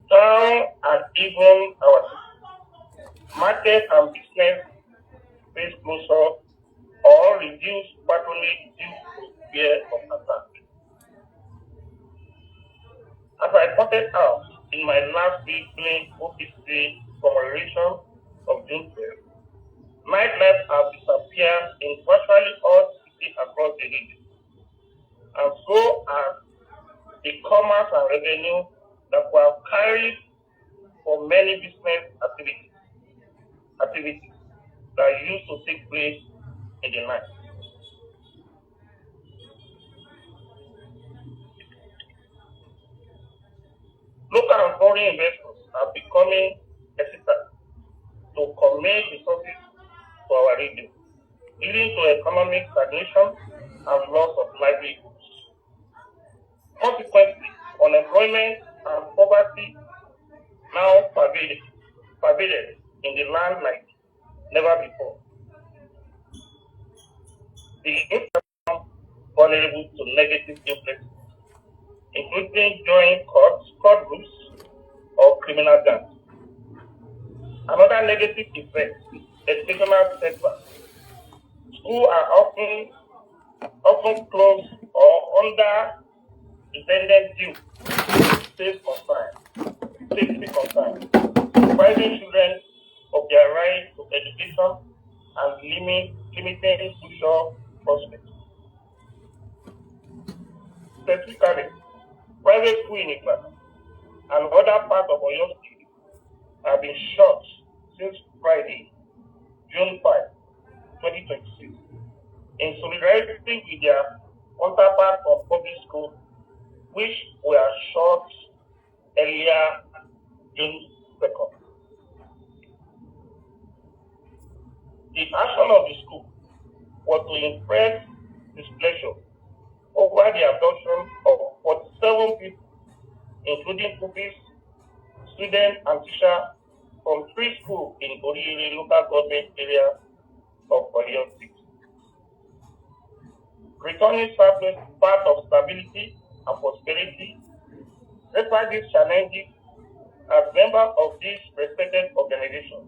town and even our market and business face closure or reduce patronage due to fear of attack. As I pointed out in my last week during OPC commemoration of June 12th, nightlife have disappeared in virtually all cities across the region, and so has the commerce and revenue that were carried for many business activities that used to take place in the night. Local and foreign investors are becoming hesitant to commit resources to our region, leading to economic stagnation and loss of livelihoods. Consequently, unemployment and poverty now pervaded in the land like never before. The income vulnerable to negative influences, including joining court groups or criminal gangs. Another negative effect is educational setbacks. Schools are often closed or under dependent due to safety concerns, depriving children of their right to education and limiting social prospects. Specifically, private schools in Ibadan and other parts of Oyo State have been shut since Friday, June 5, 2026, in solidarity with their counterparts from public schools, which were shut earlier June 2nd. The action of the school was to impress displeasure over the abduction of 47 people, including pupils, students, and teachers from 3 schools in Oriri local government area of Oyo State. Returning surplus part of stability and prosperity. Despite these challenges, as members of this respected organization,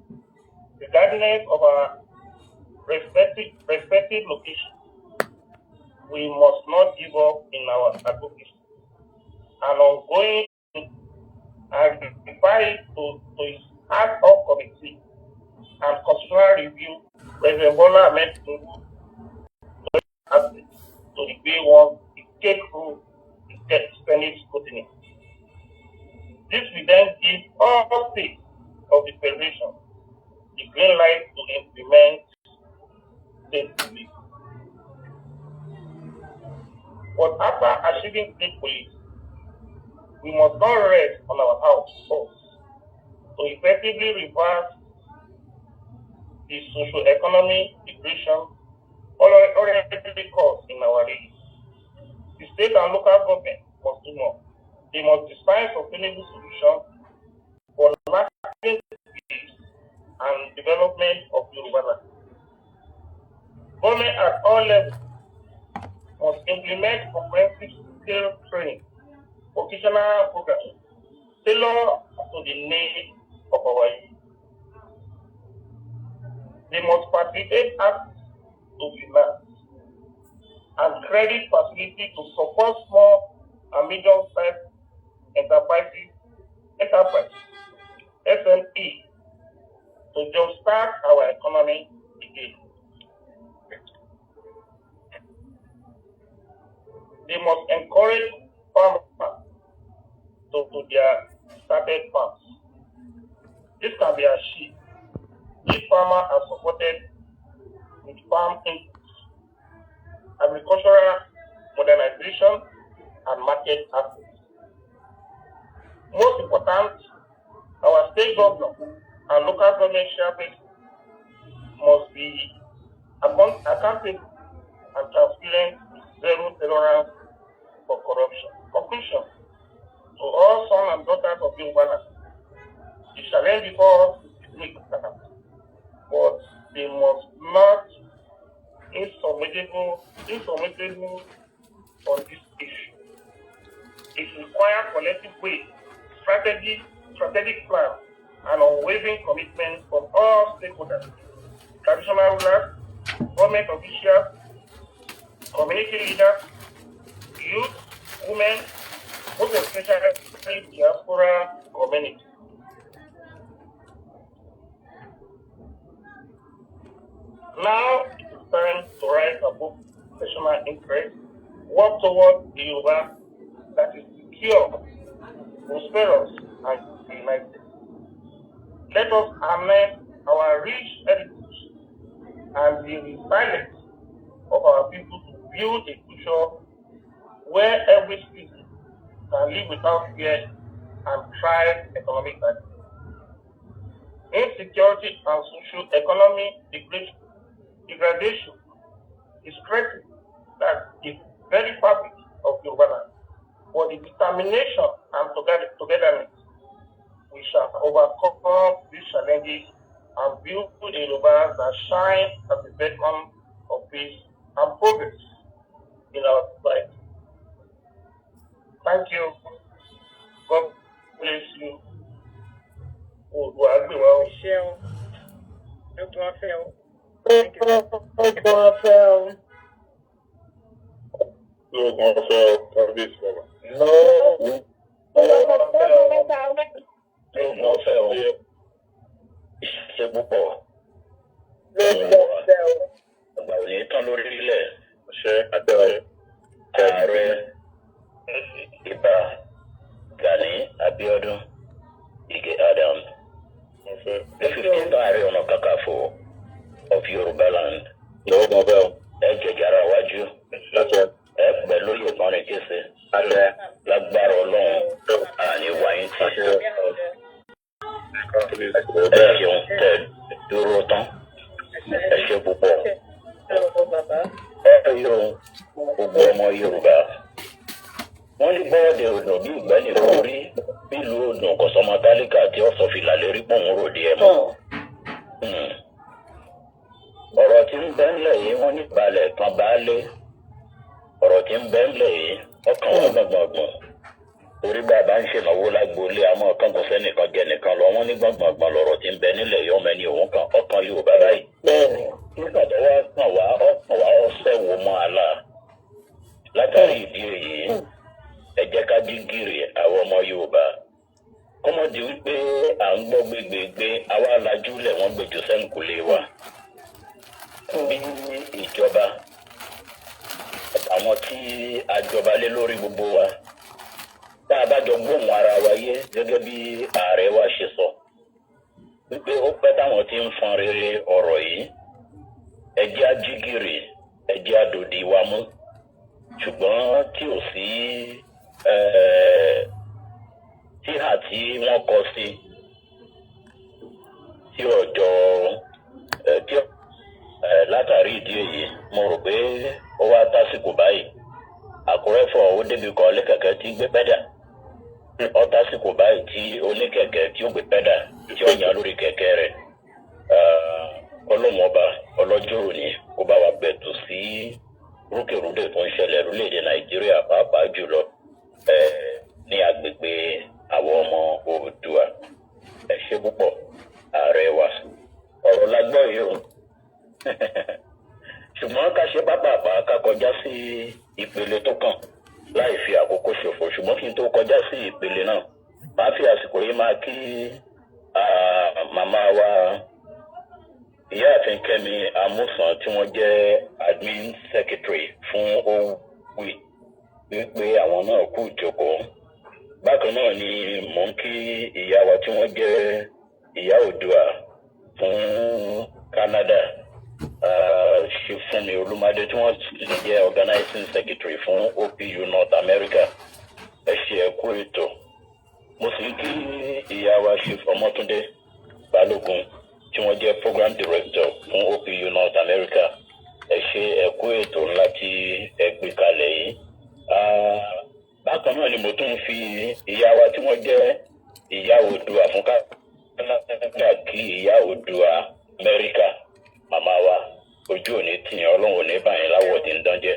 regardless of our respective locations, we must not give up in our advocacy. An ongoing and refer to its ad hoc committee and constitutional review, President Bola Ahmed Tinubu to the day one take through the Senate scrutiny. This will then give all states of the Federation the green light to implement state police. But after achieving state police, we must not rest on our hopes to effectively reverse the socio-economic degradation already caused in our region. The state and local government must do more. They must design sustainable solutions for lasting peace and development of Yoruba land. Government at all levels must implement comprehensive skill training, vocational programs, tailored to the needs of our youth. They must facilitate access to finance and credit facility to support small and medium-sized enterprise, SME, to jumpstart our economy again. They must encourage farmers to their started farms. This can be achieved if farmers are supported with farm inputs, agricultural modernization, and market access. Most important, our state government and local government shareholders must be accountable and transparent with zero tolerance for corruption. Conclusion: to all sons and daughters of Yoruba land, the challenge before us is big, but they must not insurmountable on this issue. It requires collective will, strategy, strategic plan and unwavering commitment from all stakeholders, traditional rulers, government officials, community leaders, youth, women, most especially diaspora community. Now it is time to rise above national interest, work towards a Yoruba that is secure, prosperous, and united. Let us harness our rich heritage and the resilience of our people to build a future where every citizen can live without fear and thrive economically. Insecurity and socio-economic degradation is threatening that the very fabric of Yoruba land. For the determination and togetherness, we shall overcome these challenges and build a Yoruba that shines at the beacon of peace and progress in our society. Thank you. God bless you. Michelle, 𝗡𝗢𝗥𝗧𝗛. Thank you. 𝗡𝗢𝗥𝗧𝗛. The 15th Ààrẹ Ọ̀nà Kakanfò of Yoruba land. Wájú. Pẹ̀lú ìpọ́nrin kése. Lágbára Ọlọ́run àní wáyé tí. Ẹ ṣeun tẹ dúró tán. Ẹ ṣe púpọ̀. Yóò gbogbo ọmọ Yorùbá. Wọ́n ní bọ́ọ̀dì òdùn bí ìgbẹ́ni kò rí bílùú òdùn kọ̀sọ́mọ tálíkà tí ó sọ fìlà lérí pòun ròde ẹ̀ mọ́. Ọ̀rọ̀ tí ń bẹ ńlẹ̀ yìí wọ́n ní balẹ̀ kan baálé. Ọ̀rọ̀ tí ń bẹ ńlẹ̀ yìí ọkàn wọn gbọ̀ngbọ̀ngbọ̀n. Torí bàbá ń ṣènáwó lágboolé àmọ́ ọkàn kò sẹ́nìkan jẹ nìkan lọ. Wọ́n ní gbọ̀ngbọ̀ngbọ̀n lọ̀rọ̀ tí ń bẹ nílẹ̀ yìí ọmọ ẹni òun kan ọkàn Yorùbá báyìí. Nígbà tó wá kàn wá ọ̀sẹ̀ wo mọ́ àlà. Látàrí ìdí èyí ẹ jẹ́ ká jí gìrì àwọn ọmọ Yorùbá. Kọ́mọ̀dé wípé à ń gbọ́ gbégbégbé àwa lajúlẹ̀ wọ́n gbèjò sẹ́ǹkùlé wa. Bí ìjọba àwọn tí a jọba lé lórí gbogbo wa tá a bá jọ gbóhùn ara wa yé gẹ́gẹ́ bí ààrẹ wa ṣe sọ wípé ó pẹ́ táwọn tí ń fọn rere ọ̀rọ̀ yìí ẹ jẹ́ á jí gìrì ẹ jẹ́ á dòdì wa mú ṣùgbọ́n tí ò sí tíhà tí wọ́n kọ sí tí ọjọ́ látàrí ìdí èyí mo rò pé ó wá tásìkò báyìí Àkúrẹ́ fọ̀ ó débi kan oníkẹ̀kẹ́ tí gbé pẹ́dà ó tásìkò báyìí tí oníkẹ̀kẹ́ tí ó gbé pẹ́dà tí ó yàn lórí kẹ̀kẹ́ rẹ̀ Ọlọ́run ọba ọlọ́jọ́ òní kó bá wa bẹ̀tù sí rúkèrúdè tó ń ṣẹlẹ̀ lórílẹ̀‐èdè Nàìjíríà pàápàá jùlọ ní agbègbè àwọn ọmọ Oòduà. Ẹ ṣé púpọ̀ ààrẹ wa ọ̀rọ̀ la gbọ́ yìí o ṣùgbọ́n ká ṣe pápápá ká kọjá sí ìpele tó kàn láì fi àkókò ṣòfò ṣùgbọ́n kí n tó kọjá sí ìpele náà máa fi àsìkò yìí máa kí màmá wa ìyáàfin Kẹ́mi Amúsàn tí wọ́n jẹ́ admin secretary fún OWI wípé àwọn náà kú ìjókòó. Bákan náà ni mò ń kí ìyá wa tí wọ́n jẹ́ ìyá Oòduà fún Canada ṣe fún mi Olúmádé tí wọ́n jẹ́ organizing secretary fún OPU North America. Ẹ ṣé ẹ kú ètò. Mo sì ń kí ìyá wa ṣe Ọmọ́túndé Balógun tí wọ́n jẹ́ program director fún OPU North America. Ẹ ṣé ẹ kú ètò ńlá tí ẹ gbé kalẹ̀ yìí. Bákan náà ni mo tún fi ìyá wa tí wọ́n jẹ́ ìyá Oòduà fún Canada kí ìyá Oòduà Amẹ́ríkà màmá wa ojú òní tìyàn Ọlọ́run ò ní báyìí láwọ̀ tí ń dánjẹ́.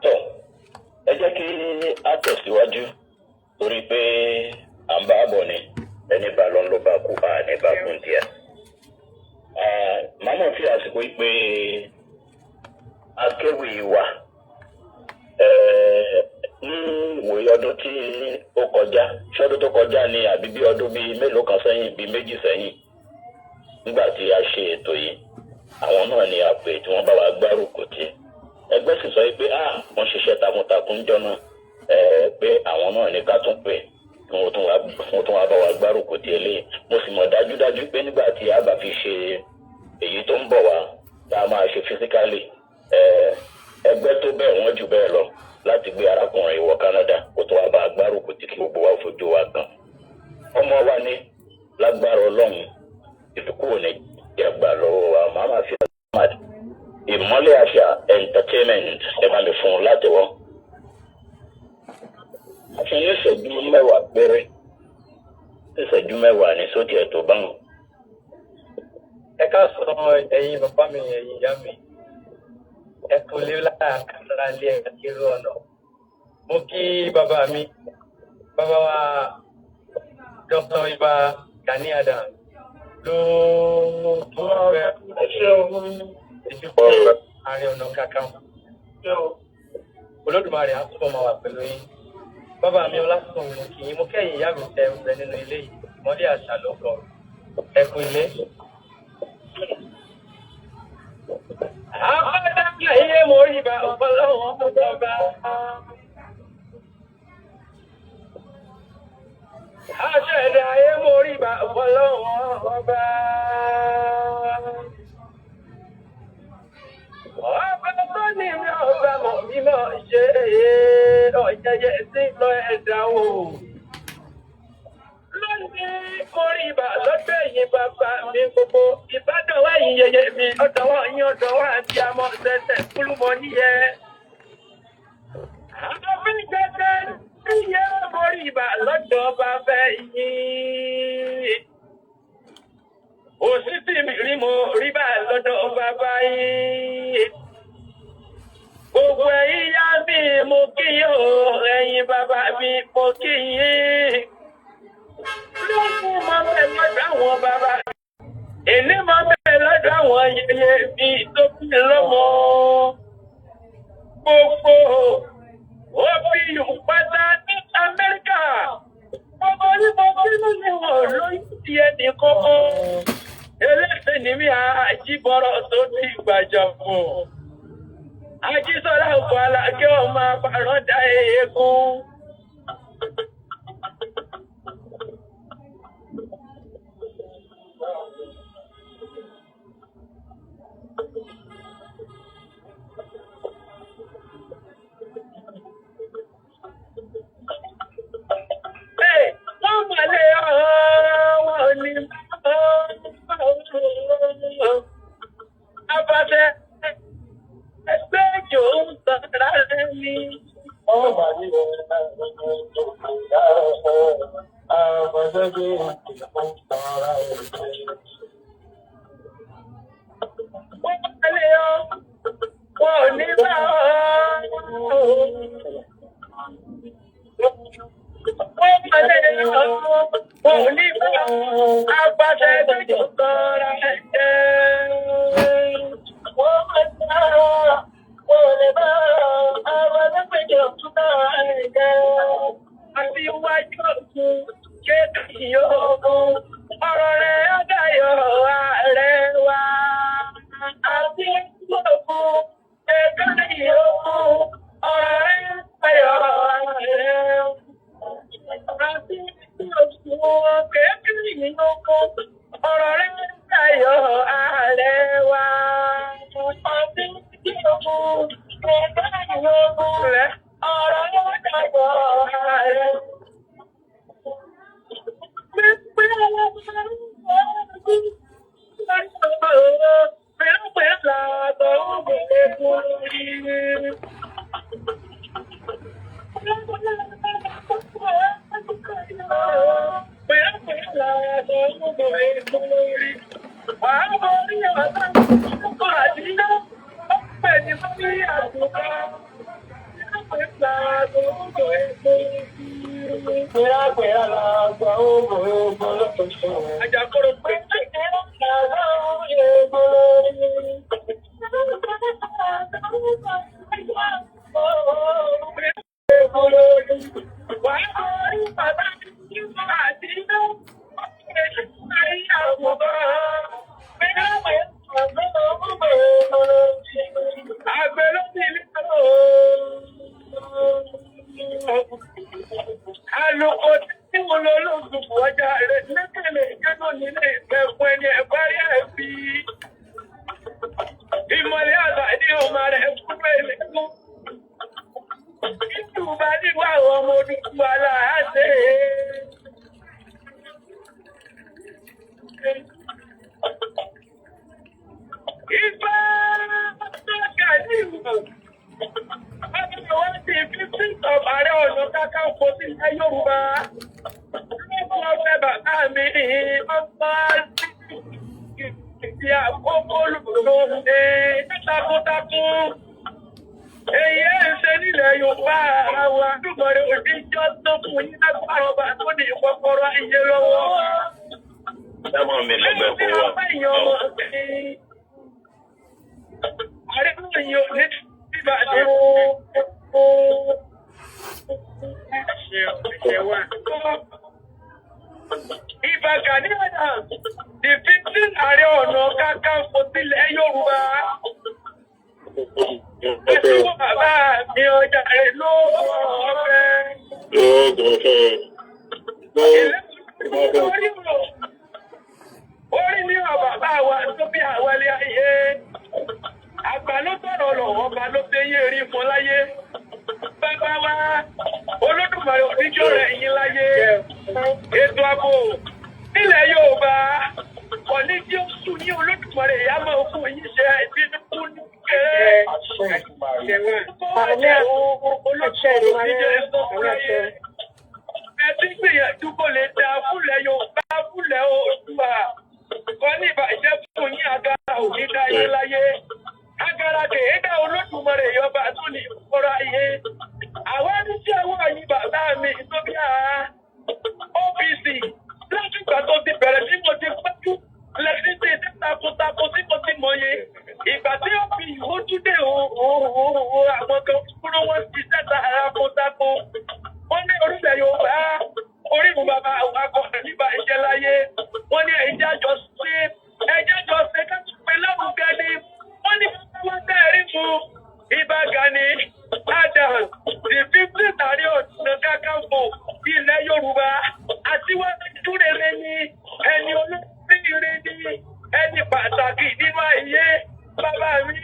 Tó ẹ jẹ́ kí a tẹ̀síwájú torí pé à ń bá bọ̀ ni. 𝗡𝗢𝗥𝗧𝗛. Màmá fi àsìkò pé akéwì wa ní ìwòye ọdún tí ó kọjá ṣọ́dún tó kọjá ní àbí bí ọdún bíi mélòó kan sẹ́yìn bíi méjì sẹ́yìn nígbà tí a ṣe ètò yìí àwọn náà ni a pè tí wọ́n bá wa gbárùkù tì ẹgbẹ́ sì sọ pé wọ́n ṣiṣẹ́ takuntakun jọ náà pé àwọn náà ní ká tún pè kí wọ́n tún wá bá wa gbárùkù tì eléyìí mo sì mọ̀ dájúdájú pé nígbà tí a bá fi ṣe èyí tó ń bọ̀ wá tá a máa ṣe fisikálì ẹgbẹ́ tó bẹ́ẹ̀ wọ́n jù bẹ́ẹ̀ lọ láti gbé arákùnrin wọ Canada kó tó wá bá agbárùkù tí kí gbogbo wa fojú wa gan. ọmọ wa ní lágbára Ọlọ́run ìdúkú ní ìjàgbá lọ́wọ́ wa màmá fi àmàdì ìmọ́lẹ̀ àṣà entertainment ẹ bá lè fún un láti wọ́n. àfi ní ìṣẹ́jú mẹ́wàá péré ìṣẹ́jú mẹ́wàá ní sódì ẹ̀ tó báwọn. ẹ ká sọ ẹ̀yin bàbá mi ẹ̀yin ìyá mi ẹ kò lè láàkàrà lé ẹ̀kẹ́rù ọ̀nà mo kí bàbá mi bàbá wa Dr. Ibà Gani Adams ló tó rẹ̀ ìdìbò Ààrẹ Ọ̀nà Kakanfò Olódùmarè á túbọ̀ máa wà pẹ̀lú yín bàbá mi Ọlásùn mo kì í mo kẹ́yìn ìyá mi tẹ ọ̀rẹ́ nínú ilé yìí mọ́lẹ́ àṣà ló kọ ẹ kú ilé. Àbádájà iye mo rí bá ọ̀pọ̀lọ́wọ́ ọba. Àṣẹ̀dá iye mo rí bá ọ̀pọ̀lọ́wọ́ ọba. Ọba tó ní mi ọba mọ̀ mímọ̀ ṣe ọ̀jẹ̀jẹ̀ sí lọ ẹ̀dá o. Lónìí mo rí bá lọ́dọ̀ ẹ̀yìn bàbá mi gbogbo Ìbàdàn wá yìí yẹyẹ mi ọ̀dọ̀ wọn yín ọ̀dọ̀ wọn àti àmọ́ ṣẹ̀ṣẹ̀ kúlùmọ̀ níyẹ. Àwọn bí gẹ́gẹ́ níyẹ mo rí bá lọ́dọ̀ bàbá yìí. Òsì tí mi rí mo rí bá lọ́dọ̀ bàbá yìí. Gbogbo ẹ̀yin yá mi mo kí yín o, ẹ̀yin bàbá mi mo kí yín. Lóògùn máa bẹ̀ lọ́dọ̀ àwọn bàbá. Èlé máa bẹ̀ lọ́dọ̀ àwọn yẹyẹ mi tó bí lọ́mọ. Gbogbo òbí pátá ní Amẹ́ríkà. Gbogbo onímọ̀ bínú ni wọ́n lóyún sí ẹnì kọ́kọ́. Eléṣẹ́ ni mí àjíbọ̀rọ̀ tó ti gbàjà fún. Ajísọ́lá òkú alákẹ́ ọmọ àpàrọ̀ dá eégún. Ajakoro pé olùkọ́ ọjà rẹ̀ lẹ́kẹ̀lẹ̀ ìjẹ́nà nílé ìfẹ́ fún ẹni ẹ̀bárí ẹ̀bí. Ìmọ̀lẹ́ àgbà ní ọmọ rẹ̀ fún ẹ̀lẹ́ fún. Ìtùbá nígbà àwọn ọmọ olùkọ́ aláàṣẹ. Ìgbà ọ̀gá ní ìwọ̀n. Wọ́n ti 15th of Ààrẹ Ọ̀nà Kakanfò sí ilẹ̀ Yorùbá. Lọ́pọ̀ ọ̀fẹ́ bàbá mi ọmọ ìdí àkókò olùdókòwò takuntakun. Èyí ẹ̀ ń ṣe nílẹ̀ Yorùbá àwọn àdúgbò rẹ̀ òdíjọ́ tó fún yín lágbára ọba tó ní ìkọ́kọ́rọ́ ayé lọ́wọ́. Dámọ̀ mi lọ́gbẹ́ fún wa. Ààrẹ náà yóò ní ìbàdí Ìbà Gani Adams, the 15th Ààrẹ Ọ̀nà Kakanfò sílẹ̀ Yorùbá. Ẹ̀sùn bàbá mi ọjà rẹ̀ ló Orí ní bàbá wa tó bí àwálé ayé. Àgbà ló tọ̀rọ̀ lọ, ọba ló fẹ́ yé rí fún láyé. Bàbá wa, Olódùmarè oníjọ́ rẹ̀ yín láyé. Ètò ààbò nílẹ̀ Yorùbá, kò ní kí ó sùn ní Olódùmarè ìyá máa fún yín ṣe ìbínú kú ní kéré. Ẹtí gbìyànjú kò lè dá fúlẹ̀ Yorùbá fúlẹ̀ Oòduà. Kọ́ ní ìbàjẹ́ fún yín agara òní dáyé láyé. Agara kèédà Olódùmarè yọba tó ní ìfọ́ra ayé. Àwọn oníṣẹ́ àwọn àyí bàbá mi tó bí OPC látìgbà tó ti bẹ̀rẹ̀ tí mo ti pẹ́jú lẹ́sìn tí takuntakun tí mo ti mọ̀ye. Ìgbà tí ó fi ìwójúdé àwọn kan kúrò wọ́n ti sẹ́ta takuntakun. Wọ́n ní orílẹ̀ Yorùbá orígun bàbá àwọn akọ̀ọ̀kan nígbà iṣẹ́ láyé. Wọ́n ní ẹ̀jẹ̀ àjọ ṣe káàkiri pé lárugẹ ni. Wọ́n ní wọ́n tẹ̀rí fún Ìbà Gani Adams, the 15th Ààrẹ Ọ̀nà Kakanfò ilẹ̀ Yorùbá. Aṣíwájú rere ni ẹni olóríire ni ẹni pàtàkì nínú ayé bàbá mi.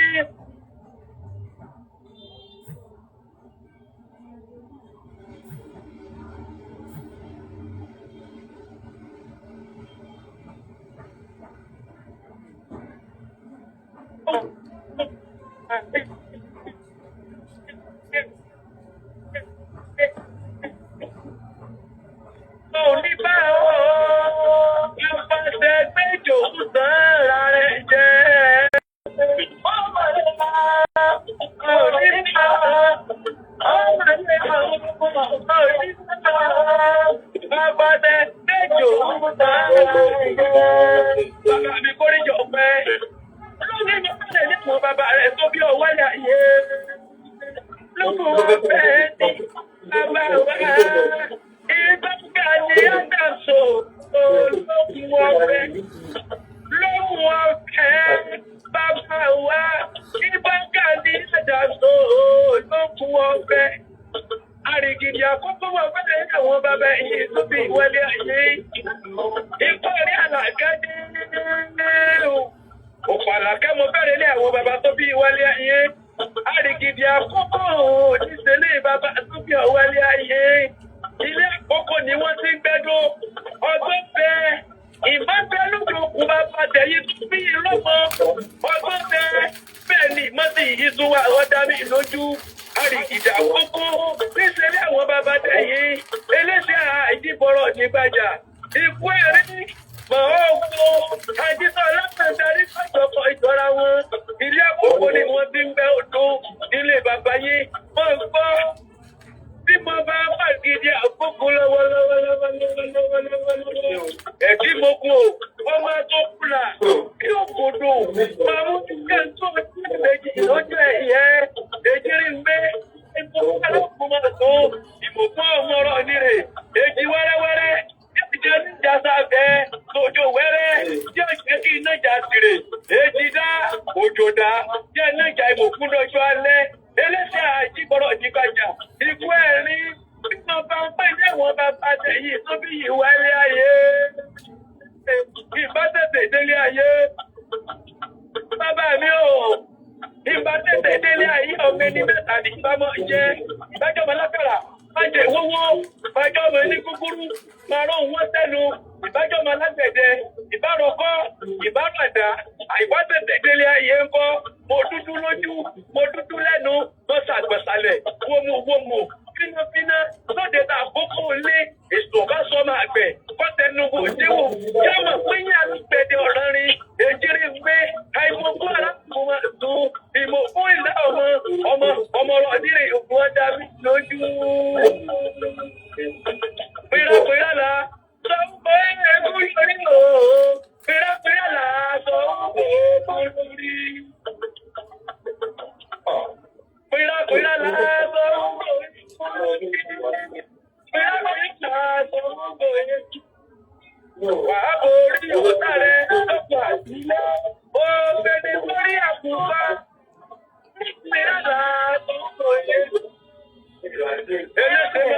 Ikú ẹ̀rín nínú ọba ń pè ní àwọn bàbá tẹ̀yìn tó bí ìwà ilé ayé. Ìbá tètè délé ayé. Bàbá mi ò. Ìbá tètè délé ayé ọmọ ẹni mẹ́ta ní ìbámọ̀ jẹ́. Ìbájọ́ ọmọ lákàrà. Májè wówó. Ìbájọ́ ọmọ ẹni kúkúrú. Màrún wọ́n sẹ́nu. Ìbájọ́ ọmọ alágbẹ̀dẹ. Ìbárọ̀kọ́. Ìbárọ̀dá. Àìbá tètè délé ayé ńkọ́. Mo dúdú lójú. Mo dúdú lẹ́nu. Mo ṣàgbọ̀sálẹ̀. Wómù. Fínáfíná. Lóde ta àkókò lé. Èso bá sọ máa gbẹ̀. Kọ́tẹ́nuwò déwò. Yọ́mọ̀ pínyà àlùgbẹ̀dẹ ọ̀rọ̀rin. Èjìrì gbé. Àìmọ̀kú aláàbò tún. Ìmọ̀kú ìlà ọmọ ọ̀rọ̀ nílé òkú ọjà mi lójú. Pírapírá la. Sọ pé ẹkú yọrí o. Pírapírá la. Sọ pé ẹkú yọrí. Pírapírá la. Sọ pé wàá borí ọ̀tá rẹ̀ lọ́pọ̀ àdúrà ó gbẹ̀dẹ̀ borí àkùnfà ìrẹ́lá tó ń bọ̀ yé. Eléṣẹ́ mẹ́sàn-án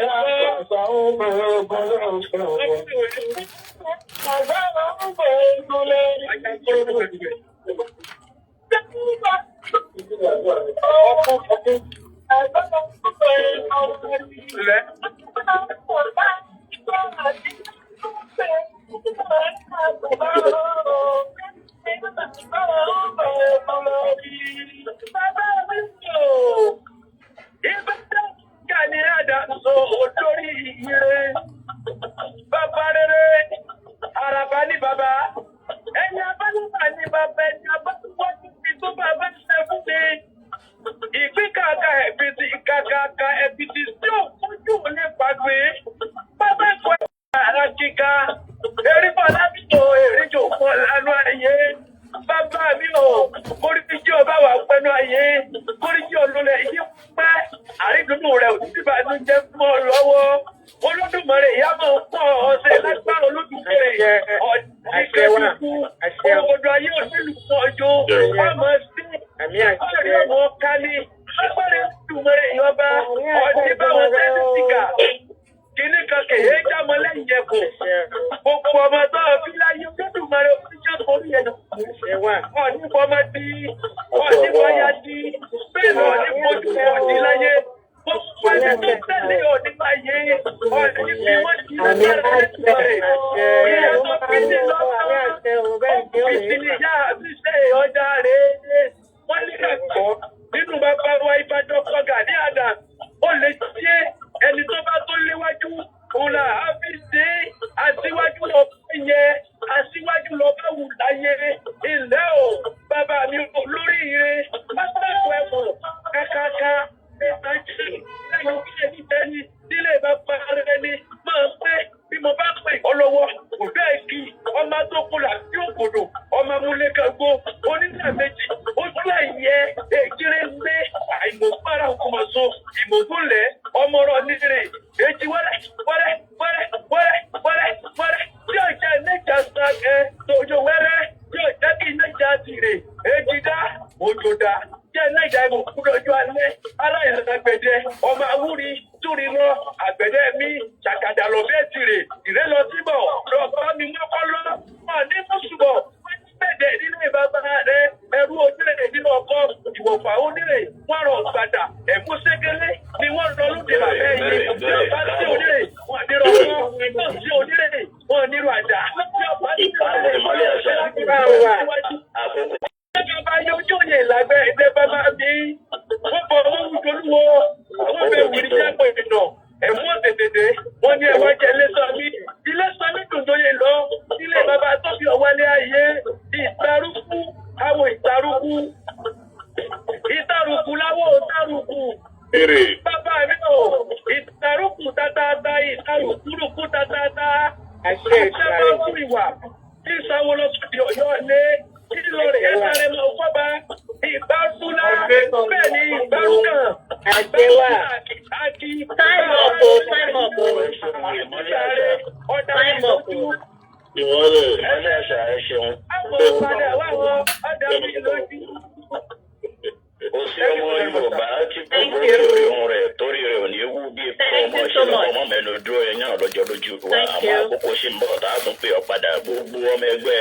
ó sí ọmọ Yorùbá tí gbogbo orí ohun rẹ̀ torí rẹ̀ ò ní wú bí ọmọ ṣe lọ́pọ̀ ọmọ mẹ́nu dúró ẹ̀yàn lọ́jọ́ lójú wa àmọ́ àkókò ṣì ń bọ̀ tá a tún pè ọ́ padà gbogbo ọmọ ẹgbẹ́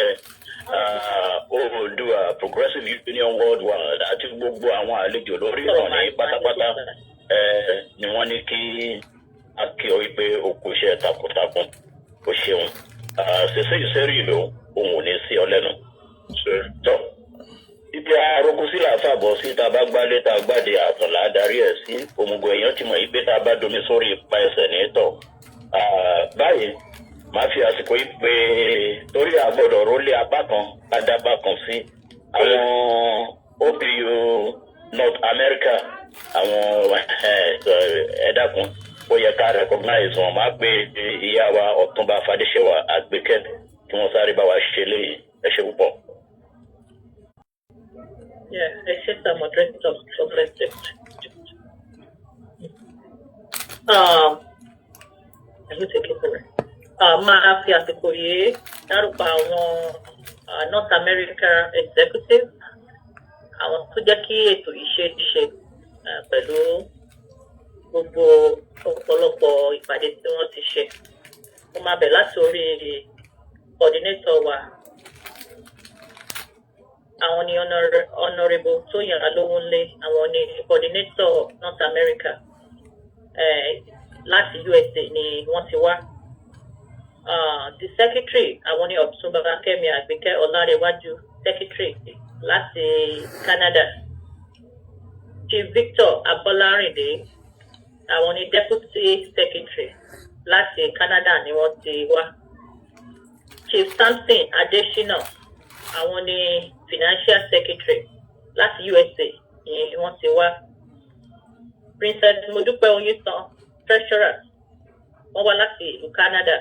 Oòduà Progressive Union Worldwide àti gbogbo àwọn àlejò lórí ìrọ̀lẹ́ pátápátá ni wọ́n ní kí a kí ọ wípé o kò ṣe takuntakun o ṣeun ṣẹṣẹ ìṣẹ́rí ìlú òun ò ní sí ọ lẹ́nu. tọ́ ibi arógun sí làáfàbọ̀ sí tá a bá gbálé tá a gbàdé àtọ̀là darí ẹ̀ sí òmùgọ̀ èèyàn ti mọ̀ yí pé tá a bá domi sórí ipa ẹsẹ̀ ní tọ̀. báyìí màá fi àsìkò yìí pé torí àgbọ̀dọ̀ rólé apá kan adábá kan sí àwọn OPU North America àwọn ẹ̀ẹ́dàkùn ó yẹ ká recognize wọn máa gbé ìyá wa Ọ̀túnba Fadéṣẹwà Àgbékẹ́ tí wọ́n sáré bá wa ṣe léyìí ẹ ṣe púpọ̀. Yeah, I said the moderator of the máa fi àsìkò yìí dárúkọ àwọn North America executive àwọn tó jẹ́ kí ètò yìí ṣe pẹ̀lú gbogbo ọ̀pọ̀lọpọ̀ ìpàdé tí wọ́n ti ṣe. Mo máa bẹ̀ láti orí coordinator wa àwọn ni honourable Tóyìn Alówónlé àwọn ni coordinator North America láti USA ni wọ́n ti wá. The secretary àwọn ni Ọ̀túnba Kẹ́mi Àgbékẹ́ Ọlárẹ̀wájú secretary láti Canada. Chief Victor Abọ́lárìndé àwọn ni deputy secretary láti Canada ni wọ́n ti wá. Chief Samson Adesina àwọn ni financial secretary láti USA ni wọ́n ti wá. Princess Modúpẹ́ Oyintan treasurer wọ́n wá láti ìlú Canada.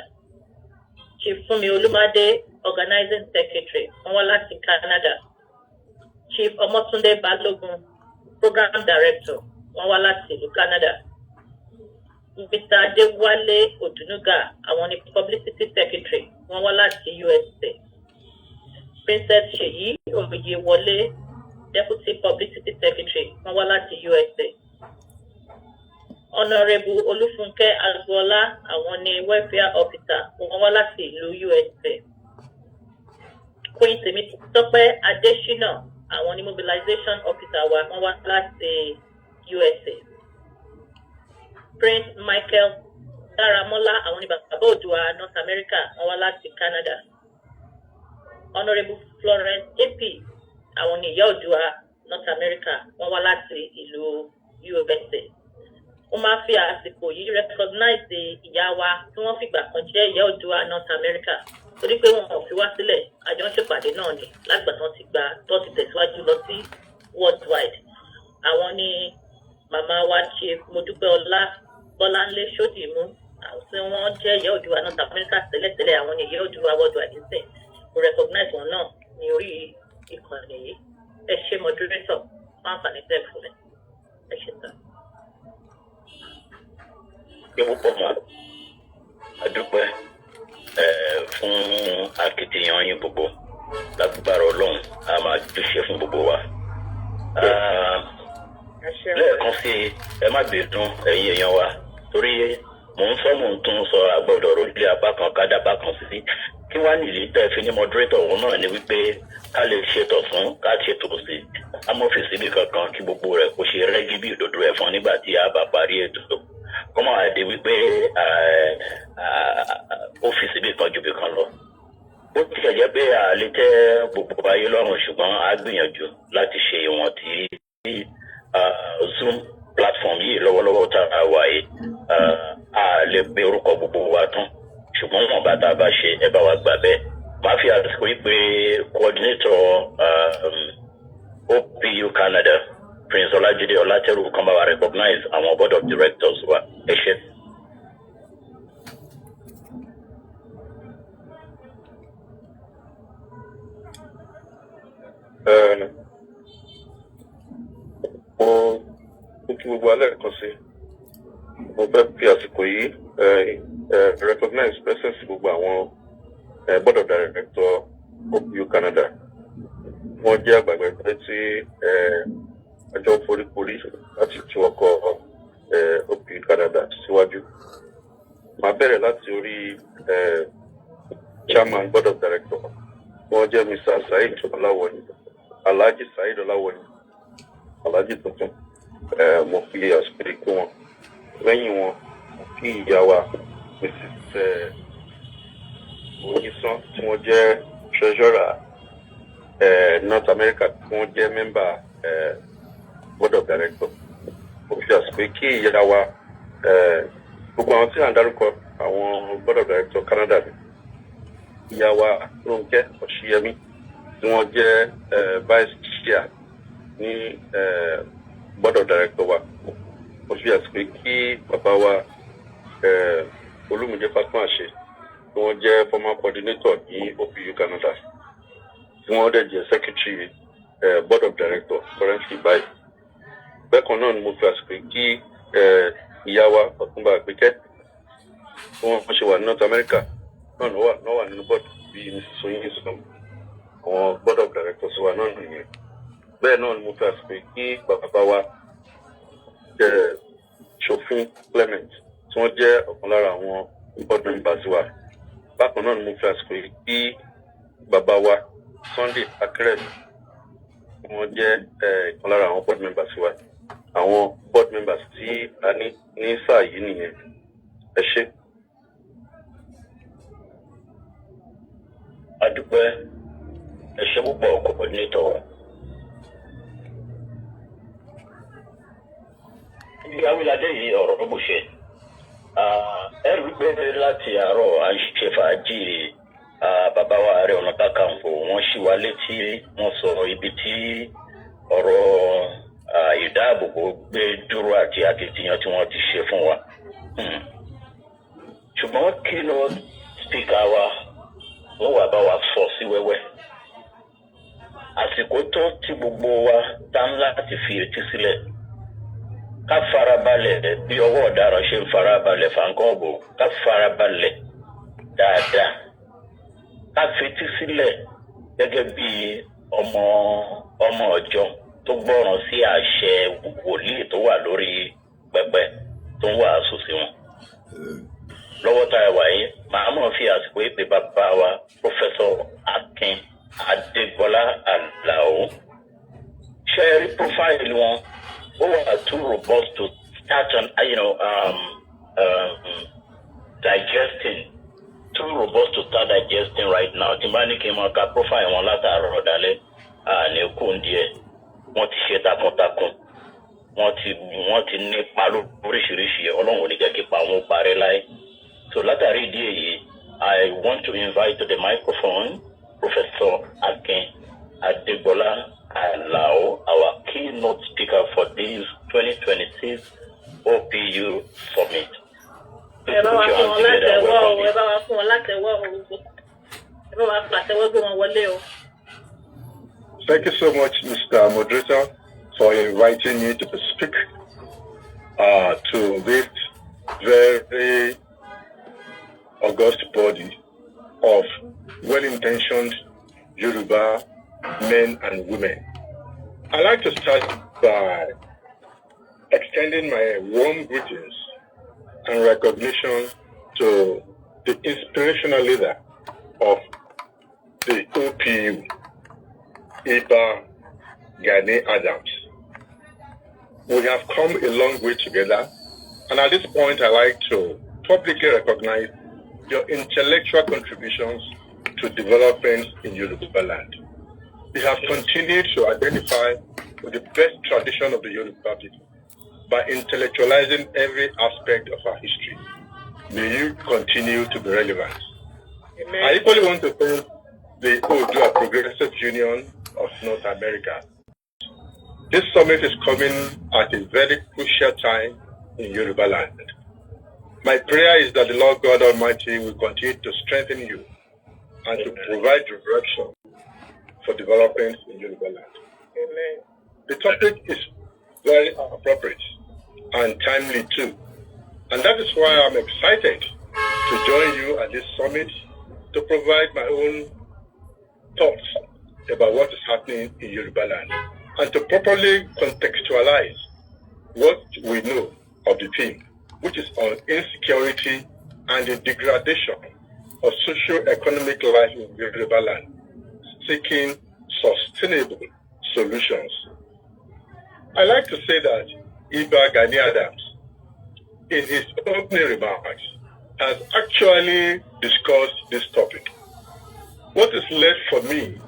Chief Fúnmi Olúmádé organizing secretary wọ́n wá láti Canada. Chief Ọmọ́túndé Balógun program director wọ́n wá láti ìlú Canada. Mr. Adéwálé Odùnúgà àwọn ni publicity secretary wọ́n wá láti USA. Princess Ṣèyí Oyèwọlé deputy publicity secretary wọ́n wá láti USA. Honourable Olúfúnkẹ́ Agboola àwọn ni welfare officer wọ́n wá láti ìlú USA. Queen Tèmítọ́pẹ́ Adésínà àwọn ni mobilization officer wa wọ́n wá láti USA. Prince Michael Daramola àwọn ni bàbá Oòduà North America wọ́n wá láti Canada. Honourable Florence AP àwọn ni ìyá Oòduà North America wọ́n wá láti ìlú USA. Ó máa fi àsìkò yìí recognize ìyá wa tí wọ́n fìgbà kan jẹ́ ìyá Oòduà North America torí pé wọn ò fi wá sílẹ̀ àjọ ń ṣèpàdé náà ni lágbà tó ti tẹ̀síwájú lọ sí worldwide. Àwọn ni màmá wa Chief Modúpẹ́ Bọ́láńlé Ṣódìmú àwọn tí wọ́n jẹ́ ìyá Oòduà North America tẹ́lẹ̀tẹ́lẹ̀ àwọn ni ìyá Oòduà worldwide nísìn mo recognize wọn náà ní orí ìkànnì yìí. Ẹ ṣe moderator fún àǹfààní tẹ̀ fún mi. Ẹ ṣe tán. Púpọ̀ mọ́ àdúpẹ́ fún akitiyan yín gbogbo lágbára Ọlọ́run a máa dúṣe fún gbogbo wa. Lẹ́ẹ̀kan sí ẹ má bínú ẹ̀yin èèyàn wa torí mò ń tún sọ àgbọ̀dọ̀ rólé apá kan kádàbá kan sí kí wá nìyí tẹ́ fi ní moderator òun náà ni wípé ká lè ṣètò fún ká ṣètò sí amófìsì bí kankan kí gbogbo rẹ̀ kó ṣe rẹ́gí bí ìdodo ẹ̀fọn nígbà tí a bá parí ètò. Kọ́mọ àdé wípé ọ́fíìsì bí kan ju bí kan lọ. Ó ti ṣẹ̀jẹ̀ pé àlè tẹ́ gbogbo ayé lọ́rùn ṣùgbọ́n a gbìyànjú láti ṣe ìwọ̀n tí Zoom platform yìí lọ́wọ́lọ́wọ́ tá a wà yìí a lè gbé orúkọ gbogbo wa tán ṣùgbọ́n wọn bá tá a bá ṣe ẹ bá wa gbà bẹ́ẹ̀. Màá fi àsìkò yìí pé coordinator OPU Canada Prince Ọlájídé Ọlátẹ́rù kan bá wa recognize àwọn board of directors wa ẹ ṣé. Mo kí gbogbo alẹ́ kan sí. Mo fẹ́ fi àsìkò yìí recognize presence gbogbo àwọn board of directors OPU Canada. Wọ́n jẹ́ àgbàgbà ẹgbẹ́ tí àjọ foríkorí láti tún ọkọ̀ OPU Canada síwájú. Màá bẹ̀rẹ̀ láti orí chairman board of director wọ́n jẹ́ Mr. Saheed Ọláwọ̀ní, Alhaji Saheed Ọláwọ̀ní, Alhaji tuntun. Mo fi àsìkò kí wọn. Lẹ́yìn wọn kí ìyá wa Mrs. Oyisan tí wọ́n jẹ́ treasurer North America tí wọ́n jẹ́ member board of director. Mo fi àsìkò kí ìyá wa gbogbo àwọn tí à ń dárúkọ àwọn board of director Canada ni. Ìyá wa Ronke Ọ̀ṣìyẹmí tí wọ́n jẹ́ vice chair ní board of director wa. Mo fi àsìkò kí bàbá wa Olúmídé Fátómáṣe tí wọ́n jẹ́ former coordinator ní OPU Canada tí wọ́n dẹ̀ jẹ́ secretary board of director currently by. Bẹ́ẹ̀kan náà ni mo fi àsìkò kí ìyá wa Ọ̀túnba Àgbékẹ́ tí wọ́n ṣe wà ní North America náà wà nínú board bíi Mrs. Oyin àwọn board of directors wa náà nìyẹn. Bẹ́ẹ̀ náà ni mo fi àsìkò kí bàbá wa Ṣòfin Clement tí wọ́n jẹ́ ọ̀kan lára àwọn board members wa. Bákan náà ni mo fi àsìkò kí bàbá wa Sunday Akérèdé tí wọ́n jẹ́ ọ̀kan lára àwọn board members wa. Àwọn board members tí a ní sáà yìí nìyẹn. Ẹ ṣé. Adúpẹ́, ẹ ṣé púpọ̀ coordinator. Ibi awíládé yìí ọ̀rọ̀ ló bù ṣe. Ẹrù gbé láti àárọ̀ à ń ṣe fàájì bàbá wa Ààrẹ Ọ̀nà Kakanfò. Wọ́n ṣì wá létí, wọ́n sọ ibi tí ọ̀rọ̀ ìdáàbòbò gbé dúró àti akitiyan tí wọ́n ti ṣe fún wa. Ṣùgbọ́n kí ló speaker wa wọ́n wà bá wa fọ́ sí wẹ́wẹ́. Àsìkò tó tí gbogbo wa tá ń láti fi etí sílẹ̀. Ká farabalẹ̀ bí ọwọ́ ọ̀daràn ṣe ń farabalẹ̀ fàǹkọ́ọ̀bù. Ká farabalẹ̀ dáadáa. Ká fetí sílẹ̀ gẹ́gẹ́ bí ọmọ ọjọ́ tó gbọ́ràn sí àṣẹ wòlíì tó wà lórí pẹpẹ tó ń wàásù sí wọn. Lọ́wọ́ tá a wà yìí, màá mọ̀ fi àsìkò ìpè bàbá wa Professor 𝗡𝗢𝗥𝗧𝗛. Ṣé ẹ rí profile wọn? Ó wà too robust to start on, digesting. Too robust to start digesting right now. Tí bá ní kí n máa ka profile wọn látàárọ̀ ọ̀dálẹ̀, ní okùn díẹ̀. Wọ́n ti ṣe takuntakun. Wọ́n ti nípa lóríṣiríṣi. Ọlọ́run ò ní jẹ́ kí pa wọn parẹ́ láé. So látàrí ìdí èyí, I want to invite to the microphone Professor 𝗡𝗢𝗥𝗧𝗛, our keynote speaker for this 2026 OPU Summit. Ẹ bá wa fún wọn látẹ̀wọ́ o, ẹ bá wa fún wọn látẹ̀wọ́ o, ẹ bá wa pàtẹ́wọ́ gbé wọn wọlé o. Thank you so much, Mr. Moderator, for inviting me to speak to this very august body of well-intentioned Yoruba men and women. I'd like to start by extending my warm greetings and recognition to the inspirational leader of the OPU, 𝗡𝗢𝗥𝗧𝗛. We have come a long way together, and at this point I'd like to publicly recognize your intellectual contributions to developments in Yoruba land. We have continued to identify with the best tradition of the Yoruba people by intellectualizing every aspect of our history. May you continue to be relevant. Amen. I equally want to thank the Oodua Progressive Union of North America. This summit is coming at a very crucial time in Yoruba land. My prayer is that the Lord God Almighty will continue to strengthen you and to provide direction for development in Yoruba land. Amen. The topic is very appropriate and timely too. And that is why I'm excited to join you at this summit to provide my own thoughts about what is happening in Yoruba land. and to properly contextualize what we know of the theme, which is on insecurity and the degradation of socio-economic life in Yoruba land, seeking sustainable solutions. I like to say that 𝗡𝗢𝗥𝗧𝗛, in his opening remarks, has actually discussed this topic. What is left for me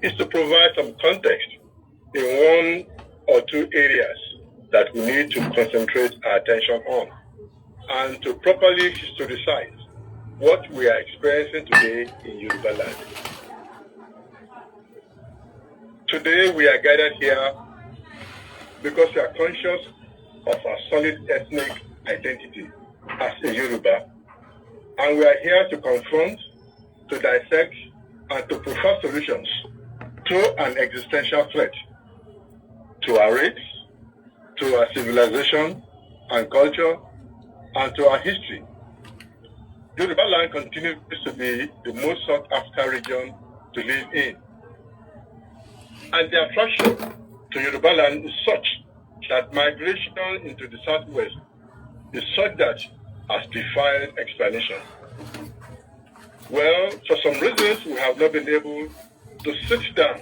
is to provide some context in one or two areas that we need to concentrate our attention on, and to properly historicize what we are experiencing today in Yoruba land. Today we are gathered here because we are conscious of our solid ethnic identity as a Yoruba, and we are here to confront, to dissect, and to provide solutions to an existential threat to our race, to our civilization and culture, and to our history. Yoruba land continues to be the most sought after region to live in. And the attraction to Yoruba land is such that migration into the southwest is such that has defied explanation. Well, for some reasons, we have not been able to sit down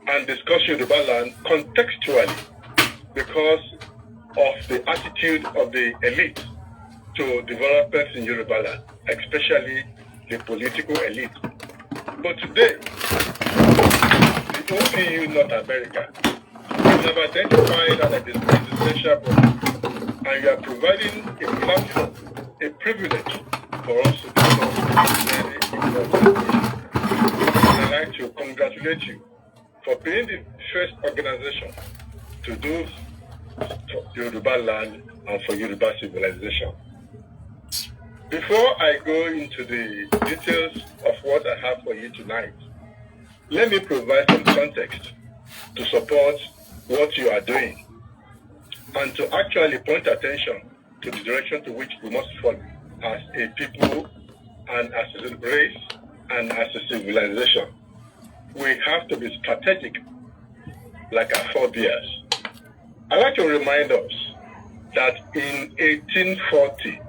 and discuss Yoruba land contextually because of the attitude of the elite to developments in Yoruba land, especially the political elite. But today, the OPU North America, we have identified as an existential problem, and you are providing a platform, a privilege for us to discuss very important issues. I'd like to congratulate you for being the first organization to do for Yoruba land and for Yoruba civilization. Before I go into the details of what I have for you tonight, let me provide some context to support what you are doing and to actually point attention to the direction to which we must follow as a people and as a race and as a civilization. We have to be strategic like our forebears. I'd like to remind us that in 1840,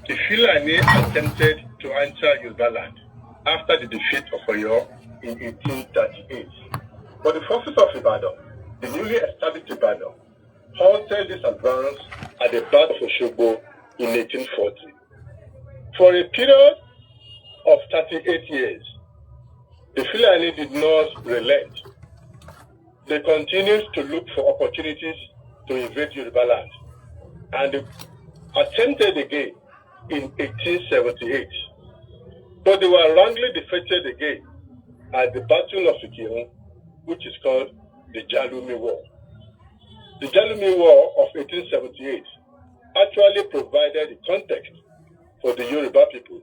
the Fulani attempted to enter Yoruba land after the defeat of Oyo in 1838. But the forces of Ibadan, the newly established Ibadan, halted this advance at the Battle of Osogbo in 1840. For a period of 38 years, the Fulani did not relent. They continued to look for opportunities to invade Yoruba land, and they attempted again in 1878. But they were roundly defeated again at the Battle of 𝗡𝗢𝗥𝗧𝗛, which is called the Jalumi War. The Jalumi War of 1878 actually provided the context for the Yoruba people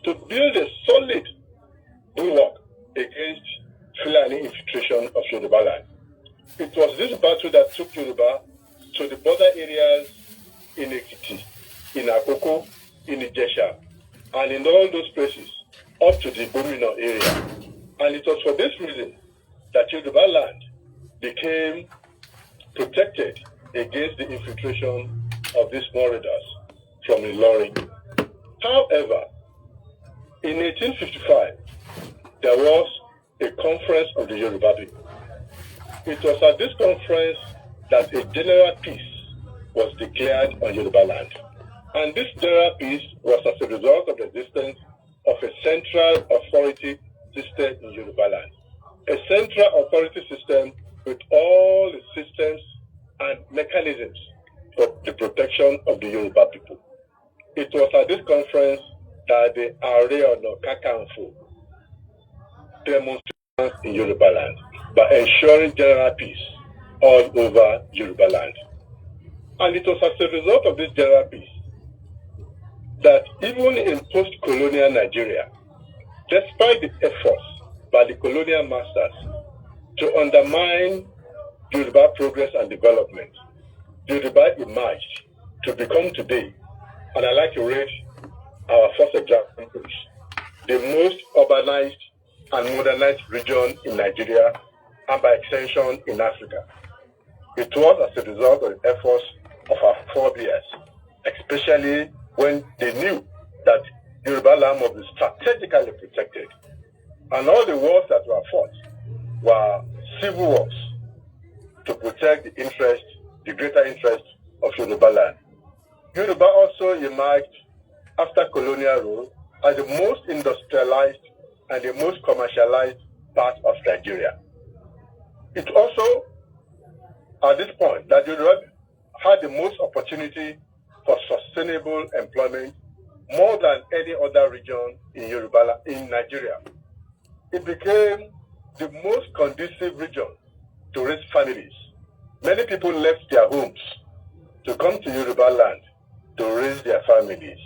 to build a solid bulwark against Fulani infiltration of Yoruba land. It was this battle that took Yoruba to the border areas in Ekiti, in Akoko, in Ijesha, and in all those places up to the Bomino area. And it was for this reason that Yoruba land became protected against the infiltration of these marauders from Ilorin. However, in 1855, there was a conference of the Yoruba people. It was at this conference that a general peace was declared on Yoruba land. And this general peace was as a result of the existence of a central authority system in Yoruba land. A central authority system with all the systems and mechanisms for the protection of the Yoruba people. It was at this conference that the 𝗡𝗢𝗥𝗧𝗛 demonstrated in Yoruba land by ensuring general peace all over Yoruba land. And it was as a result of this general peace that even in post-colonial Nigeria, despite the efforts by the colonial masters to undermine Yoruba progress and development, Yoruba emerged to become today, and I like to raise our first examples, the most urbanized and modernized region in Nigeria and by extension in Africa. It was as a result of the efforts of our forebears, especially when they knew that Yoruba land must be strategically protected. And all the wars that were fought were civil wars to protect the greater interest of Yoruba land. Yoruba also emerged after colonial rule as the most industrialized and the most commercialized part of Nigeria. It also, at this point, that Yoruba had the most opportunity for sustainable employment more than any other region in Nigeria. It became the most conducive region to raise families. Many people left their homes to come to Yoruba land to raise their families.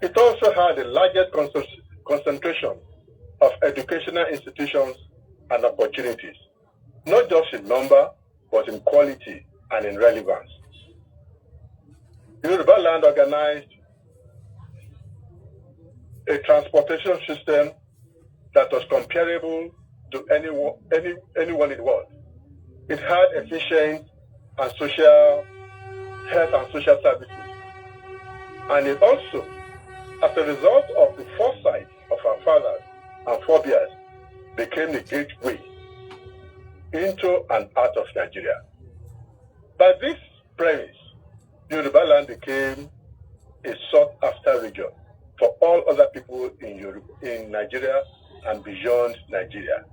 It also had the largest concentration of educational institutions and opportunities, not just in number, but in quality and in relevance. Yoruba land organized a transportation system that was comparable to anyone in the world. It had efficient and social health and social services. And it also, as a result of the foresight of our fathers and forebears, became the gateway into and out of Nigeria. By this premise, Yoruba land became a sought-after region for all other people in Nigeria and beyond Nigeria.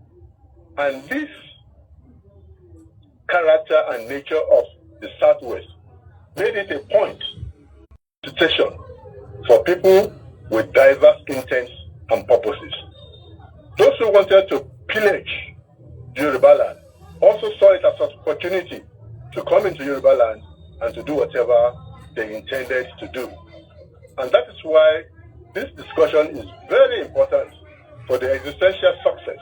And this character and nature of the Southwest made it a point of station for people with diverse intents and purposes. Those who wanted to pillage Yoruba land also saw it as an opportunity to come into Yoruba land and to do whatever they intended to do. And that is why this discussion is very important for the existential success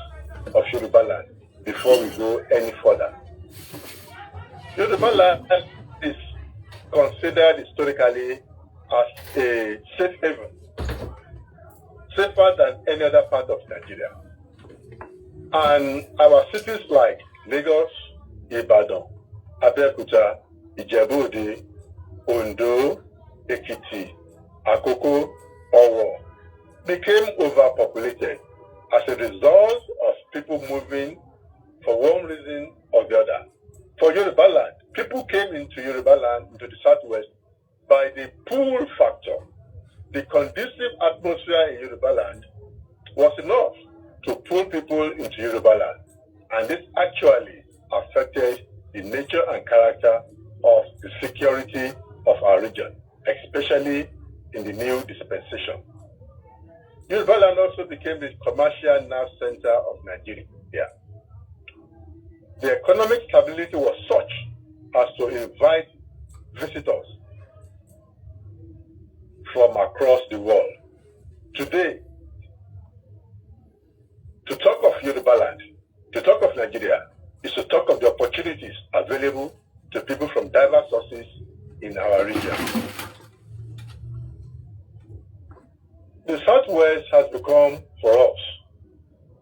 of Yoruba land before we go any further. Yoruba land is considered historically as a safe haven, safer than any other part of Nigeria. And our cities like Lagos, Ibadan, Abeokuta, Ijebu-Ode, Ondo, Ekiti, Akoko, Owo became overpopulated as a result of people moving for one reason or the other. For Yoruba land, people came into Yoruba land, into the Southwest, by the pull factor. The conducive atmosphere in Yoruba land was enough to pull people into Yoruba land. And this actually affected the nature and character of the security of our region, especially in the new dispensation. Yoruba land also became the commercial nerve center of Nigeria. The economic stability was such as to invite visitors from across the world. Today, to talk of Yoruba land, to talk of Nigeria, is to talk of the opportunities available to people from diverse sources in our region. The Southwest has become, for us,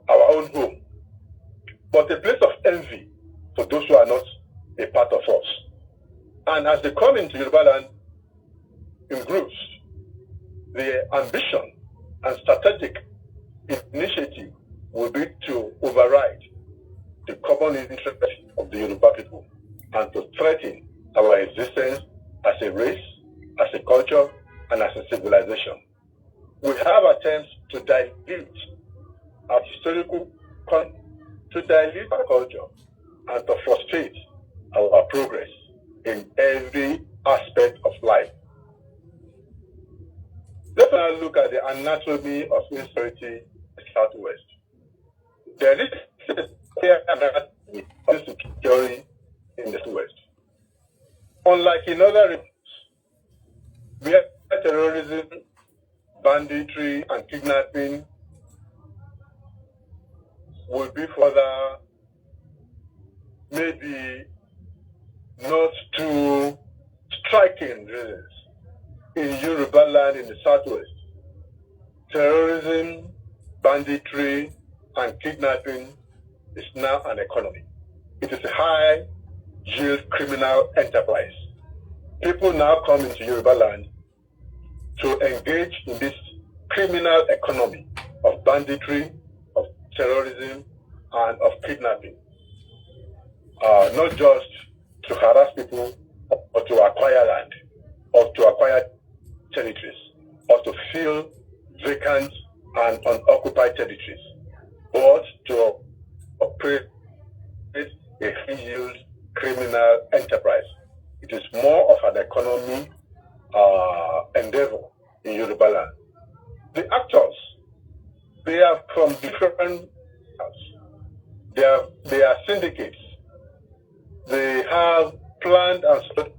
our own home, but a place of envy for those who are not a part of us. And as they come into Yoruba land in groups, the ambition and strategic initiative will be to override the common interest of the Yoruba people and to threaten our existence as a race, as a culture, and as a civilization. We have attempts to dilute our to dilute our culture and to frustrate our progress in every aspect of life. Let's now look at the anatomy of insecurity in the Southwest. There is a clear anatomy of insecurity in the Southwest. Unlike in other regions, where terrorism, banditry, and kidnapping will be further, maybe not too striking reasons. In Yoruba land in the Southwest, terrorism, banditry, and kidnapping is now an economy. It is a high-yield criminal enterprise. People now come into Yoruba land to engage in this criminal economy of banditry, of terrorism, and of kidnapping. Not just to harass people or to acquire land or to acquire territories or to fill vacant and unoccupied territories, but to operate a high-yield criminal enterprise. It is more of an economy endeavor in Yoruba land. The actors, they are from different, they are syndicates. They have planned and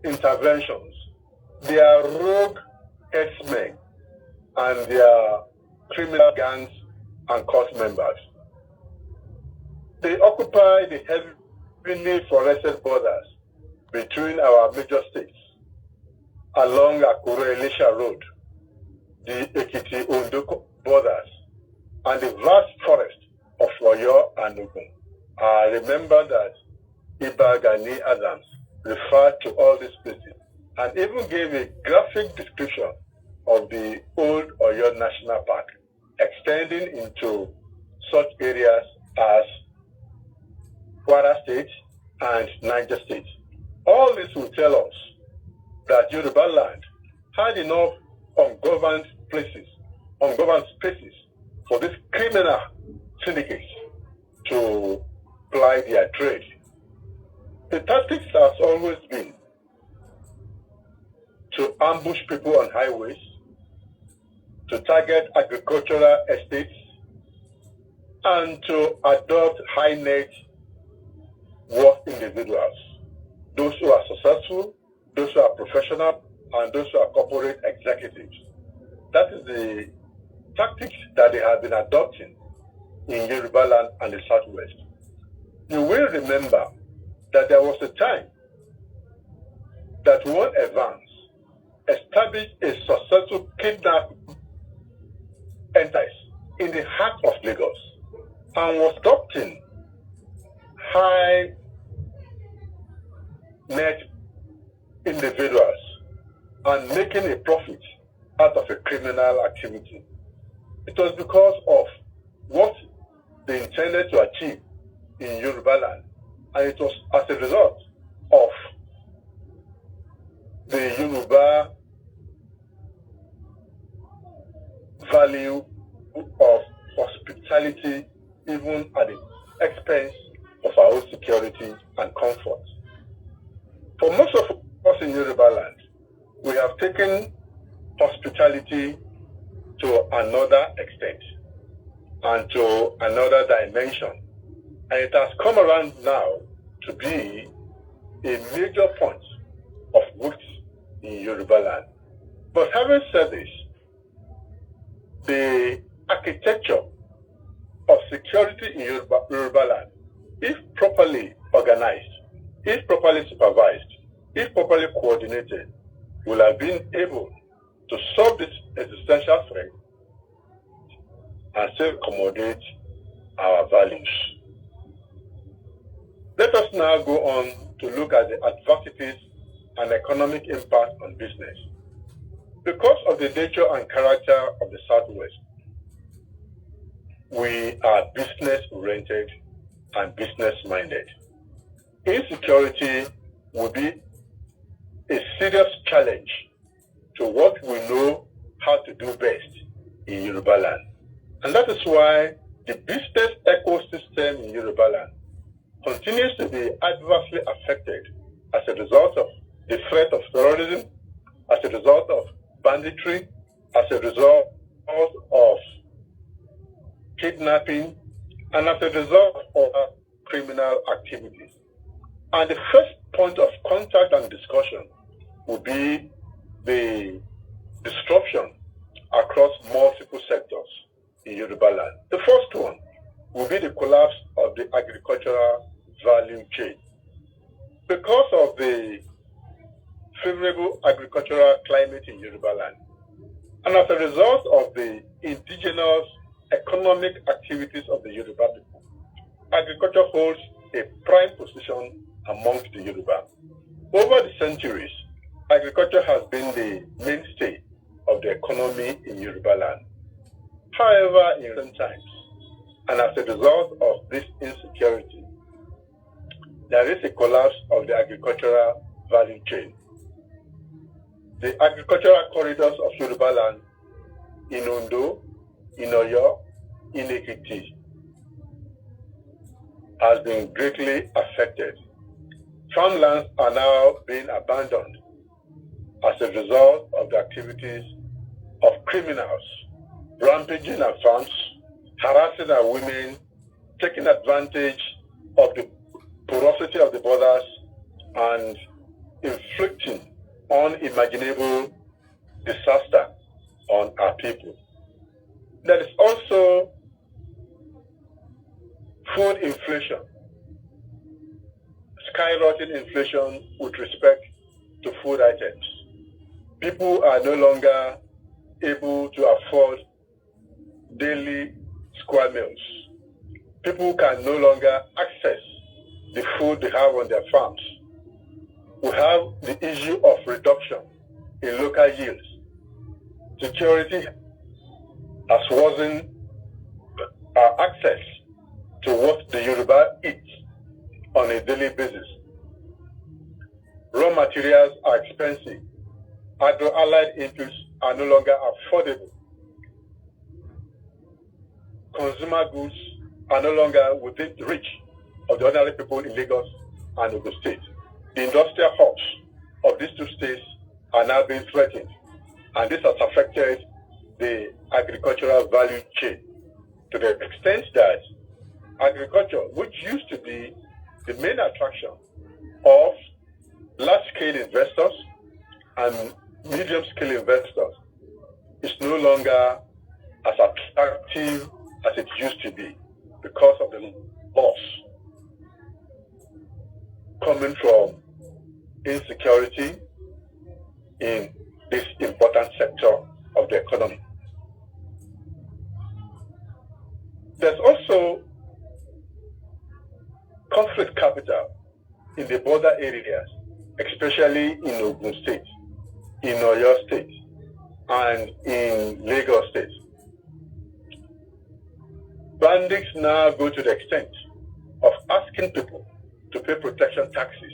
interventions. They are rogue herdsmen and they are criminal gangs and cult members. They occupy the heavily forested borders between our major states along Akure-Elisha Road, the Ekiti-Ondo borders, and the vast forest of Oyo and Ogun. I remember that 𝗡𝗢𝗥𝗧𝗛 referred to all these places and even gave a graphic description of the old Oyo National Park, extending into such areas as Kwara State and Niger State. All this will tell us that Yoruba land had enough ungoverned spaces for these criminal syndicates to ply their trade. The tactics has always been to ambush people on highways, to target agricultural estates, and to adopt high net worth individuals, those who are successful, those who are professional, and those who are corporate executives. That is the tactics that they have been adopting in Yoruba land and the Southwest. You will remember that there was a time that one Evans established a successful kidnapping enterprise in the heart of Lagos and was adopting high net individuals and making a profit out of a criminal activity. It was because of what they intended to achieve in Yoruba land, and it was as a result of the Yoruba value of hospitality, even at the expense of our own security and comfort. For most of us in Yoruba land, we have taken hospitality to another extent and to another dimension. And it has come around now to be a major point of growth in Yoruba land. But having said this, the architecture of security in Yoruba land, if properly organized, if properly supervised, if properly coordinated, will have been able to solve this existential threat and still accommodate our values. Let us now go on to look at the adversities and economic impact on business. Because of the nature and character of the Southwest, we are business-oriented and business-minded. Insecurity will be a serious challenge to what we know how to do best in Yoruba land. And that is why the business ecosystem in Yoruba land continues to be adversely affected as a result of the threat of terrorism, as a result of banditry, as a result of kidnapping, and as a result of criminal activities. And the first point of contact and discussion will be the disruption across multiple sectors in Yoruba land. The first one will be the collapse of the agricultural value chain. Because of the favorable agricultural climate in Yoruba land, and as a result of the indigenous economic activities of the Yoruba people, agriculture holds a prime position amongst the Yoruba. Over the centuries, agriculture has been the mainstay of the economy in Yoruba land. However, in recent times, and as a result of this insecurity, there is a collapse of the agricultural value chain. The agricultural corridors of Yoruba land in Ondo, in Oyo, in Ekiti has been greatly affected. Farmlands are now being abandoned as a result of the activities of criminals rampaging at farms, harassing our women, taking advantage of the porosity of the borders, and inflicting unimaginable disaster on our people. There is also food inflation, skyrocketing inflation with respect to food items. People are no longer able to afford daily square meals. People can no longer access the food they have on their farms. We have the issue of reduction in local yields. Security has worsened our access to what the Yoruba eat on a daily basis. Raw materials are expensive. Agro-allied inputs are no longer affordable. Consumer goods are no longer within the reach of the ordinary people in Lagos and Ogun State. The industrial hubs of these two states are now being threatened, and this has affected the agricultural value chain to the extent that agriculture, which used to be the main attraction of large-scale investors and medium-scale investors, is no longer as attractive as it used to be because of the loss coming from insecurity in this important sector of the economy. There's also conflict capital in the border areas, especially in Ogun State, in Oyo State, and in Lagos State. Bandits now go to the extent of asking people to pay protection taxes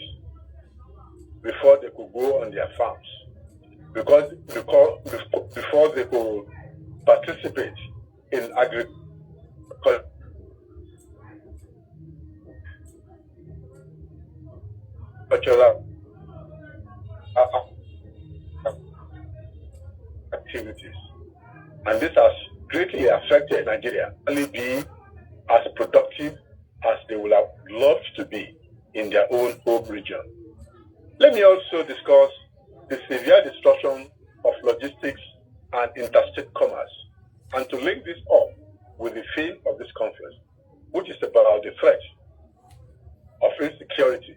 before they could go on their farms, before they could participate in agricultural activities. And this has greatly affected Nigeria, only be as productive as they would have loved to be in their own home region. Let me also discuss the severe destruction of logistics and interstate commerce, and to link this up with the theme of this conference, which is about the threat of insecurity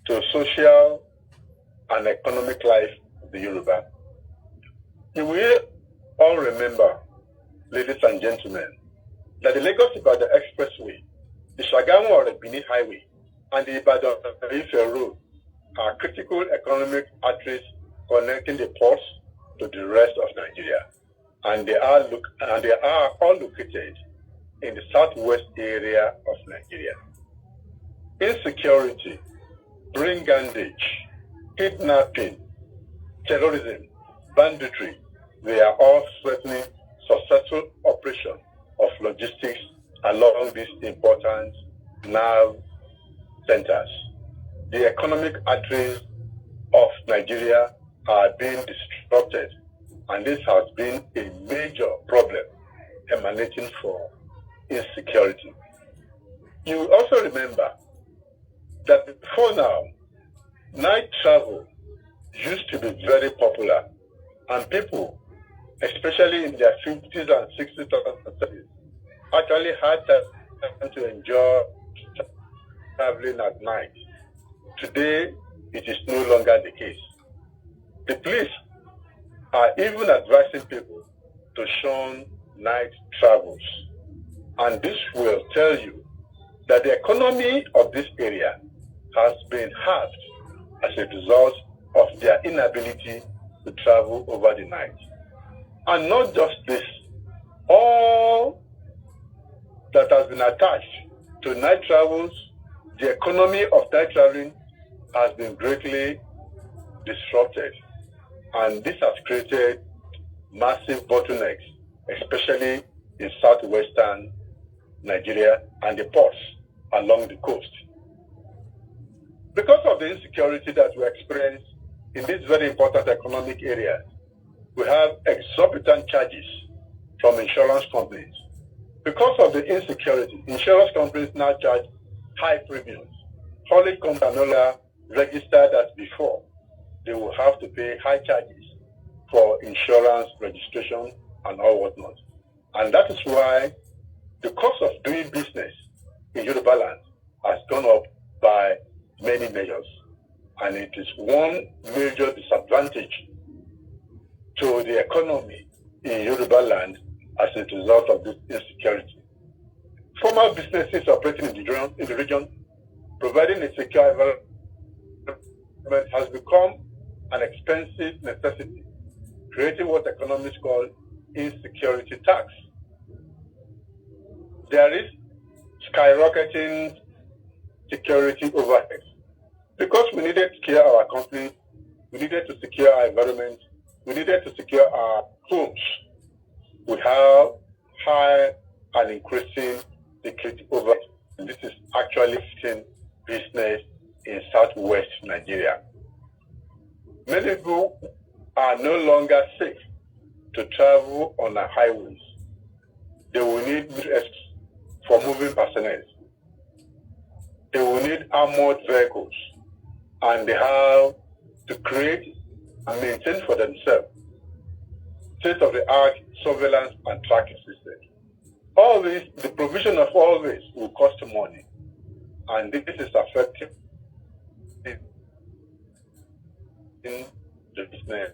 to social and economic life of the Yoruba. You will all remember, ladies and gentlemen, that the Lagos-Ibadan Expressway, the Shagamu-Orebini Highway, and the Ibadan-Ife Road are critical economic arteries connecting the ports to the rest of Nigeria, and they are all located in the southwest area of Nigeria. Insecurity, brigandage, kidnapping, terrorism, banditry, they are all threatening successful operation of logistics along these important nerve centers. The economic arteries of Nigeria are being disrupted, and this has been a major problem emanating from insecurity. You also remember that before now, night travel used to be very popular, and people, especially in their 50s and 60s and 70s, actually had time to enjoy traveling at night. Today, it is no longer the case. The police are even advising people to shun night travels. And this will tell you that the economy of this area has been halved as a result of their inability to travel over the night. And not just this, all that has been attached to night travels, the economy of night traveling has been greatly disrupted. And this has created massive bottlenecks, especially in southwestern Nigeria and the ports along the coast. Because of the insecurity that we experience in these very important economic areas, we have exorbitant charges from insurance companies. Because of the insecurity, insurance companies now charge high premiums. Haulage companies are no longer registered as before. They will have to pay high charges for insurance registration and all whatnot. And that is why the cost of doing business in Yoruba land has gone up by many measures. And it is one major disadvantage to the economy in Yoruba land as a result of this insecurity. Formal businesses operating in the region, providing a secure environment has become an expensive necessity, creating what economists call insecurity tax. There is skyrocketing security overhead. Because we needed to secure our company, we needed to secure our environment, we needed to secure our homes. We have high and increasing security overhead. And this is actually hitting business in southwest Nigeria. Many people are no longer safe to travel on the highways. They will need for moving personnel. They will need armored vehicles, and they have to create and maintain for themselves state-of-the-art surveillance and tracking systems. All this, the provision of all this will cost money, and this is affecting in the business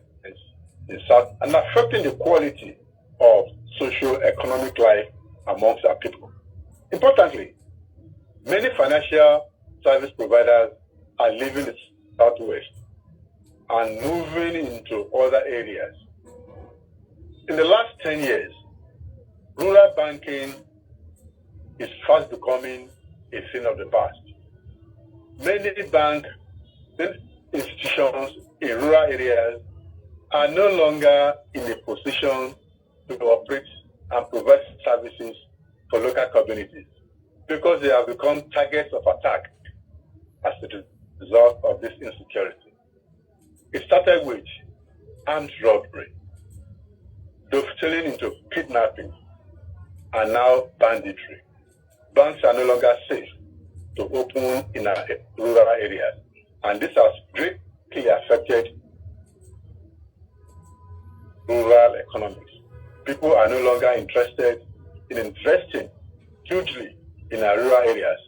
in South and affecting the quality of socio-economic life amongst our people. Importantly, many financial service providers are leaving the southwest and moving into other areas. In the last 10 years, rural banking is fast becoming a thing of the past. Many bank institutions in rural areas are no longer in a position to operate and provide services for local communities because they have become targets of attack as a result of this insecurity. It started with armed robbery, dovetailing into kidnapping, and now banditry. Banks are no longer safe to open in our rural areas, and this has greatly affected rural economics. People are no longer interested in investing hugely in our rural areas,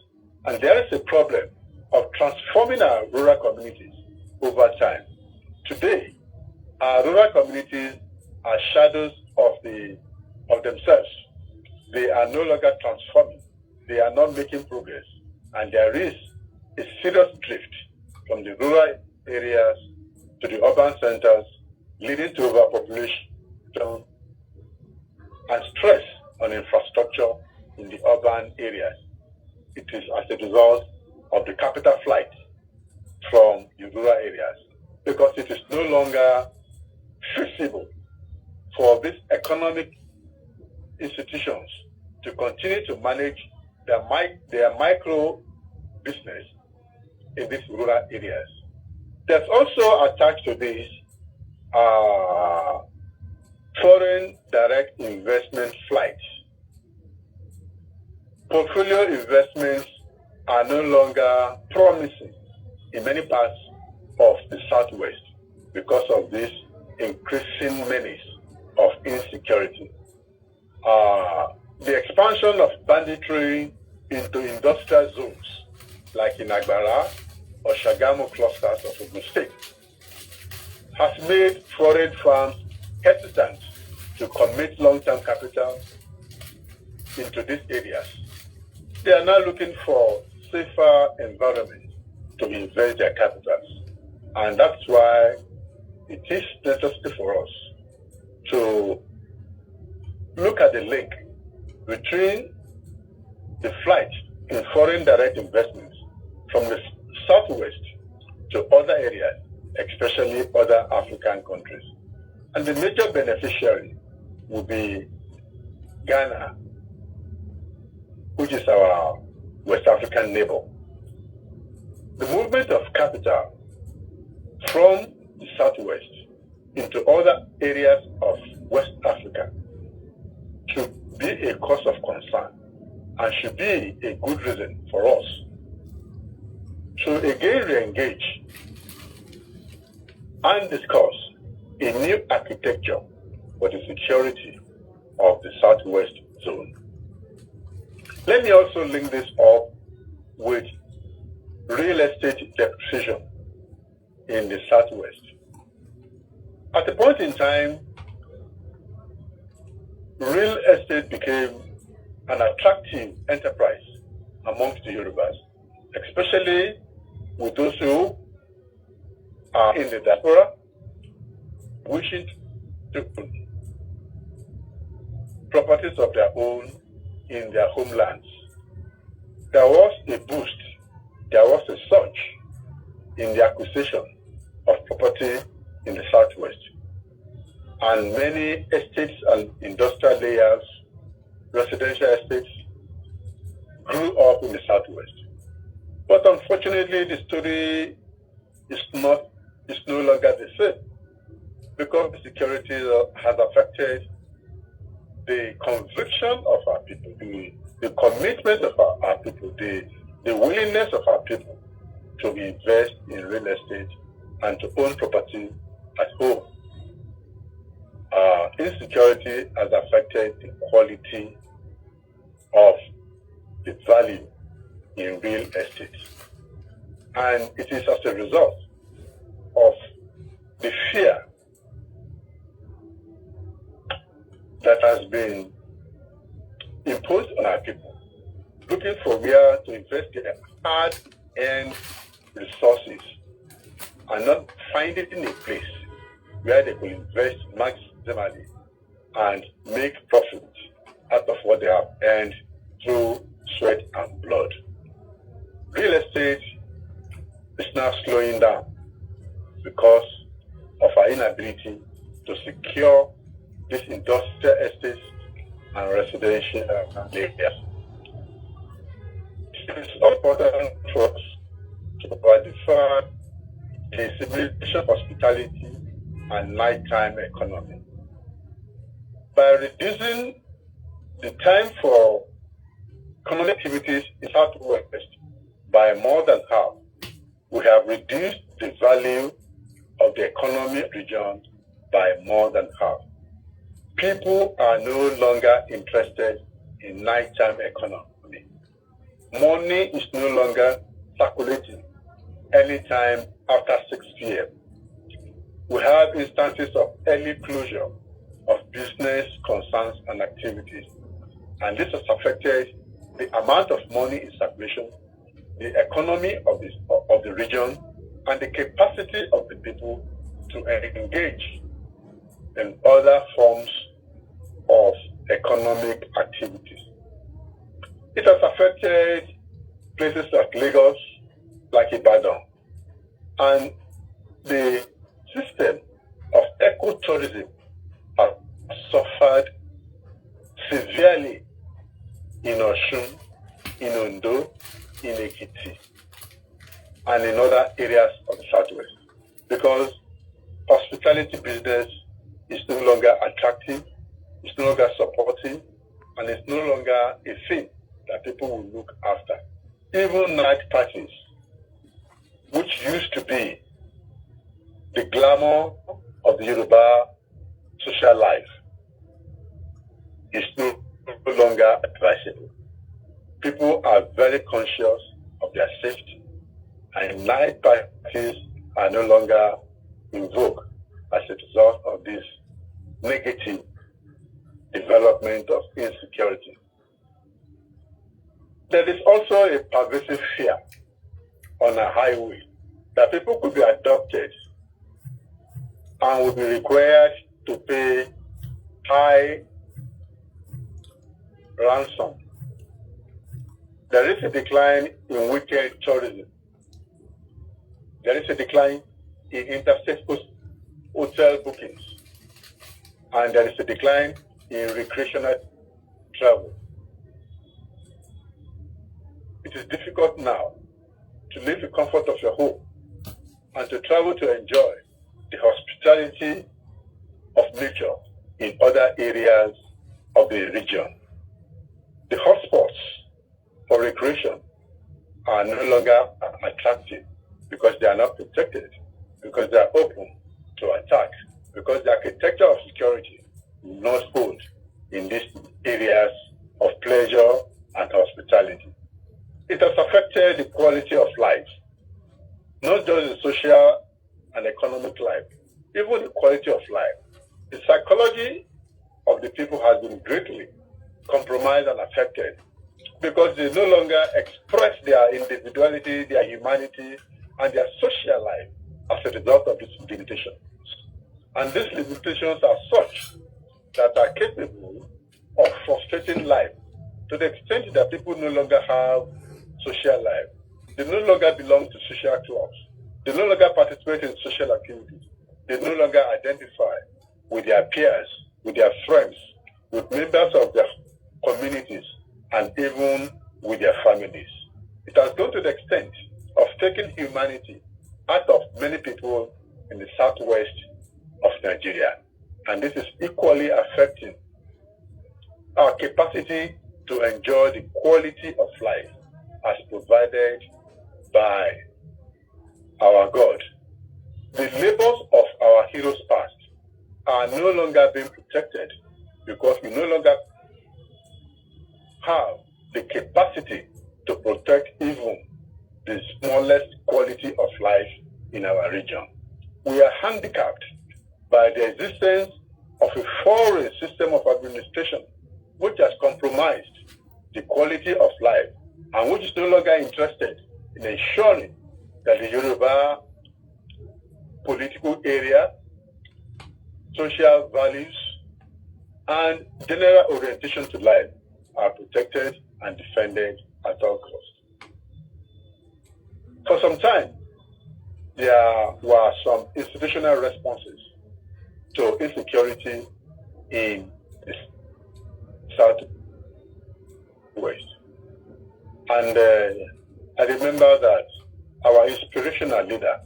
and there is a problem of transforming our rural communities over time. Today, our rural communities are shadows of themselves. They are no longer transforming. They are not making progress, and there is a serious drift from the rural areas to the urban centers, leading to overpopulation and stress on infrastructure in the urban areas. It is as a result of the capital flight from the rural areas, because it is no longer feasible for these economic institutions to continue to manage their micro business in these rural areas. There's also attached to this foreign direct investment flights. Portfolio investments are no longer promising in many parts of the southwest because of this increasing menace of insecurity. The expansion of banditry into industrial zones like in Agbara or Shagamu clusters of Ogun State has made foreign firms hesitant to commit long-term capital into these areas. They are now looking for safer environment to invest their capitals. And that's why it is necessary for us to look at the link between the flight in foreign direct investments from the southwest to other areas, especially other African countries. And the major beneficiary will be Ghana, which is our West African neighbor. The movement of capital from the southwest into other areas of West Africa should be a cause of concern and should be a good reason for us to again re-engage and discuss a new architecture for the security of the southwest zone. Let me also link this up with real estate depreciation in the southwest. At a point in time, real estate became an attractive enterprise amongst the Yorubas, especially with those who are in the diaspora wishing to own properties of their own in their homelands. There was a boost, there was a surge in the acquisition of property in the southwest. And many estates and industrial layers, residential estates, grew up in the southwest. But unfortunately, the story is no longer the same, because the security has affected the conviction of our people, the commitment of our people, the willingness of our people to invest in real estate and to own property at home. Insecurity has affected the quality of the value in real estate. And it is as a result of the fear that has been imposed on our people, looking for where to invest their hard-earned resources and not finding a place where they could invest maximally and make profit out of what they have earned through sweat and blood. Real estate is now slowing down because of our inability to secure these industrial estates and residential areas. It is important for us to identify a civilization hospitality and nighttime economy. By reducing the time for common activities in Southwest by more than half, we have reduced the value of the economic region by more than half. People are no longer interested in nighttime economy. Money is no longer circulating anytime after 6 p.m. We have instances of early closure of business concerns and activities, and this has affected the amount of money in circulation, the economy of the region, and the capacity of the people to engage in other forms of economic activities. It has affected places like Lagos, like Ibadan, and the system of ecotourism has suffered severely in Osun, in Ondo, in Ekiti, and in other areas of the southwest, because hospitality business is no longer attractive, it's no longer supportive, and it's no longer a thing that people will look after. Even night parties, which used to be the glamour of the Yoruba social life, is no longer advisable. People are very conscious of their safety, and night parties are no longer in vogue as a result of this negative development of insecurity There is also a pervasive fear on a highway that people could be abducted and will be required to pay high ransom. There is a decline in weekend tourism. There is a decline in interstate hotel bookings. And there is a decline in recreational travel. It is difficult now to leave the comfort of your home and to travel to enjoy the hospitality of nature in other areas of the region. The hotspots for recreation are no longer attractive because they are not protected, because they are open to attack, because the architecture of security is not hold in these areas of pleasure and hospitality. It has affected the quality of life, not just the social and economic life, even the quality of life. The psychology of the people has been greatly compromised and affected because they no longer express their individuality, their humanity, and their social life as a result of these limitations. And these limitations are such that are capable of frustrating life to the extent that people no longer have social life. They no longer belong to social clubs. They no longer participate in social activities. They no longer identify with their peers, with their friends, with members of their communities, and even with their families. It has gone to the extent of taking humanity out of many people in the southwest of Nigeria. And this is equally affecting our capacity to enjoy the quality of life as provided by our God. The labors of our heroes past are no longer being protected because we no longer have the capacity to protect even the smallest quality of life in our region. We are handicapped by the existence of a foreign system of administration which has compromised the quality of life and which is no longer interested in ensuring that the Yoruba political area, social values, and general orientation to life are protected and defended at all costs. For some time, there were some institutional responses to insecurity in the Southwest. And I remember that our inspirational leader,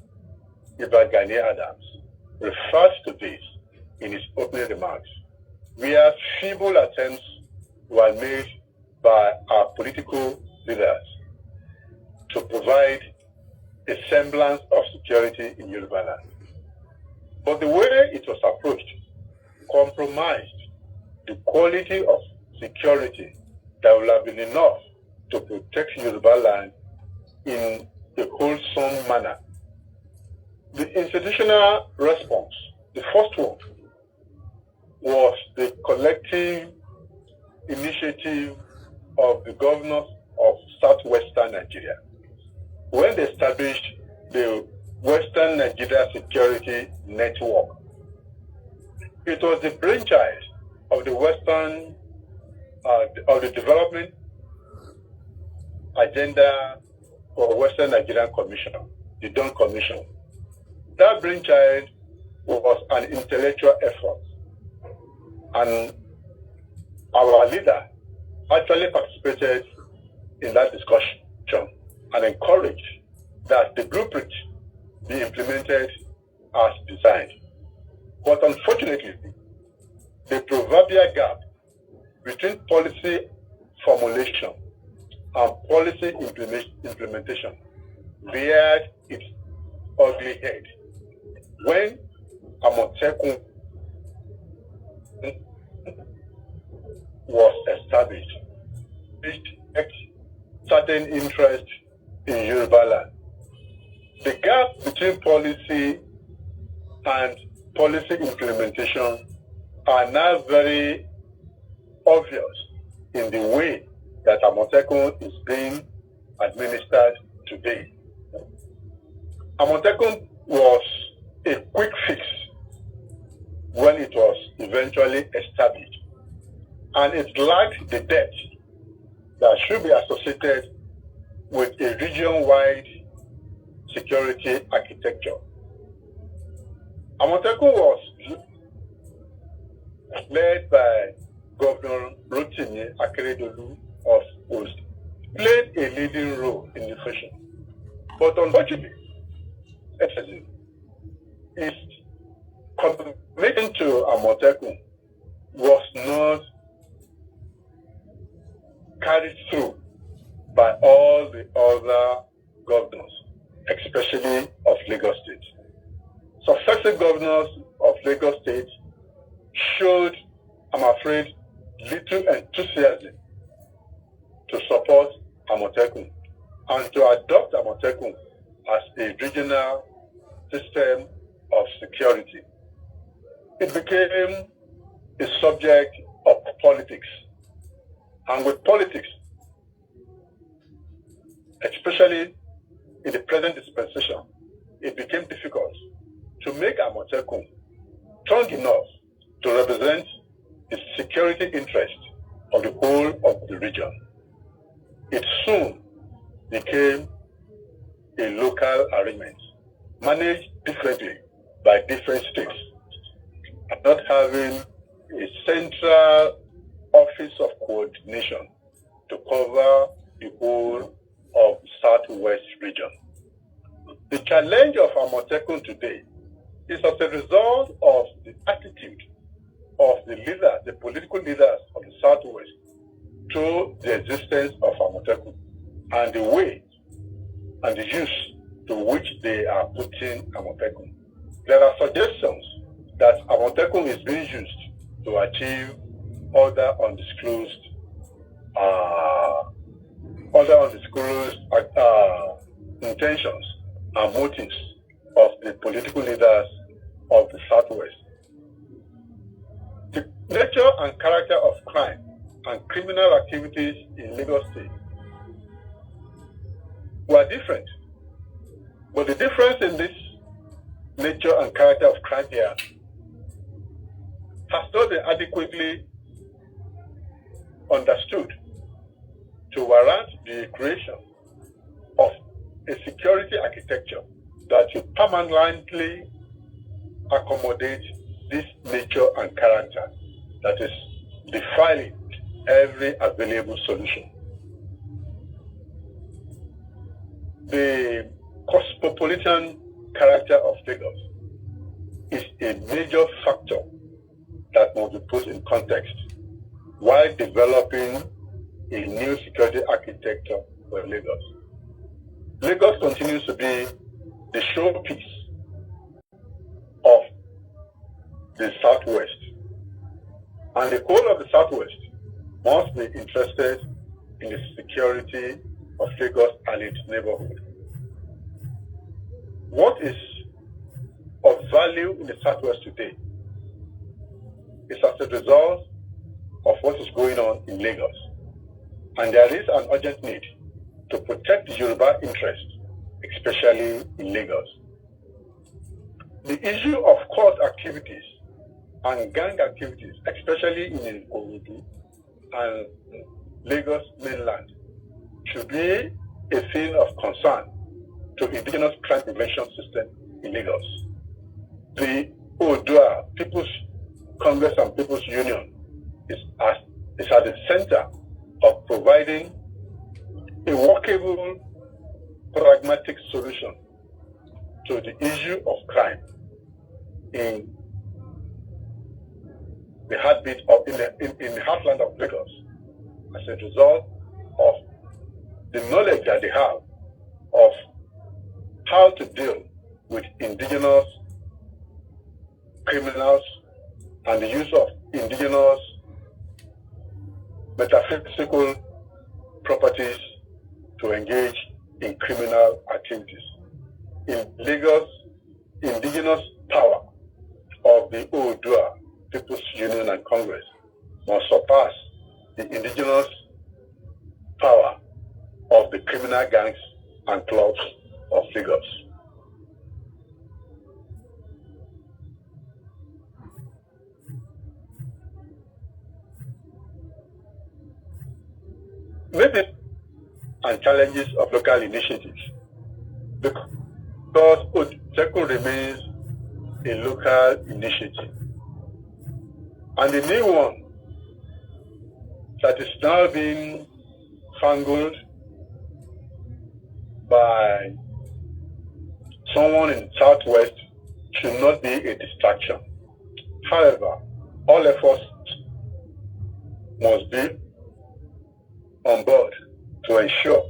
𝗡𝗢𝗥𝗧𝗛, referred to this in his opening remarks, where feeble attempts were made by our political leaders to provide a semblance of security in Yoruba land. But the way it was approached compromised the quality of security that would have been enough to protect Yoruba land in a wholesome manner. The institutional response, the first one, was the collective initiative of the governors of southwestern Nigeria when they established the Western Nigeria Security Network. It was the brainchild of the Western, of the Development Agenda for Western Nigerian Commission, the Dawn Commission. That brainchild was an intellectual effort, and our leader actually participated in that discussion and encouraged that the blueprint be implemented as designed. But unfortunately, the proverbial gap between policy formulation and policy implementation reared its ugly head when 𝗡𝗢𝗥𝗧𝗛 was established, which had certain interest in Yoruba land. The gap between policy and policy implementation are now very obvious in the way that 𝗓𝗡𝗥𝗧𝗛 is being administered today. 𝗓𝗡𝗥𝗧𝗛 was a quick fix when it was eventually established, and it lacked the depth that should be associated with a region-wide security architecture. 𝗓𝗡𝗥𝗧𝗛 was led by Governor 𝗦𝗨𝗠𝗠𝗜𝗧 of Ost, played a leading role in the fashion. But unfortunately, its commitment to 𝗓𝗡𝗥𝗧𝗛 was not carried through by all the other governors, especially of Lagos State. Successive governors of Lagos State showed, I'm afraid, little enthusiasm to support 𝗓𝗡𝗥𝗧𝗛 and to adopt 𝗓𝗡𝗥𝗧𝗛 as a regional system of security. It became a subject of politics. And with politics, especially in the present dispensation, it became difficult to make 𝗓𝗡𝗥𝗧𝗛 strong enough to represent the security interest of the whole of the region. It soon became a local arrangement, managed differently by different states, and not having a central office of coordination to cover the whole of the Southwest region. The challenge of 𝗓𝗡𝗥𝗧𝗛 today is as a result of the attitude of the leaders, the political leaders of the Southwest, to the existence of 𝗓𝗡𝗥𝗧𝗛 and the way and the use to which they are putting 𝗓𝗡𝗥𝗧𝗛. There are suggestions that 𝗓𝗡𝗥𝗧𝗛 is being used to achieve other undisclosed intentions and motives of the political leaders of the Southwest. The nature and character of crime and criminal activities in Lagos State were different. But the difference in this nature and character of crime here has not been adequately understood to warrant the creation of a security architecture that will permanently accommodate this nature and character that is defiling every available solution. The cosmopolitan character of Lagos is a major factor that must be put in context while developing a new security architecture for Lagos. Lagos continues to be the showpiece of the Southwest, and the whole of the Southwest must be interested in the security of Lagos and its neighborhood. What is of value in the Southwest today is as a result of what is going on in Lagos. And there is an urgent need to protect the Yoruba interest, especially in Lagos. The issue of cult activities and gang activities, especially in Ikorodu and Lagos mainland, should be a thing of concern to indigenous crime prevention system in Lagos. The Oodua People's Congress and People's Union is at the center of providing a workable, pragmatic solution to the issue of crime in the heartbeat of in the heartland of Lagos, as a result of the knowledge that they have of how to deal with indigenous criminals and the use of indigenous metaphysical properties to engage in criminal activities. In Lagos, indigenous power of the Oodua People's Union and Congress must surpass the indigenous power of the criminal gangs and clubs of Lagos. Maybe and challenges of local initiatives, because 𝗡𝗢𝗥𝗧𝗛 remains a local initiative. And the new one that is now being fangled by someone in the Southwest should not be a distraction. However, all efforts must be on board to ensure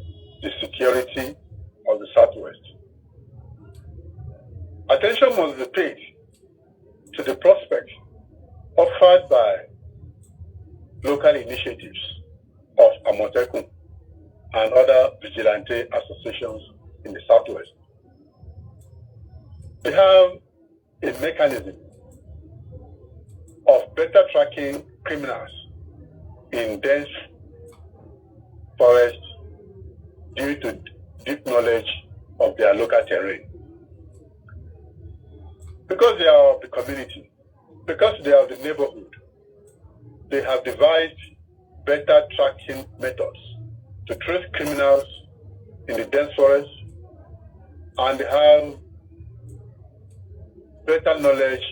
the security of the Southwest. Attention must be paid to the prospect offered by local initiatives of 𝗓𝗡𝗥𝗧𝗛 and other vigilante associations in the Southwest. We have a mechanism of better tracking criminals in dense forest due to deep knowledge of their local terrain. Because they are of the community, because they are of the neighborhood, they have devised better tracking methods to trace criminals in the dense forest, and they have better knowledge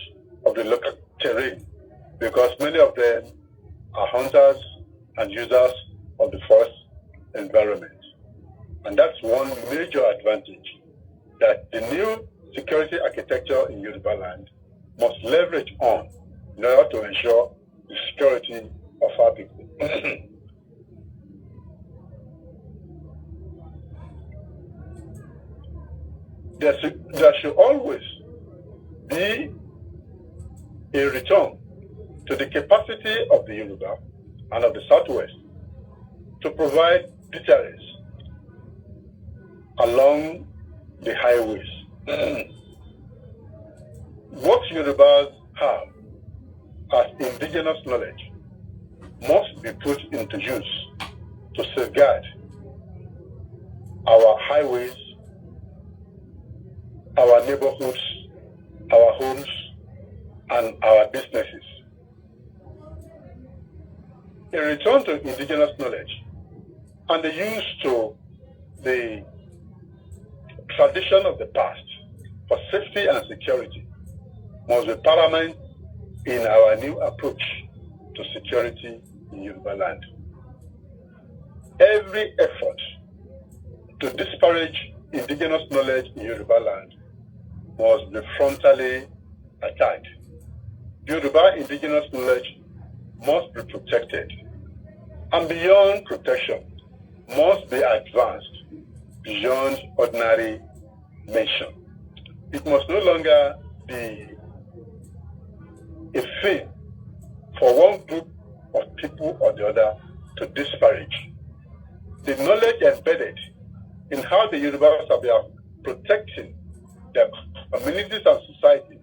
of the local terrain because many of them are hunters and users of the forest environment. And that's one major advantage that the new security architecture in Yoruba land must leverage on in order to ensure the security of our people. There should always be a return to the capacity of the Yoruba and of the Southwest to provide deterrence along the highways. What Yorubas have as indigenous knowledge must be put into use to safeguard our highways, our neighborhoods, our homes, and our businesses. A return to indigenous knowledge and the use to the tradition of the past for safety and security must be paramount in our new approach to security in Yoruba land. Every effort to disparage indigenous knowledge in Yoruba land must be frontally attacked. Yoruba indigenous knowledge must be protected, and beyond protection must be advanced beyond ordinary mention. It must no longer be a thing for one group of people or the other to disparage. The knowledge embedded in how the Yorubas are protecting their communities and society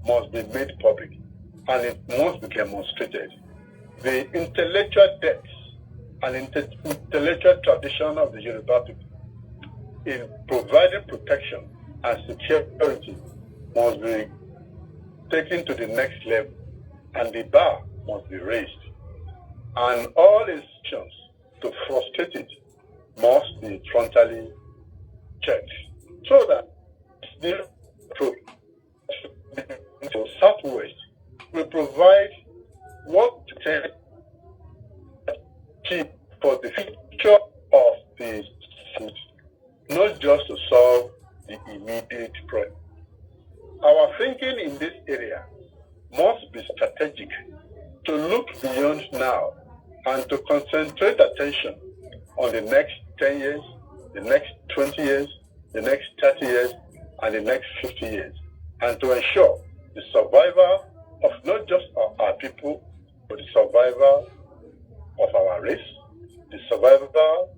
must be made public, and it must be demonstrated. The intellectual depth and intellectual tradition of the Yoruba people in providing protection and security must be taken to the next level, and the bar must be raised. And all institutions to frustrate it must be frontally checked, so that the Southwest will provide what to keep for the future of the state, not just to solve the immediate problem. Our thinking in this area must be strategic, to look beyond now and to concentrate attention on the next 10 years, the next 20 years, the next 30 years, and the next 50 years, and to ensure the survival of not just our people, but the survival of our race, the survival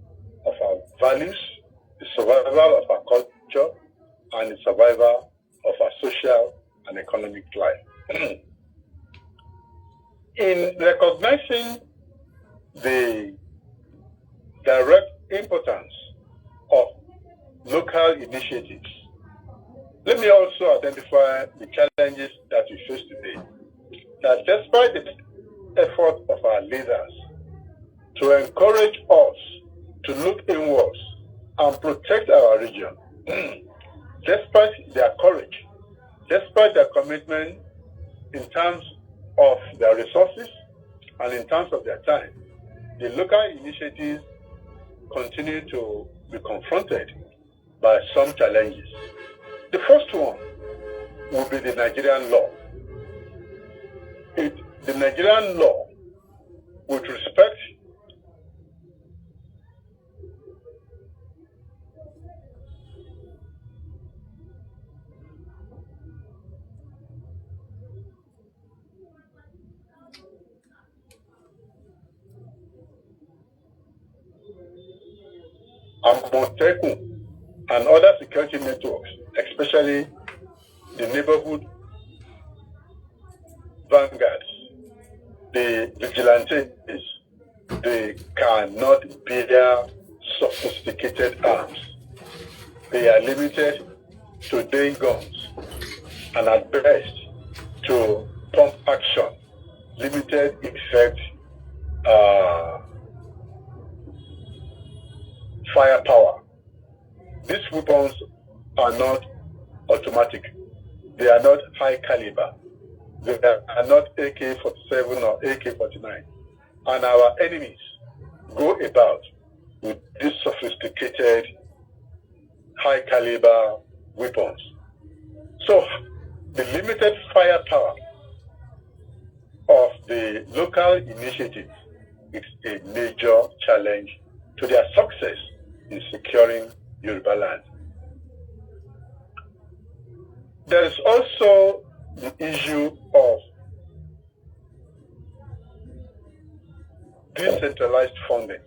of our values, the survival of our culture, and the survival of our social and economic life. In recognizing the direct importance of local initiatives, let me also identify the challenges that we face today. That despite the effort of our leaders to encourage us to look inwards and protect our region, despite their courage, despite their commitment in terms of their resources and in terms of their time, the local initiatives continue to be confronted by some challenges. The first one will be the Nigerian law. The Nigerian law, with respect 𝗡𝗢𝗥𝗧𝗛 and other security networks, especially the neighborhood vanguards, the vigilantes, they cannot bear sophisticated arms. They are limited to day guns and at best to pump action, limited effect firepower. These weapons are not automatic. They are not high caliber. They are not AK-47 or AK-49. And our enemies go about with these sophisticated high caliber weapons. So the limited firepower of the local initiative is a major challenge to their success in securing Yoruba land. There is also the issue of decentralized funding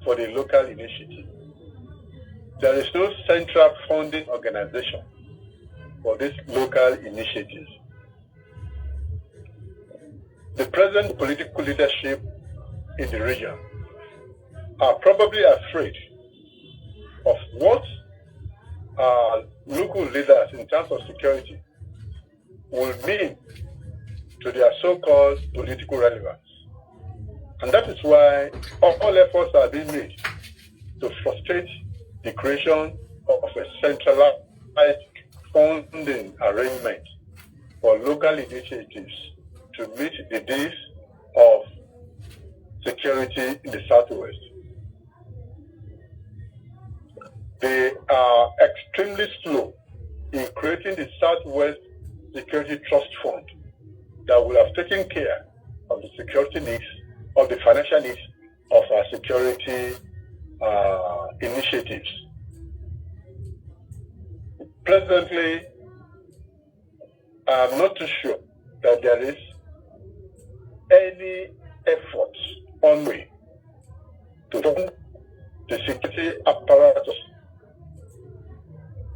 for the local initiative. There is no central funding organization for these local initiatives. The present political leadership in the region are probably afraid of what local leaders in terms of security will mean to their so-called political relevance. And that is why all efforts are being made to frustrate the creation of a centralized funding arrangement for local initiatives to meet the needs of security in the Southwest. They are extremely slow in creating the Southwest Security Trust Fund that will have taken care of the security needs, of the financial needs of our security initiatives. Presently, I'm not too sure that there is any effort on way to fund the security apparatus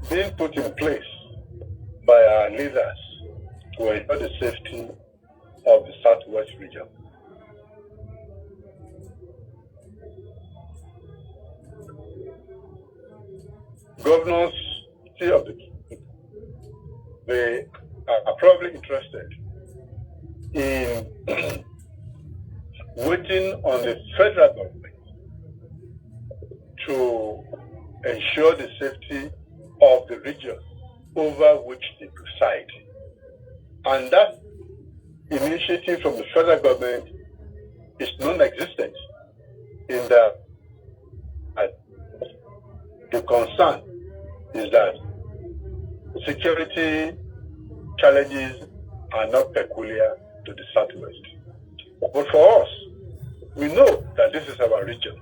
being put in place by our leaders to ensure the safety of the Southwest region. Governors of the they are probably interested in waiting on the federal government to ensure the safety of the region over which they preside. And that initiative from the federal government is non-existent in that the concern is that security challenges are not peculiar to the Southwest. But for us, we know that this is our region,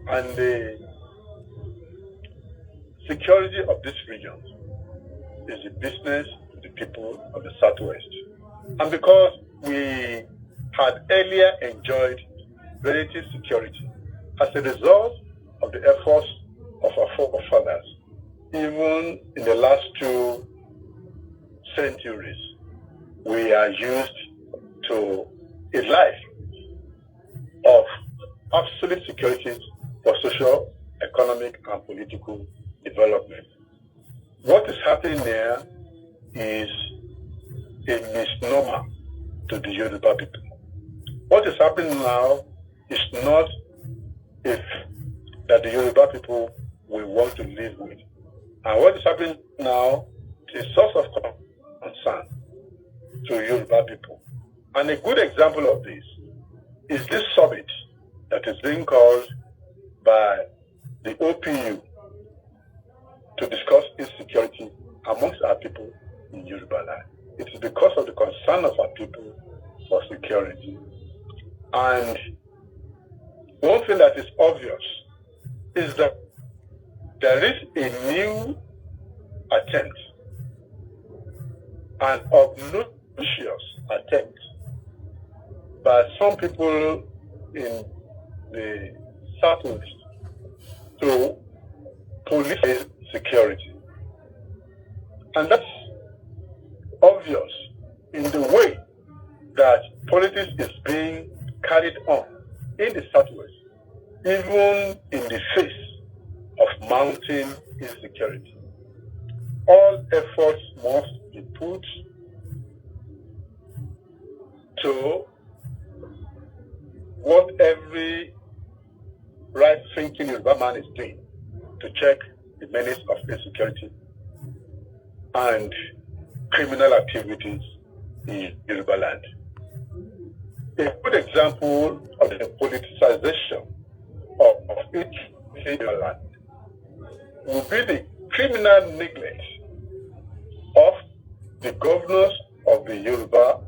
and the security of this region is the business of the people of the Southwest. And because we had earlier enjoyed relative security as a result of the efforts of our forefathers, even in the last 2 centuries, we are used to a life of absolute security for social, economic, and political development. What is happening there is a misnomer to the Yoruba people. What is happening now is not if that the Yoruba people will want to live with. And what is happening now is a source of concern to Yoruba people. And a good example of this is this summit that is being called by the OPU to discuss insecurity amongst our people in Yoruba land. It is because of the concern of our people for security. And one thing that is obvious is that there is a new attempt, an obnoxious attempt by some people in the Southwest to police security. And that's obvious in the way that politics is being carried on in the Southwest, even in the face of mounting insecurity. All efforts must be put to what every right-thinking Yoruba man is doing to check the menace of insecurity and criminal activities in Yoruba land. A good example of the politicization of each Yoruba land would be the criminal neglect of the governors of the Yoruba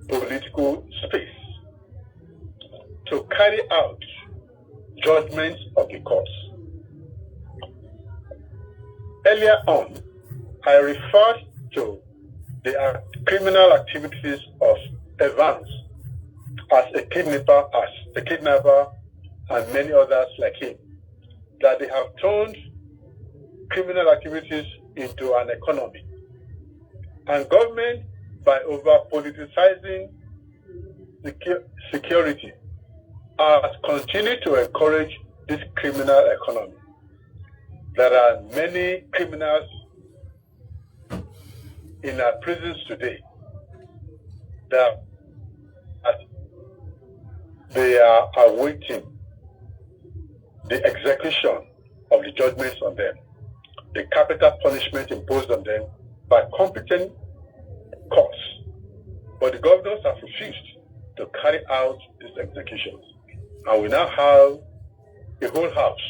political space to carry out judgments of the courts. Earlier on, I referred to the criminal activities of Evans as a kidnapper, and many others like him, that they have turned criminal activities into an economy. And government, by over-politicizing security, has continued to encourage this criminal economy. There are many criminals in our prisons today that they are awaiting the execution of the judgments on them, the capital punishment imposed on them by competent courts. But the governors have refused to carry out these executions. And we now have a whole house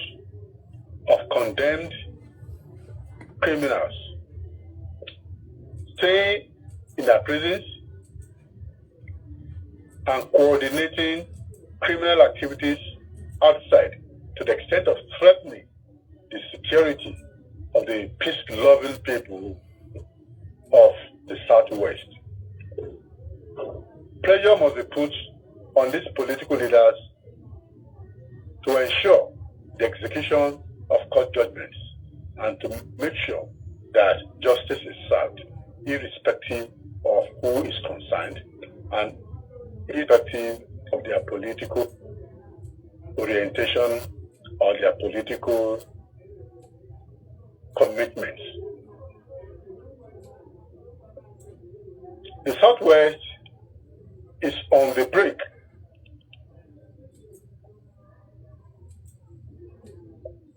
of condemned criminals staying in our prisons and coordinating criminal activities outside to the extent of threatening the security of the peace-loving people of the Southwest. Pressure must be put on these political leaders to ensure the execution of court judgments and to make sure that justice is served, irrespective of who is concerned and irrespective of their political orientation or their political commitments. The Southwest is on the brink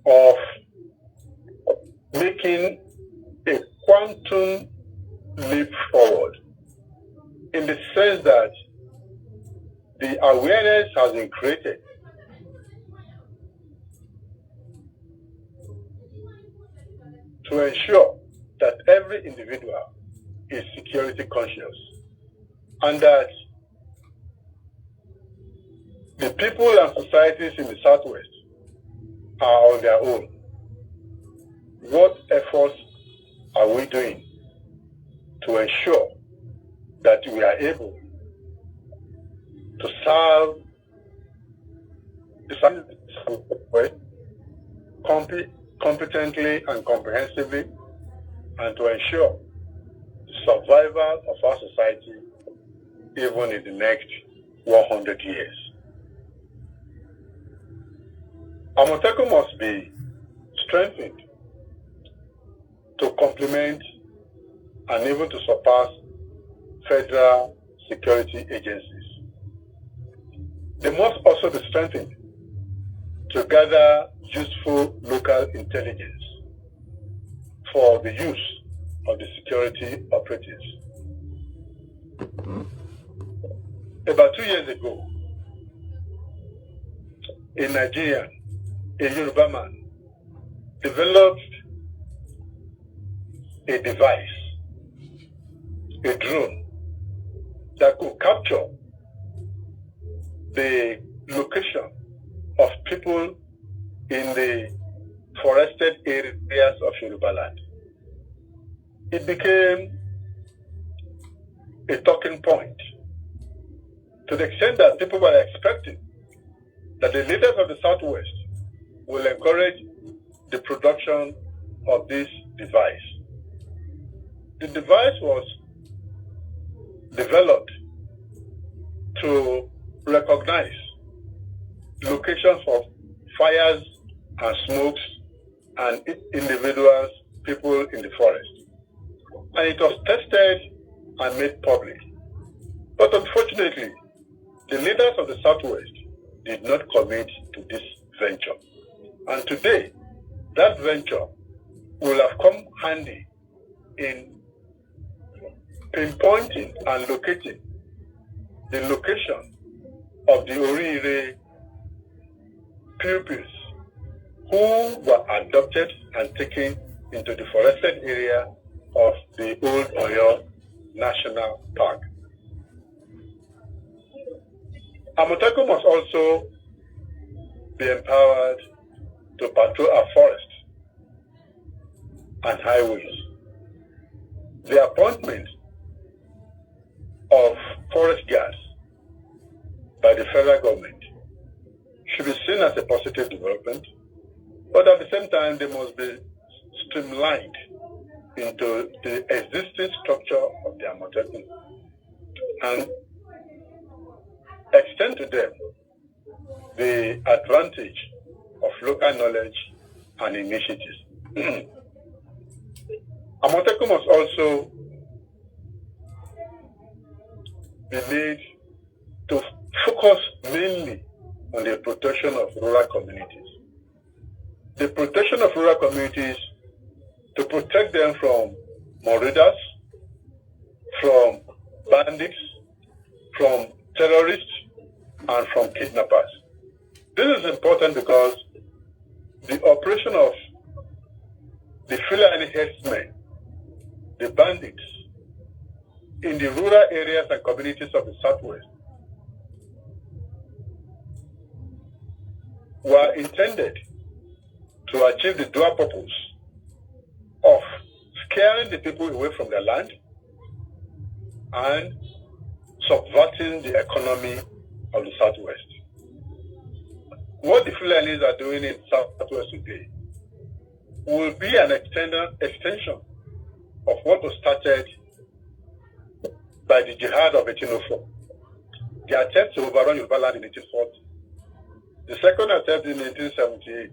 of making a quantum leap forward, in the sense that the awareness has been created to ensure that every individual is security conscious, and that the people and societies in the Southwest are on their own. What efforts are we doing to ensure that we are able to serve the Southwest competently and comprehensively, and to ensure the survival of our society even in the next 100 years? 𝗓𝗡𝗥𝗧𝗛 must be strengthened to complement and even to surpass federal security agencies. They must also be strengthened to gather useful local intelligence for the use of the security operatives. About 2 years ago, in Nigeria, a Yoruba man developed a device, a drone, that could capture the location of people in the forested areas of Yoruba land. It became a talking point to the extent that people were expecting that the leaders of the Southwest will encourage the production of this device. The device was developed to recognize locations of fires and smokes and individuals, people in the forest. And it was tested and made public. But unfortunately, the leaders of the Southwest did not commit to this venture. And today, that venture will have come handy in pinpointing and locating the location of the Orire pupils who were adopted and taken into the forested area of the Old Oyo National Park. 𝗓𝗡𝗥𝗧𝗛 must also be empowered to patrol our forests and highways. The appointment of forest guards by the federal government should be seen as a positive development, but at the same time, they must be streamlined into the existing structure of the 𝗓𝗡𝗥𝗧𝗛 and extend to them the advantage of local knowledge and initiatives. 𝗓𝗓𝗥𝗧𝗛 must also be made to focus mainly on the protection of rural communities. The protection of rural communities, to protect them from marauders, from bandits, from terrorists, and from kidnappers. This is important because the operation of the Fulani herdsmen, the bandits, in the rural areas and communities of the Southwest were intended to achieve the dual purpose of scaring the people away from their land and subverting the economy of the Southwest. What the Fulanis are doing in Southwest today will be an extension of what was started by the jihad of 1804. The attempt to overrun Yoruba land in 1840. The second attempt in 1878.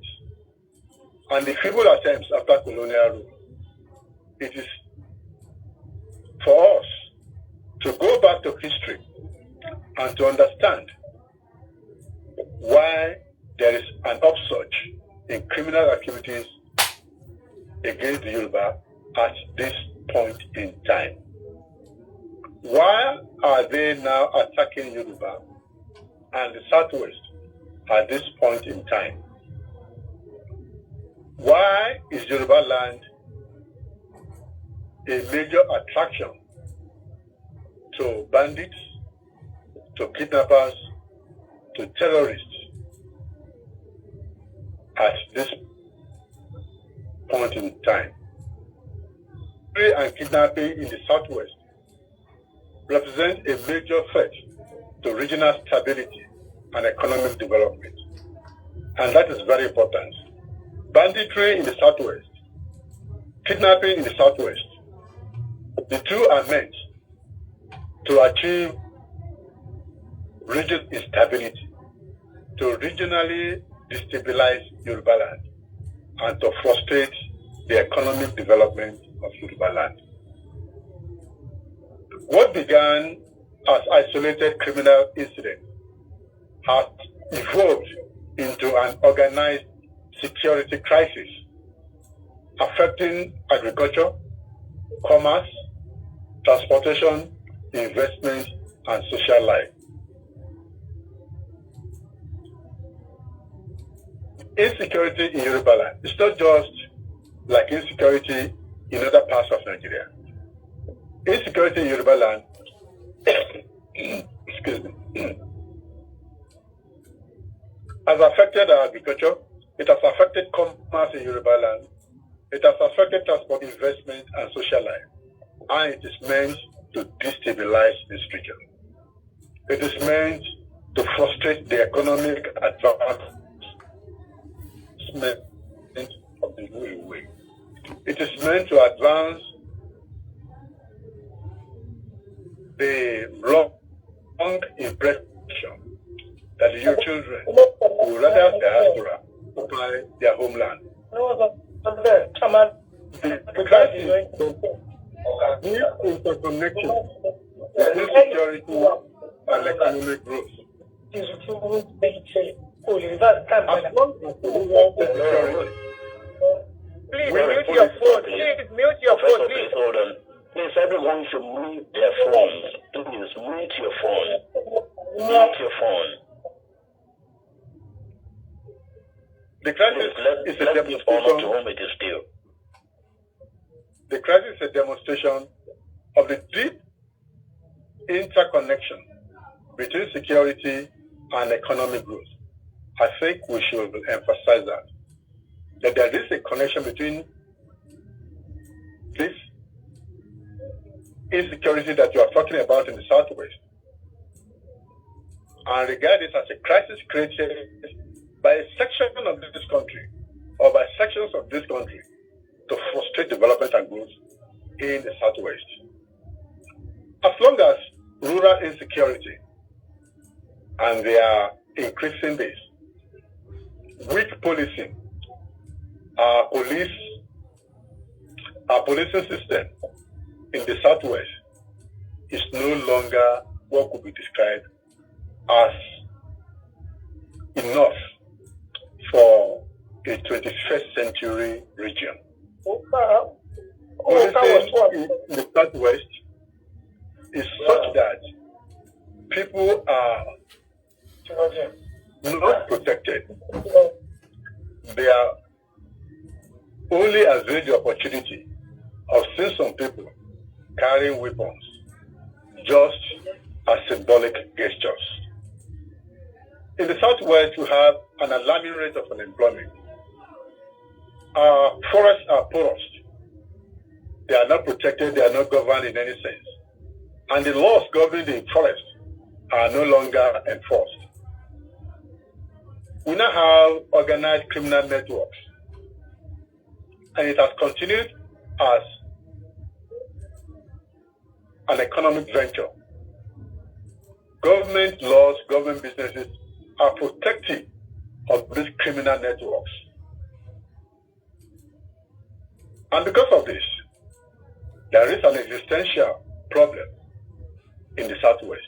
And the feeble attempts after colonial rule. It is for us to go back to history and to understand why there is an upsurge in criminal activities against the Yoruba at this point in time. Why are they now attacking Yoruba and the Southwest at this point in time? Why is Yoruba land a major attraction to bandits, to kidnappers, to terrorists at this point in time? And kidnapping in the Southwest represent a major threat to regional stability and economic development. And that is very important. Banditry in the Southwest, kidnapping in the Southwest, the two are meant to achieve regional instability, to regionally destabilize Yoruba land and to frustrate the economic development of Yoruba land. What began as isolated criminal incident has evolved into an organized security crisis affecting agriculture, commerce, transportation, investment, and social life. Insecurity in Yoruba land is not just like insecurity in other parts of Nigeria. Insecurity in Yoruba land excuse me, has affected our agriculture, it has affected commerce in Yoruba land, it has affected transport, investment, and social life, and it is meant to destabilize this region. It is meant to frustrate the economic advancement of the new way. It is meant to advance the wrong impression that the young children will rather diaspora occupy their homeland. The crisis is interconnection between security and economic growth. As long as the security, please mute your phone. Please mute your phone. Please. Hold on. Please, everyone should mute their phones. Please, mute your phone. Mute your phone. The crisis is a demonstration. To whom it is due. The crisis is a demonstration of the deep interconnection between security and economic growth. I think we should emphasize that there is a connection between this insecurity that you are talking about in the Southwest and regard it as a crisis created by a section of this country or by sections of this country to frustrate development and growth in the Southwest. As long as rural insecurity and their increasing base, weak policing, our policing system in the Southwest is no longer what could be described as enough for a 21st century region. Policing in the Southwest is such that people are not protected. They are only availed the opportunity of seeing some people carrying weapons just as symbolic gestures. In the Southwest, we have an alarming rate of unemployment. Our forests are porous. They are not protected, they are not governed in any sense. And the laws governing the forest are no longer enforced. We now have organized criminal networks. And it has continued as an economic venture. Government laws, government businesses are protective of these criminal networks. And because of this, there is an existential problem in the Southwest.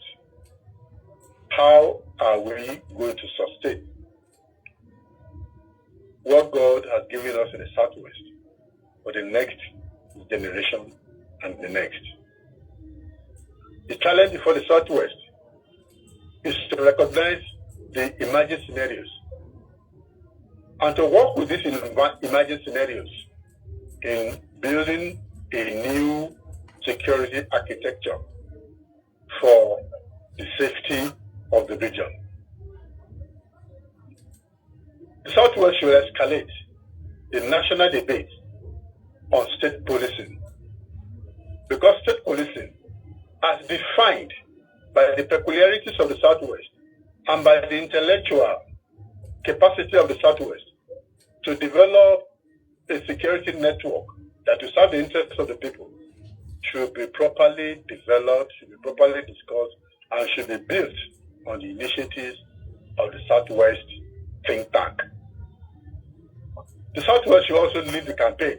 How are we going to sustain what God has given us in the Southwest for the next generation and the next? The challenge for the Southwest is to recognize the emerging scenarios and to work with these emerging scenarios in building a new security architecture for the safety of the region. The Southwest should escalate the national debate on state policing, because state policing, as defined by the peculiarities of the Southwest and by the intellectual capacity of the Southwest to develop a security network that will serve the interests of the people, should be properly developed, should be properly discussed, and should be built on the initiatives of the Southwest think tank. The Southwest should also lead the campaign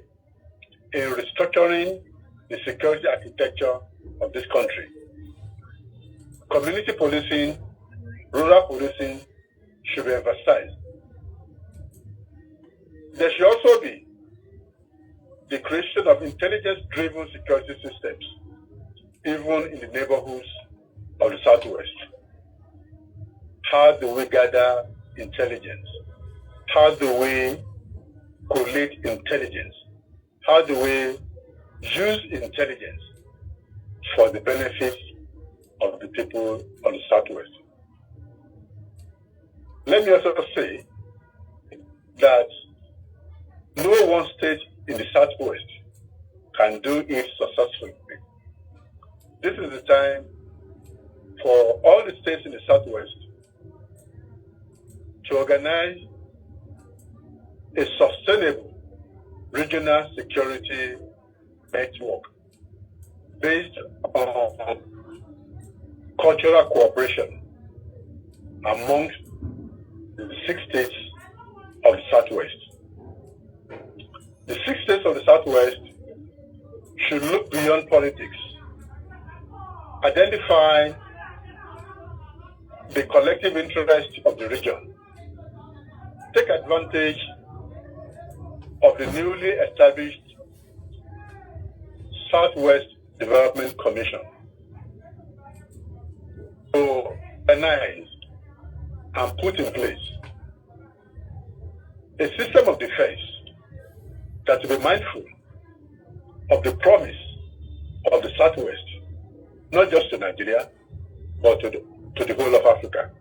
in restructuring the security architecture of this country. Community policing, rural policing should be emphasized. There should also be the creation of intelligence-driven security systems, even in the neighborhoods of the Southwest. How do we gather intelligence? How do we collate intelligence? How do we use intelligence for the benefit of the people of the Southwest? Let me also say that no one state in the Southwest can do it successfully. This is the time for all the states in the Southwest to organize a sustainable regional security network based on cultural cooperation amongst the 6 states of the Southwest. The 6 states of the Southwest should look beyond politics, identify the collective interest of the region, take advantage of the newly established Southwest Development Commission to organize and put in place a system of defense that will be mindful of the promise of the Southwest, not just to Nigeria, but to the whole of Africa.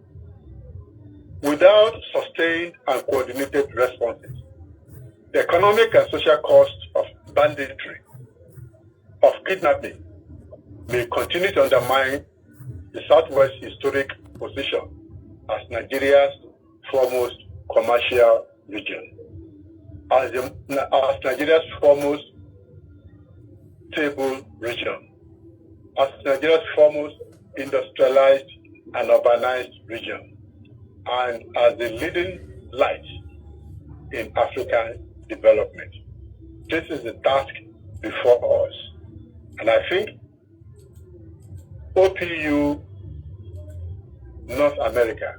Without sustained and coordinated responses, the economic and social cost of banditry, of kidnapping, may continue to undermine the Southwest historic position as Nigeria's foremost commercial region, as Nigeria's foremost stable region, as Nigeria's foremost industrialized and urbanized region, and as the leading light in African development. This is the task before us. And I think OPU North America,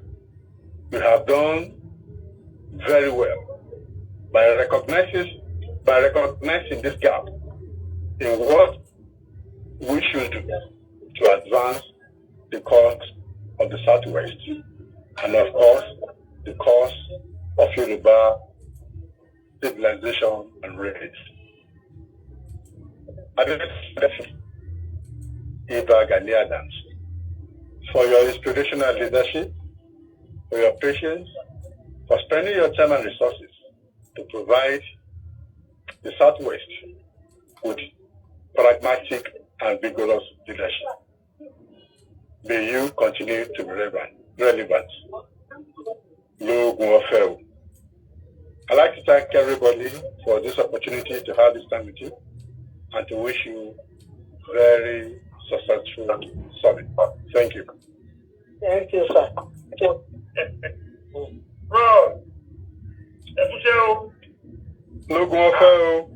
we have done very well by recognizing this gap in what we should do to advance the cause of the Southwest, and of course, the cause of Yoruba civilization and race. I 𝗢𝗥𝗧𝗛 for your inspirational leadership, for your patience, for spending your time and resources to provide the Southwest with pragmatic and vigorous leadership. May you continue to be relevant. 𝗢𝗢𝗥𝗧𝗛. I'd like to thank everybody for this opportunity to have this time with you and to wish you very successful summit. Thank you. Thank you, sir. Bro, Ebusheo. 𝗢𝗢𝗥𝗧𝗛.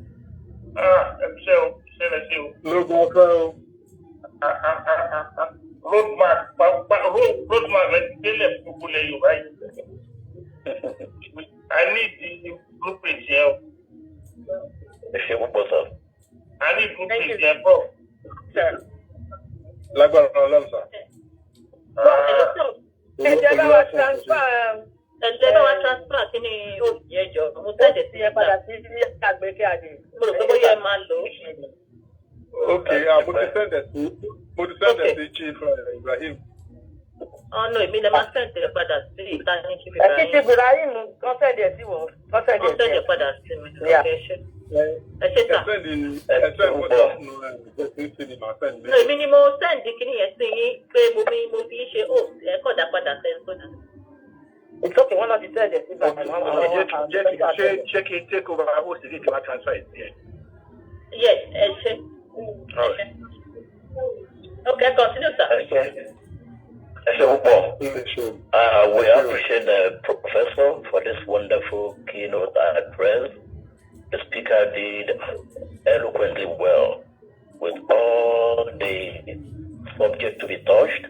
Ebusheo, Senatio. 𝗢𝗢𝗥𝗧𝗛. Roadmap, let's tell you, right? I need the blueprint here. I need blueprint here, bro. Sir. Lágbára Ọlọ́run sà. Ẹ̀jẹ̀ bá wa transfer. Ẹ̀jẹ̀ bá wa transfer kí ni ó yẹ jọ? Mo tẹ̀lé sí ẹ padà sí àgbẹ̀kẹ́ àdé. Mo rò pé bóyá ẹ máa lò ó. Okay, mo ti send it to Chief Ibrahim. No, èmi lè máa send ẹ padà sí ìta ní Chief Ẹ̀kí ti Ibrahim. Ibrahim kọ́ send ẹ̀ sí wọ́n. Kọ́ send Wọ́n send ẹ ẹ̀ padà sí mi. Yeah. Ẹ ṣé sà. No, èmi ni mo send kíní yẹn sí yín pé mo fi ṣe ẹ kọ̀ dá padà sẹ́yìn sódà. ìtókè wọn náà ti send ẹ̀ sí Ibrahim. Ṣé kí n take over host the video transfer it there? Yes, ẹ ṣé. Okay, continue, sir. We appreciate the professor for this wonderful keynote address. The speaker did eloquently well with all the subject to be touched,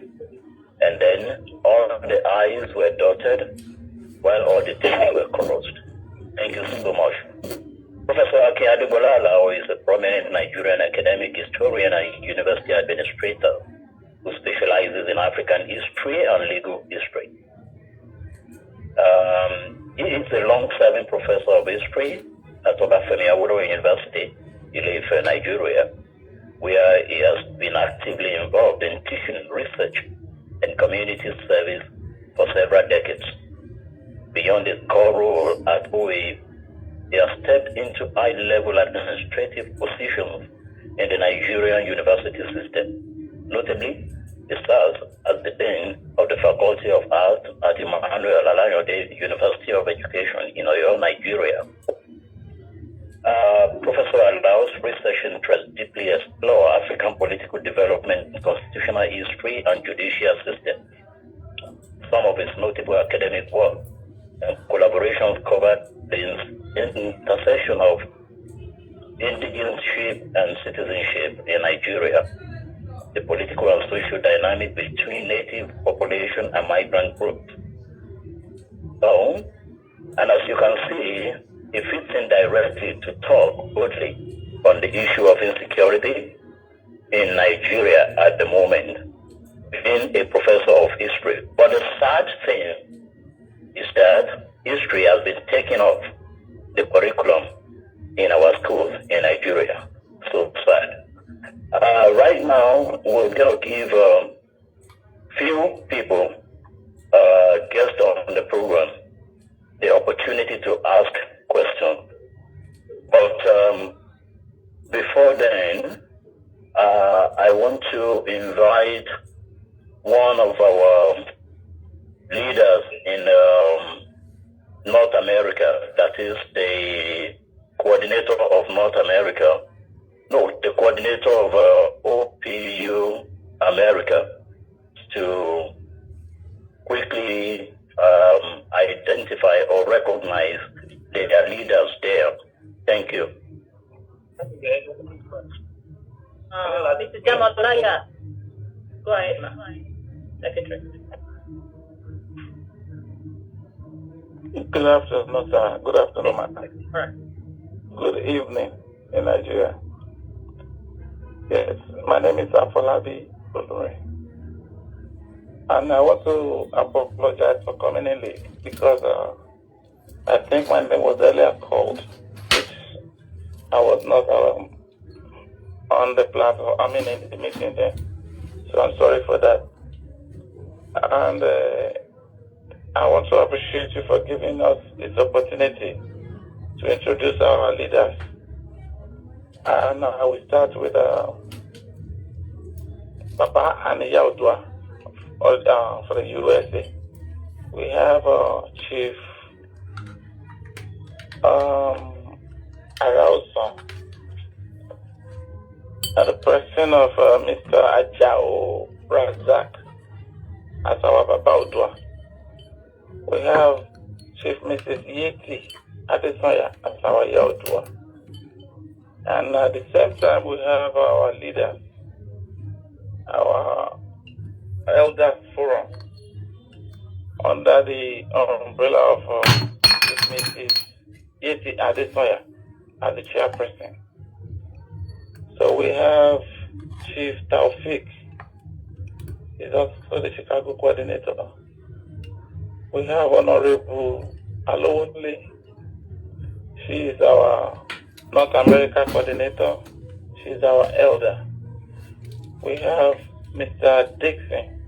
and then all the I's were dotted while all the T's were crossed. Thank you so much. Professor 𝗡𝗢𝗥𝗧𝗛 is a prominent Nigerian academic historian and university administrator who specializes in African history and legal history. He is a long-serving professor of history at 𝗡𝗢𝗥𝗧𝗛 University, Ile-Ife, Nigeria, where he has been actively involved in teaching, research, and community service for several decades. Beyond his core role at OAU, he has stepped into high-level administrative positions in the Nigerian university system. Notably, he serves as the Dean of the Faculty of Art at Emmanuel Alayode University of Education in Oyo, Nigeria. Professor allows research interests deeply explore African political development, constitutional history, and judicial system. Some of his notable academic work and collaborations covered the intersection of indigenship and citizenship in Nigeria, the political and social dynamic between native population and migrant groups. So, and as you can see, it fits in directly to talk boldly on the issue of insecurity in Nigeria at the moment, being a professor of history. But the sad thing is that history has been taken off the curriculum in our schools in Nigeria. So sad. Right now, we're going to give few people, guests on the program, the opportunity to ask questions. But before then, I want to invite one of our leaders in North America, that is the coordinator of North America, the coordinator of OPU America, to quickly identify or recognize their leaders there. Thank you. Mr. Jamalaya, go ahead, Secretary. Good afternoon, sir. Good afternoon, madam. Good evening in Nigeria. Yes, my name is 𝗡𝗢𝗥𝗧𝗛, and I want to apologize for coming in late because I think my name was earlier called, which I was not on the platform, in the meeting there. So I'm sorry for that. And I want to appreciate you for giving us this opportunity to introduce our leaders. And I will start with Papa 𝗢𝗢𝗥𝗧𝗛 for the USA. We have Chief Arousal, and the person of Mr. 𝗢𝗢𝗥𝗧𝗛𝗛 as our Papa Odua. We have Chief Mrs. Yeti Adesanya as our Yaodua. And at the same time, we have our leaders, our Elders Forum, under the umbrella of Chief Mrs. Yeti Adesanya as the chairperson. So we have Chief Taufik, he's also the Chicago coordinator. We have Honorable Alowole, she is our North America coordinator, she is our elder. We have Mr. Dixon,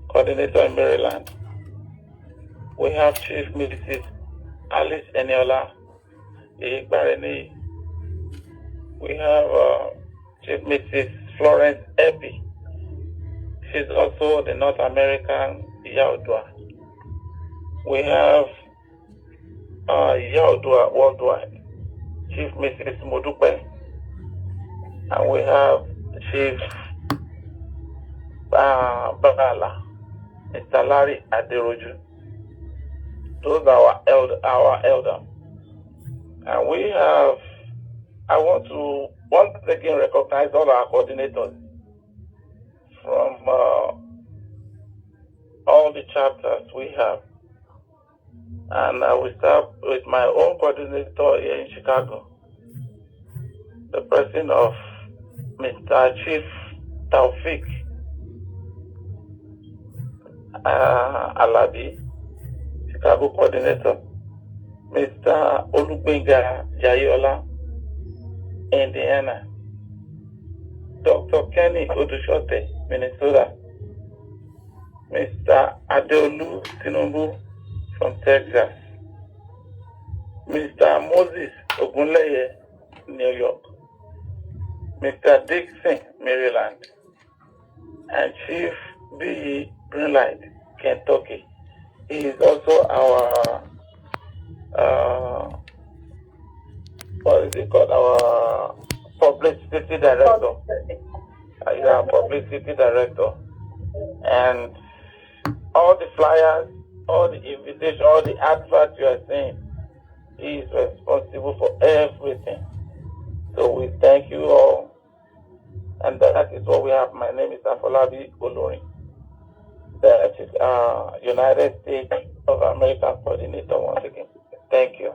coordinator in Maryland. We have Chief Mrs. Alice Eniola, Igbareni. We have Chief Mrs. Florence Epi, she's also the North American Yaodua. We have Yaodua Worldwide, Chief Mrs. Modupe, and we have Chief Babala, Mr. Larry Aderoju. Those are our elder. And we have, I want to once again recognize all our coordinators from all the chapters we have. And I will start with my own coordinator here in Chicago, the president of Mr. Chief 𝗡𝗢𝗥𝗧𝗛, Chicago coordinator, Mr. 𝗡𝗢𝗥𝗧𝗛𝗡, Indiana, Dr. Kenny Odushote, Minnesota, Mr. Adeolu Tinubu from Texas, Mr. Moses Ogunleye, New York, Mr. Dixon, Maryland, and Chief B. Greenlight, Kentucky. He is also our our publicity director. Publicity director. And all the flyers, all the invitations, all the adverts you are seeing, he is responsible for everything. So we thank you all. And that is what we have. My name is 𝗡𝗢𝗥𝗧𝗛𝗡𝗥, that is United States of America coordinator once again. Thank you.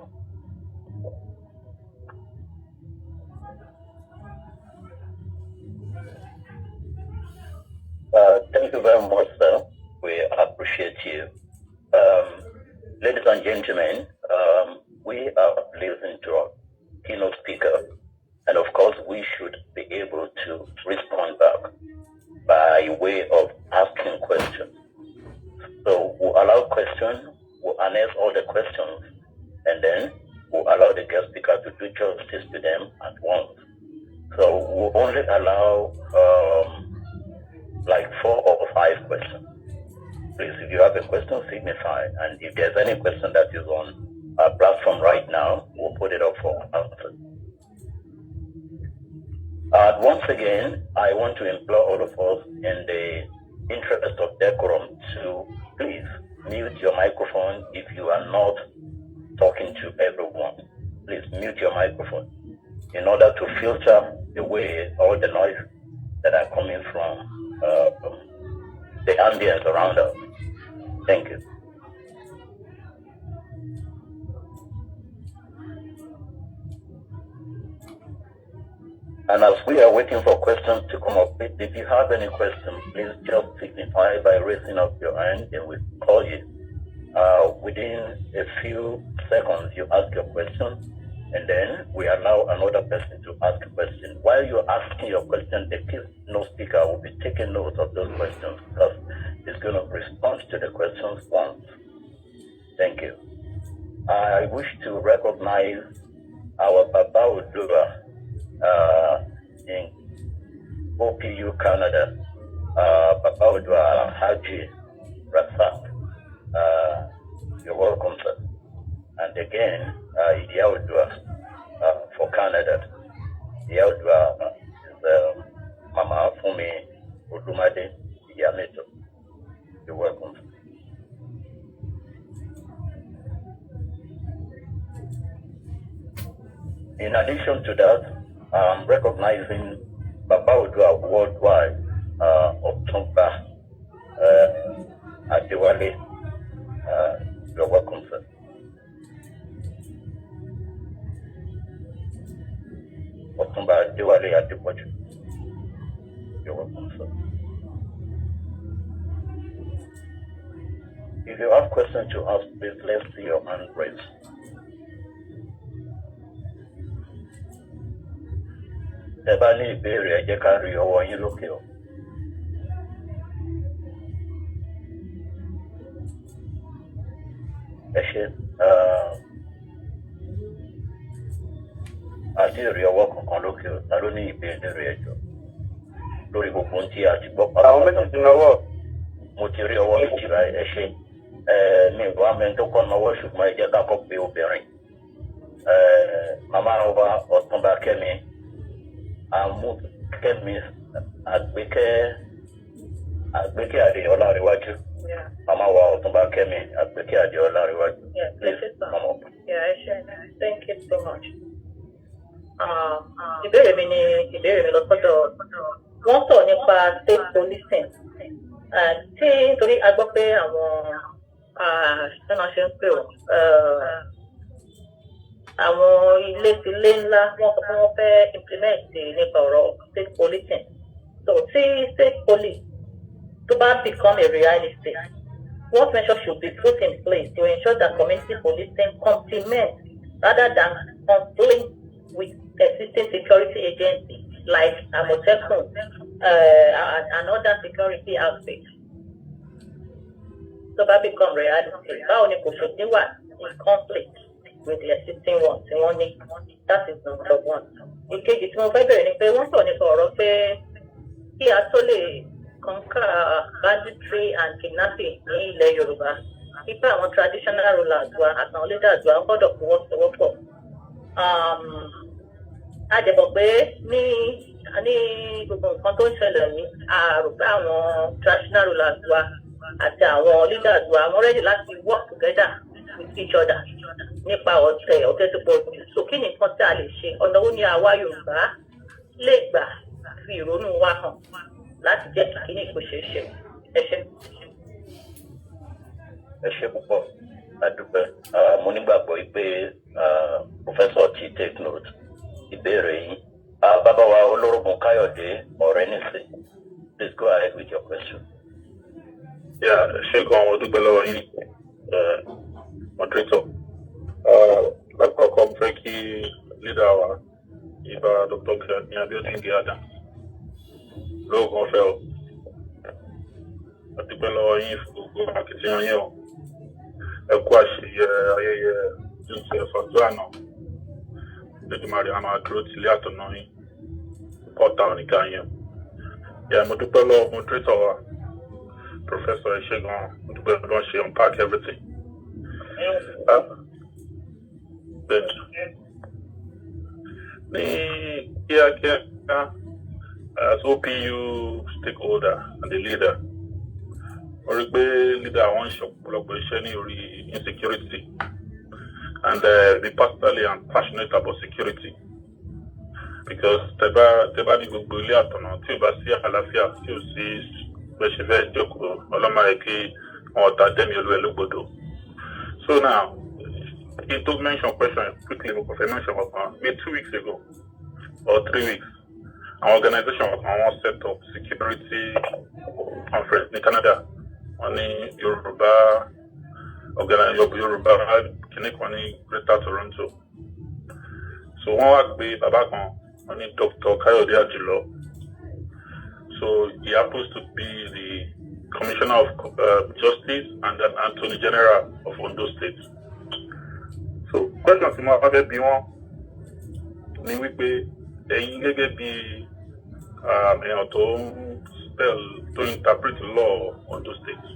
Thank you very much, sir. We appreciate you. Ladies and gentlemen, we are listening to our keynote speaker, and of course, we should be able to respond back by way of asking questions. So we'll allow questions, we'll answer all the questions, and then we'll allow the guest speaker to do justice to them at once. So we'll only allow like 4 or 5 questions. Please, if you have a question, signify. And if there's any question that is on our platform right now, we'll put it up for answer. Once again, I want to implore all of us in the interest of decorum to please mute your microphone if you are not talking to everyone. Please mute your microphone in order to filter away all the noise that are coming from the ambience around us. Thank you. And as we are waiting for questions to come up, if you have any questions, please just signify by raising up your hand and we'll call you. Within a few seconds, you ask your question, and then we allow another person to ask a question. While you're asking your question, the keynote speaker will be taking note of those questions because he's going to respond to the questions once. Thank you. I wish to recognize our Baba Udura in OPU, Canada, Baba Udura 𝗢𝗢𝗥𝗧𝗛𝗡𝗥. You're welcome, sir. And again, Yaudua for Canada. Yaudua is Mama Fumi Udumade Yameto. You're welcome. In addition to that, I'm recognizing Baba Udua worldwide of 𝗡𝗢𝗥𝗧𝗛𝗡𝗥. You're welcome, sir. 𝗡𝗢𝗥𝗧𝗛𝗡𝗥. You're welcome, sir. If you have questions to ask, please let's see your hand raised. Ẹ bá ní ìbéèrè, ẹ jẹ́ ká rí ọwọ́ yín lókè o. Ẹ ṣé, àti rí ọwọ́ kankan lókè o, ta ló ní ìbéèrè ẹjọ́ lórí gbogbo ohun tí a ti gbọ́ pàápàá. Àwọn méjì ti náwó. Mo ti rí ọwọ́ méjì báyìí, ẹ ṣé. Mi ò wá mẹ́ni tó kọ́ náwó ṣùgbọ́n ẹ jẹ́ ká kọ́ pé obìnrin. Màmá ọba Ọ̀túnba Kẹ́mi Àmúkẹ́mi Àgbékẹ́ Àdéọlá Àríwájú. Mama wa Otumba Kemi Apeki Adeola Rewaju. Yeah, thank you so much. Yeah, thank you so much. Ìbéèrè mi lọ sọ́dọ̀ wọ́n sọ nípa state policing. Tí nítorí a gbọ́ pé àwọn ṣẹ́nà ṣe ń pè àwọn ilé ńlá wọ́n sọ pé wọ́n fẹ́ implement nípa ọ̀rọ̀ state policing. So tí state police to become a reality, what measures should be put in place to ensure that community policing complements rather than conflict with existing security agencies like 𝗓𝗡𝗥𝗧𝗛 and other security outfits? To become reality, how ni kò ṣe wà in conflict with the existing ones? That is number one. Ìkejì tí mo fẹ́ bẹ̀rẹ̀ ni pé wọ́n sọ nípa ọ̀rọ̀ pé kí a tó lè conquer banditry and kidnapping ní ilẹ̀ Yorùbá, ipa àwọn traditional rulers wa àtàwọn leaders wa gbọ́dọ̀ fọwọ́sowọ́pọ̀. A dẹ̀bọ̀ pé ní gbogbo nǹkan tó ń ṣẹlẹ̀ ní àrò pé àwọn traditional rulers wa àti àwọn leaders wa wọ́n ready láti work together with each other nípa ọ̀tẹ̀ tó pọ̀ jù. So kí ni nǹkan tí a lè ṣe? Ọ̀nà wo ni àwa Yorùbá lè gbà fi ìrònú wa hàn láti jẹ́ kí kíní kò ṣeé ṣe? Ẹ ṣé. Ẹ ṣé púpọ̀, adúpẹ́. Mo nígbàgbọ́ pé Professor ti take note ìbéèrè yìí. Bàbá wa Olórogún Káyọ̀dé Ọ̀rẹ́nìsì, please go ahead with your question. Yeah, ṣé gan àwọn dúpẹ́ lọ́wọ́ yín, moderator. Lápapọ̀ fẹ́ kí leader wa Ìbà Dr. Ní Abíọ́dún Ádám lóògùn ọ̀fẹ́ o. Adúpẹ́ lọ́wọ́ yín fún gbogbo akitiyan yín o. Ẹ kú àṣeyẹ ayẹyẹ June ọjọ́ àná. Lẹ́dùnmáre a máa dúró tìlé àtọ̀nà yín. Ọ̀tá oníkà yín o. Yeah, mo dúpẹ́ lọ́wọ́ moderator wa, Professor Ẹ̀ṣẹ́gun. Mo dúpẹ́ lọ́wọ́ ṣe unpack everything. Ní kíákíá, as OPU stakeholder and the leader, mo rí pé leader àwọn ń ṣe ọ̀pọ̀lọpọ̀ iṣẹ́ ní orí insecurity, and be personally and passionate about security, because tẹ́bá ní gbogbo ilé àtọ̀nà tí ò bá sí àlàáfíà, tí ò sí bẹ́ṣẹ̀ fẹ́ jókòó, ọlọ́mọ rẹ̀ kí wọ́n ta dẹ́mi olú ẹ̀ lógbòdò. So now, in to mention question quickly, because I mentioned maybe 2 weeks ago or 3 weeks, our organization was set up security conference in Canada on the Yoruba Greater Toronto. So one work with Babakan on Dr. Káyọ̀dé Àjùlọ. So he happens to be the Commissioner of Justice and an Attorney General of Ondo State. So question tí mo fẹ́ bí wọ́n ní wípé ẹ̀yin gẹ́gẹ́ bí èèyàn tó interpret law Ondo State,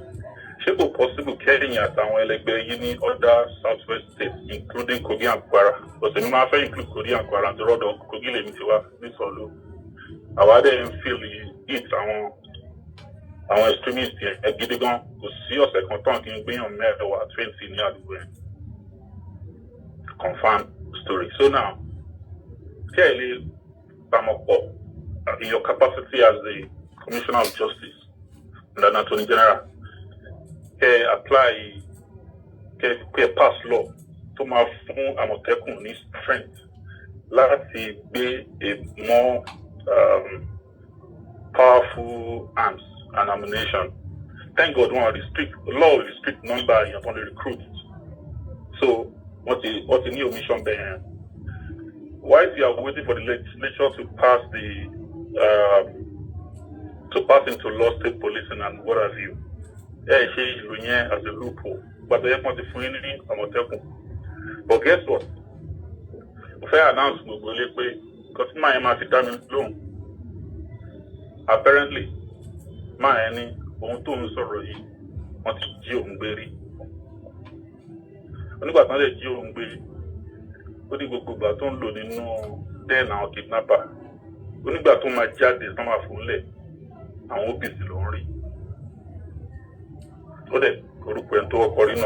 ṣé kò possible kẹ́yìn àtàwọn ẹlẹgbẹ́ yìí ní other southwest states including Kogi and Kwara? But èmi máa fẹ́ include Kogi and Kwara àti rọ́dọ̀ Kogi lèmi ti wá ní Sọ̀lú. Àwa dẹ̀ ń feel it àwọn extremists yẹn gidi gan. Kò sí ọ̀sẹ̀ kan tán kí n gbéyàn 20 ní àdúgbò yẹn. Confirmed story. So now, clearly, in your capacity as the Commissioner of Justice and an Attorney General, apply, pass law to my phone Àmọ̀tẹ́kùn strength. Láti be a more powerful arms and ammunition. Thank God, law will restrict number upon the recruits. So, what's the new mission ban? Why is you are waiting for the legislature to pass into law state policing and what have you? As a loophole, but they want to find any Àmọ̀tẹ́kùn. But guess what? Fair announcement will because my loan. Apparently, my any won't do sorrow. Want to jí òun gbé rí. Onígbà tán lè jí òun gbé, ó ní gbogbo ìgbà tó ń lò nínú den àwọn kidnapper. Onígbà tó máa jáde tán máa fún lẹ̀, àwọn OPC ló ń rí. tó dẹ̀ orúkọ ẹni tó wọ́pọ̀ nínú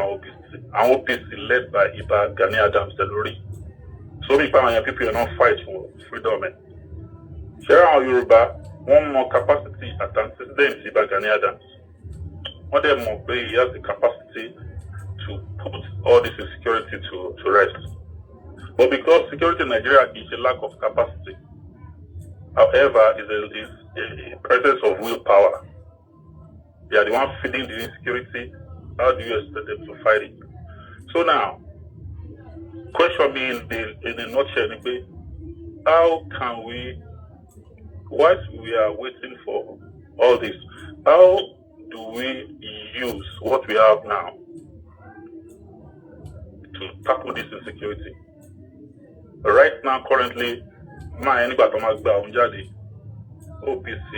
àwọn OPC led by Ìbà Gani Adams lórí sórí ìpá àwọn people náà fight for freedom ẹ̀ ṣé àwọn Yorùbá wọ́n mọ capacity and antecedents Ìbà Gani Adams wọ́n dẹ̀ mọ̀ pé he has the capacity to put all this insecurity to rest but because security in Nigeria is a lack of capacity however is a presence of willpower. They are the one feeding the insecurity. How do you expect them to fight it? So now, question me in a nutshell, how can we, whilst we are waiting for all this, how do we use what we have now to tackle this insecurity? Right now, currently, OPC,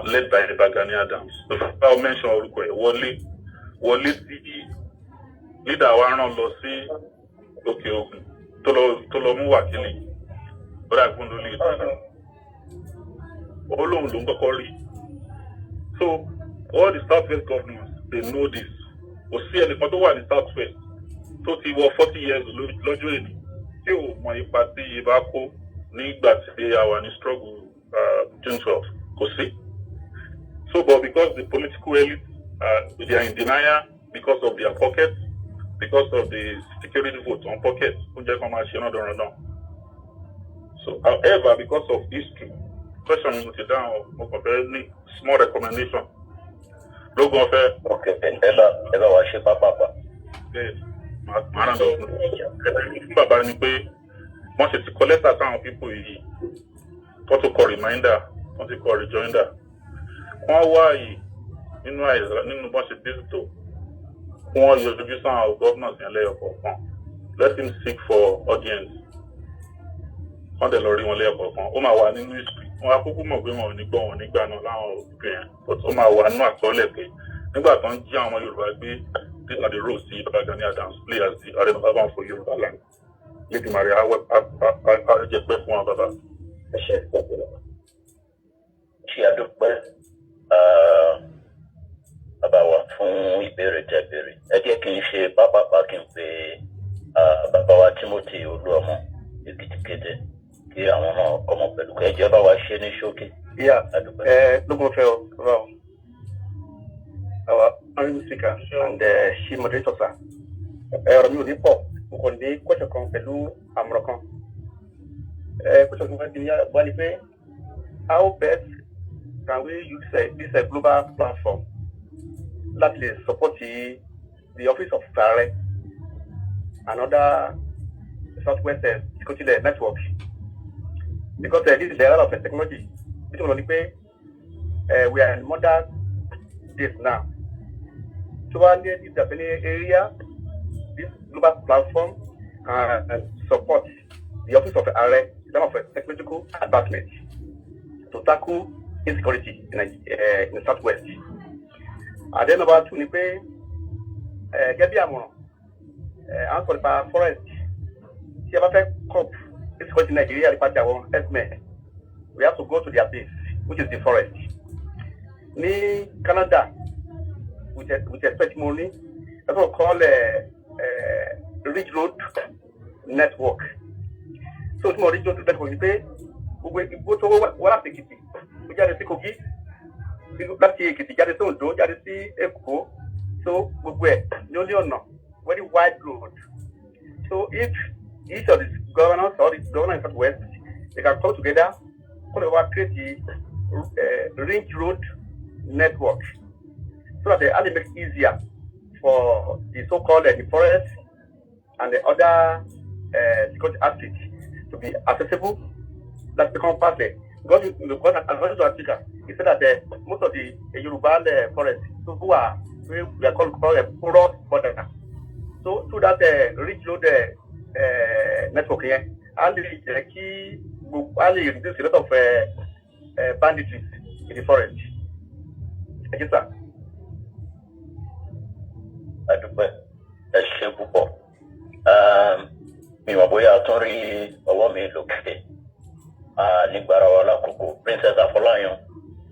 led by Ìbà Gani Adams. I'll mention orúkọ ẹ̀ wọlé tí leader wa rán lọ sí òkè ògùn tó lọ mú wákìlì bọ́dà gbọ́n ló lè tì ó lóun ló ń kọ́kọ́ rí. So all the Southwest governors they know this. Kò sí ẹnìkan tó wà ní Southwest tó ti wọ 40 years lọ́jọ́ èdè tí ò mọ ipa tí Ìbà kó nígbà tí a wà ní struggle June 12. So, but because the political elite they are in denial because of their pockets, because of the security vote on pockets, so however, because of history, question down small recommendation. Okay, ever worship Papa. Baba ni pé wọ́n ṣe ti collect àwọn people yìí protocol reminder wọ́n ti kọ rejoinder wọ́n wá yìí nínú bọ́n ṣe dísítò wọ́n yọjú sáwọn governors yẹn lẹ́yọ̀ kọ̀ọ̀kan let him seek for audience wọ́n dẹ̀ lọ rí wọn lẹ́yọ̀ kọ̀ọ̀kan ó máa wà nínú history wọn akókó mọ̀ pé wọn ò ní gbọ́ wọn nígbà náà láwọn òbí yẹn but ó máa wà nínú àkọọ́lẹ̀ pé nígbà tó ń jí àwọn ọmọ Yorùbá gbé these are the roles tí Ìbà Gani Adams play as the Arẹ́nubàbá for Yorùbá land lédi màrí àjẹpẹ́ fún wọn bàbá. Ṣé àdúpẹ́ bàbá wa fún ìbéèrè tẹ́ béèrè ẹ jẹ́ kí n ṣe pápápá kí n pe bàbá wa Timothy Olúọmọ Èkìtìkété kí àwọn náà kọ́mọ pẹ̀lú ẹ jẹ́ bá wa ṣe ní ṣókí. Lógún fẹ́ o our honorable speaker and she moderator sir ọ̀rọ̀ mi ò ní pọ̀ mo kàn ní question kan pẹ̀lú àmọ̀ràn kan question kan fẹ́ bí wá ní pé how best can we use this global platform that will support the office of Ààrẹ and other Southwest security network because this is the era of technology. We are in modern days now. So if there's any area, this global platform can support the office of Ààrẹ in terms of technological advancement to tackle insecurity in the Southwest. And then number two, get the amount. And for the forest, if you have a crop insecurity in Nigeria, we have to go to their base, which is the forest. In Canada, with a testimony, that's what we call a Ridge Road Network. So, it's more Ridge Road Network. We go to what we jáde sí Kogi láti Èkìtì jáde sí Oǹdó jáde sí Èkó so gbogbo ẹ̀ ní ó ní ọ̀nà very wide road so if each of the governors or the governor in Southwest they can come together create the ring road network so that they only make it easier for the so-called the forest and the other security assets to be accessible that become partly. Because according to Africa, he said that most of the Yoruba forests, so we are called porous border. So through that ridge road network here, and the key reduce a lot of banditry in the forest. Thank you, sir. Mi wà bóyá tún rí ọwọ́ mi lókè nígbàrá wa lákòókò Princess Afọláyan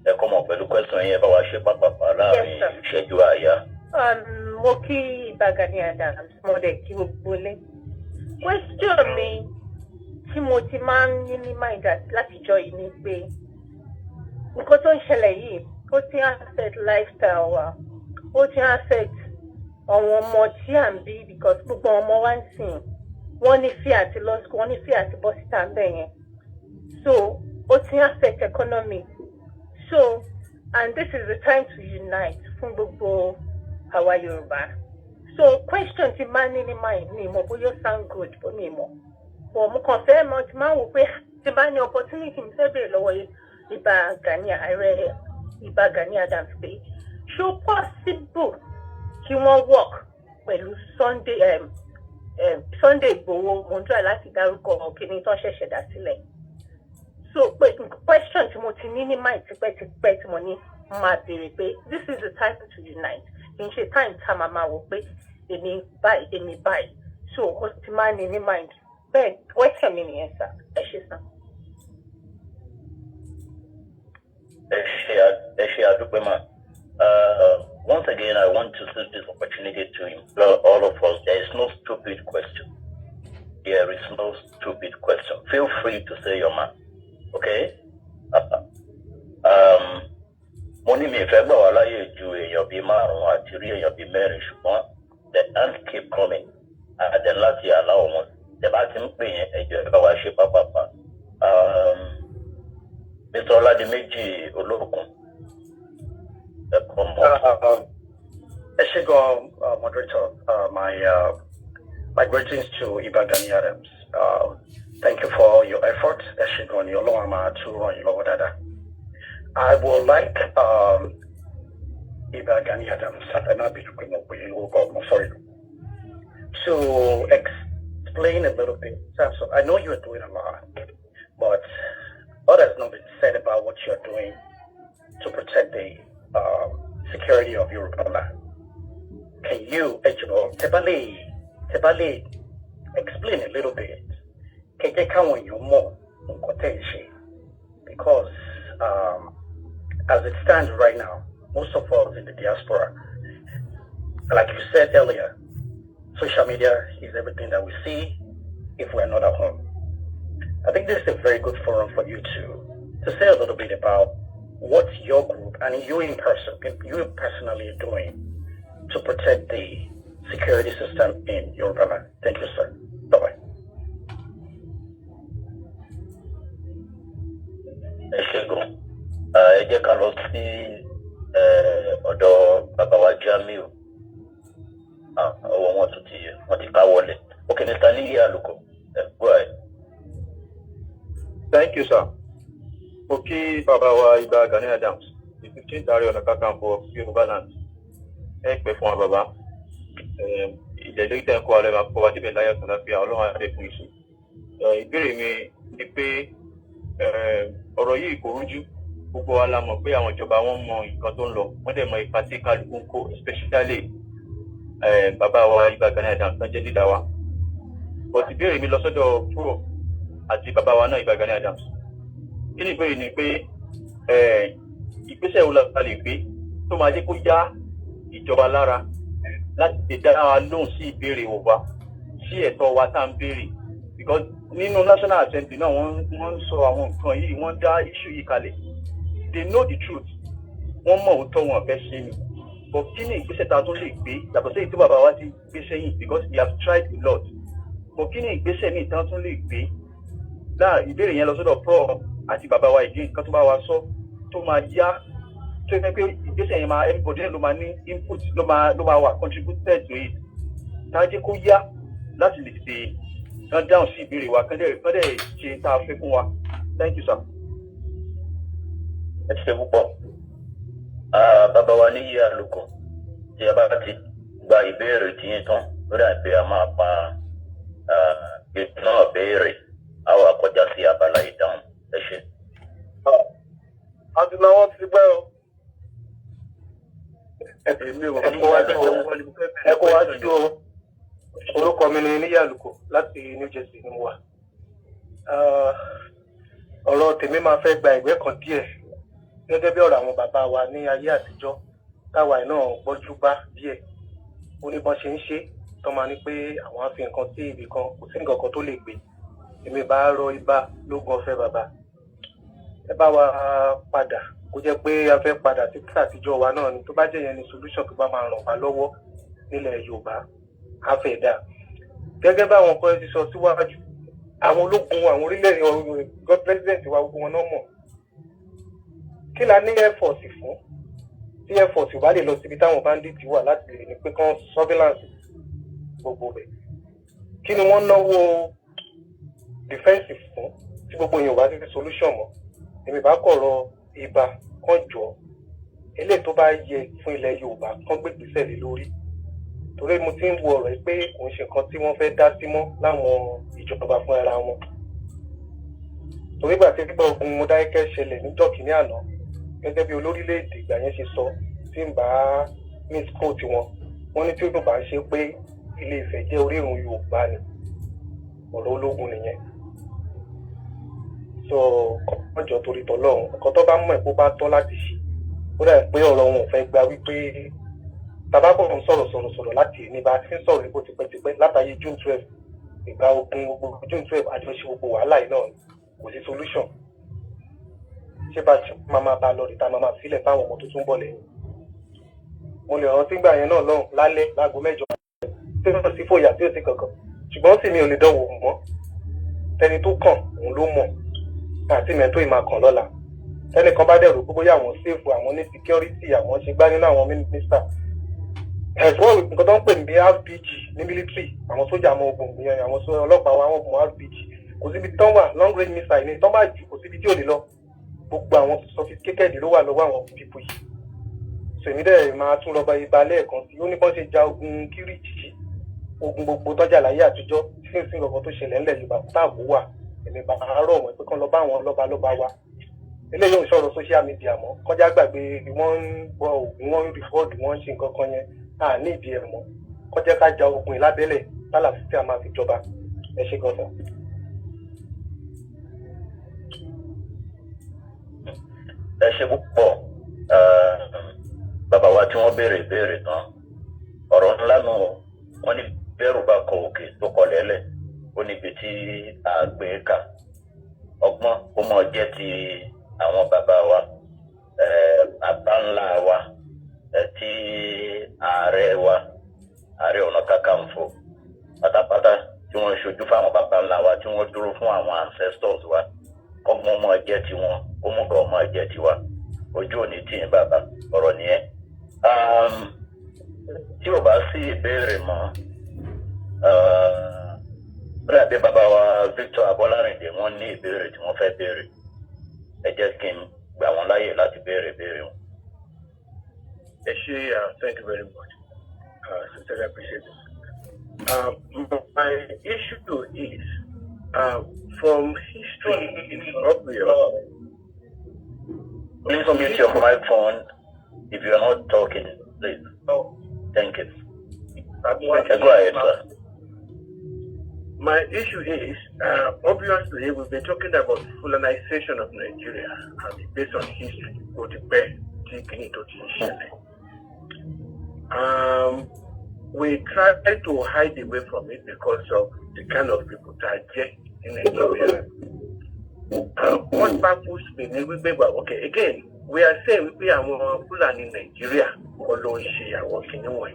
ẹ kọ́ mọ̀ pẹ̀lú question yẹn bá wa ṣe pàpàpà láàrin ìṣẹ́jú àyà. Mo kí Gani Adams mo dẹ̀ kí gbogbo lé. Question mi tí mo ti máa ń ní ní mind látijọ́ yìí ni pé nǹkan tó ń ṣẹlẹ̀ yìí ó ti affect lifestyle wa, ó ti affect àwọn ọmọ tí à ń bí because gbogbo ọmọ wa ń sìn wọ́n ní fear àti lọ school, wọ́n ní fear àti bọ́ síta ń bẹ̀ yẹn. So ó ti affect economy. So and this is the time to unite fún gbogbo àwa Yorùbá. So question ti máa ní ní mind ni mo bóyá sound good bó mi mọ̀. But mo kàn fẹ́ mọ̀ tí máa wò pé tí bá ní opportunity mi fẹ́ bèèrè lọ́wọ́ Ìbà Gani Adams pé ṣó possible kí wọ́n work pẹ̀lú Sunday Igboho mo ń try láti dárúkọ kíní tó ṣẹ̀ṣẹ̀ dá sílẹ̀. So question tí mo ti ní ní mind tipẹ́tipẹ́ tí mo ní máa bèèrè pé this is the time to unite. Kì í ṣe time tá a máa wò pé èmi báyìí. So ó ti máa ní ní mind. Bẹ́ẹ̀ question mi nìyẹn sá. Ẹ ṣé sá. Once again, I want to seize this opportunity to implore all of us, there is no stupid question. There is no stupid question. Feel free to say your mind. Okay? Mo ní mi fẹ́ gbà wá láyé ju èèyàn bíi márùn-ún àti rí èèyàn bíi mẹ́rin ṣùgbọ́n the hands keep coming. Àdẹ̀ láti aláwọ̀ wọn. Tẹ bá ti ń pè yẹn ẹjọ́ ẹ bá wa ṣe pápápá. Mr. Ọládìméjì Olókun. Eshigo, moderator, my greetings to Ìbà Gani Adams. Thank you for your effort. Eshigo ni Ọlọ́run máa tún ràn yín lọ́wọ́ dáadáa. I would like Ìbà Gani Adams, to explain a little bit. So I know you're doing a lot, but what has not been said about what you're doing to protect the security of Yoruba land? Can you, Tebale, explain a little bit? Because as it stands right now, most of us in the diaspora, like you said earlier, social media is everything that we see if we're not at home. I think this is a very good forum for you to say a little bit about what your group and you personally are doing to protect the security system in Yoruba land. Thank you, sir. Bye-bye. Ẹ jẹ́ ká lọ sí ọ̀dọ̀ bàbá wa Jamiu. Ọwọ́ wọn tún wọ́n ti ká wọlé. Okay, Mr. Níyì Àlùkò, go ahead. Thank you, sir. Okay, Baba wa Ìbà Gani Adams, the 15th Ààrẹ Ọ̀nà Kakanfò Yorùbá land. Ẹ pẹ́ fún wa bàbá. Ìjẹ́jẹ́ ìtẹ́ ẹ̀kọ́ alẹ́ máa kọ́ wa síbẹ̀ láyé ọ̀sán láfíà Ọlọ́run àti fún ìṣù. Ìbéèrè mi ni pé ọ̀rọ̀ yìí kò rújú. Gbogbo wa la mọ̀ pé àwọn ìjọba wọn mọ nǹkan tó ń lọ. Wọ́n dẹ̀ mọ ipa tí kálukú ń kó, especially bàbá wa Ìbà Gani Adams tán jẹ́ dídá wa. But ìbéèrè mi lọ sọ́dọ̀ Pro àti bàbá wa náà Ìbà Gani Adams. Kí ni ìbéèrè ni pé ìgbésẹ̀ wo la lè gbé tó máa jẹ́ kó yá ìjọba lára láti lè dá wa lóhùn sí ìbéèrè wa sí ẹ̀tọ́ wa tá ń béèrè, because nínú National Assembly náà wọ́n sọ àwọn nǹkan yìí, wọ́n dá issue yìí kalẹ̀. They know the truth. Wọ́n mọ̀ òótọ́ wọn fẹ́ ṣe ni. But kí ni ìgbésẹ̀ ta tún lè gbé yàtọ̀ sí èyí tí bàbá wa ti gbé sẹ́yìn, because we have tried a lot. But kí ni ìgbésẹ̀ míì tán tún lè gbé? Láà ìbéèrè yẹn lọ sọ́dọ̀ Pro àti bàbá wa ìdí nǹkan tó bá wa sọ tó máa yá, tó yẹ pé ìgbésẹ̀ yẹn máa everybody ló máa ní input ló máa wà contributed to it. Tá a jẹ́ kó yá láti lè ṣe kán dáhùn sí ìbéèrè wa kán dẹ̀ ṣe tá a fẹ́ fún wa. Thank you, sir. Ẹ ṣé púpọ̀. Bàbá wa Níyì Àlùkò, tí a bá ti gba ìbéèrè tí yín tán lórí àgbẹ̀ a máa pa ètò náà béèrè àwọn àkọjá sí abala ìdáhùn. Ẹ ṣé. Adúláwọ̀ ti gbẹ́ o. Ẹ kó wá sí o. Orúkọ mi ni Níyì Àlùkò láti New Jersey ni mo wà. Ọ̀rọ̀ tèmi máa fẹ́ gba ìgbẹ́ kan díẹ̀ gẹ́gẹ́ bí ọ̀rọ̀ àwọn bàbá wa ní ayé àtijọ́ táwa náà gbọ́jú bá díẹ̀ ó ní bọ́n ṣe ń ṣe tó máa ní pé àwọn á fi nǹkan sí ibì kan kò sí nǹkan kan tó lè gbé èmi bá rọ ibà lógún ọ̀fẹ́ bàbá ẹ bá wa padà kó jẹ́ pé a fẹ́ padà sí àtijọ́ wa náà ni tó bá jẹ́ yẹn ni solution tó bá máa ràn wá lọ́wọ́ nílẹ̀ Yorùbá á fẹ́ dà gẹ́gẹ́ bá àwọn kan ti sọ síwájú àwọn ológun àwọn orílẹ̀-èdè god president wa gbogbo wọn náà mọ̀ kí la ní air force fún tí air force ò bá lè lọ síbi táwọn bandits wà láti lè ní pé kán surveillance gbogbo rẹ̀ kí ni wọ́n náwó defense fún tí gbogbo èèyàn ò bá ti fi solution mọ́ èmi bá kọ̀rọ̀ ibà kan jọ eléyìí tó bá yẹ fún ilẹ̀ Yorùbá kán gbé ìgbésẹ̀ lé lórí torí mo ti ń wo ọ̀rọ̀ pé kò ń ṣe nǹkan tí wọ́n fẹ́ dá sí mọ́ láwọn ìjọba fún ara wọn torí gbà tí gbígbà ogun Mọdákẹ́kẹ́ ṣẹlẹ̀ níjọ́ kìíní àná gẹ́gẹ́ bí olórílẹ̀-èdè ìgbà yẹn ṣe sọ tí ń bá miss quote wọ́n ní tí ó bá ń ṣe pé Ilé Ifẹ̀ jẹ́ orírun Yorùbá ni ọ̀rọ̀ ológun nìyẹn so ọjọ́ torí tọ́lọ́run ọkọ̀ tó bá mọ̀ ẹ̀ kó bá tọ́ láti ṣe ó dà pé ọ̀rọ̀ wọn ò fẹ́ gba wípé tabakọ̀ ń sọ̀rọ̀ láti ní bá ti ń sọ̀rọ̀ níbo tipẹ́tipẹ́ látàyè June 12 ìgbà ogun gbogbo June 12 àjọṣe gbogbo wàhálà yìí náà kò sí solution ṣé bá ti máa bá lọ níta máa sílẹ̀ fáwọn ọmọ tó tún bọ̀ lẹ́yìn mo lè rántí gbà yẹn náà lọ́hùn lálẹ́ láago 8 tí ó sì fòyà tí ó sì kankan ṣùgbọ́n sì mi ò lè dánwò mọ́ tẹni tó kàn òun ló mọ̀ àti mẹ́tò ìmọ̀ kàn lọ́la tẹnìkan bá dẹ̀rù pé bóyá àwọn sèfù àwọn ní security àwọn ṣe gbá nínú àwọn mínísítà ẹ̀sùn nǹkan tó ń pè ní RPG ní military àwọn sójà ọmọ ogun ìyẹn àwọn ọlọ́pàá wa wọ́n mọ̀ RPG kò síbi tán wà long range missile ní tán bá jù kò síbi tí ò ní lọ gbogbo àwọn sophisticated ló wà lọ́wọ́ àwọn people yìí sèmi dẹ̀ máa tún lọ bá ibà lẹ́ẹ̀kan sí ó ní bọ́n ṣe ja ogun Kírìjì ogun gbogbo tọ́jà láyé àtijọ́ tí ń sin ọkọ̀ tó ṣẹlẹ̀ ńlẹ̀ Yorùbá táàbù wà èmi bá rọ̀ wọ́n pé kán lọ bá àwọn lọ́ba wa eléyìí ò ń sọ̀rọ̀ social media mọ́ kọjá gbàgbé wọ́n ń gbọ́ ògùn wọ́n ń rìfọ́ọ̀dù wọ́n ń ṣe nǹkan kan yẹn ní ìdí ẹ̀ mọ́ kọjá ká ja ogun ìlábẹ́lẹ̀ lálàáfíà tí a máa fi jọba ẹ ṣe gan sàn. ẹ ṣe púpọ̀ bàbá wa tí wọ́n béèrè ìbéèrè tán ọ̀rọ̀ ńlá nù wọ́n ní bẹ́rù bá kọ òkè tó kọ lẹ́lẹ̀ ó níbi tí a gbé kà ọgbọ́n ó mọ̀ jẹ́ ti àwọn bàbá wa bàbá ńlá wa tí ààrẹ wa Ààrẹ Ọ̀nà Kakanfò pátápátá tí wọ́n ṣojú fáwọn bàbá ńlá wa tí wọ́n dúró fún àwọn ancestors wa ọgbọ́n ọmọ jẹ́ tiwọn ó mú kọ́ ọmọ jẹ́ tiwa ojú òní tí ń bàbá ọ̀rọ̀ nìyẹn. tí ò bá sí ìbéèrè mọ́ bẹ́ẹ̀ bí bàbá wa Victor Abọ́lárìndé wọ́n ní ìbéèrè tí wọ́n fẹ́ béèrè ẹ jẹ́ kí n gbà wọ́n láyè láti béèrè béèrè wọn. Thank you very much. Sincerely appreciate it. My issue is from history, it's obvious. Please unmute your microphone if you are not talking, please. Thank you. Go ahead, sir. My issue is, obviously, we've been talking about colonization of Nigeria based on history. We try to hide away from it because of the kind of people that get in Nigeria. What baffles me, okay, again, we are saying we are more Fulani in Nigeria, although she are working away.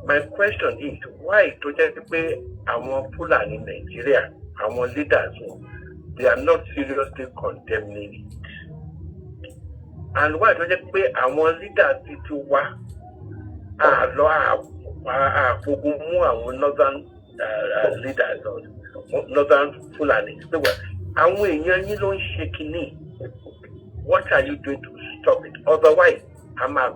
My question is, why to just pay our Fulani in Nigeria, our leaders, they are not seriously condemning it? And why to just pay our leaders to work? Our northern leaders, northern Fulani. What are you doing to stop it? Otherwise, I'm a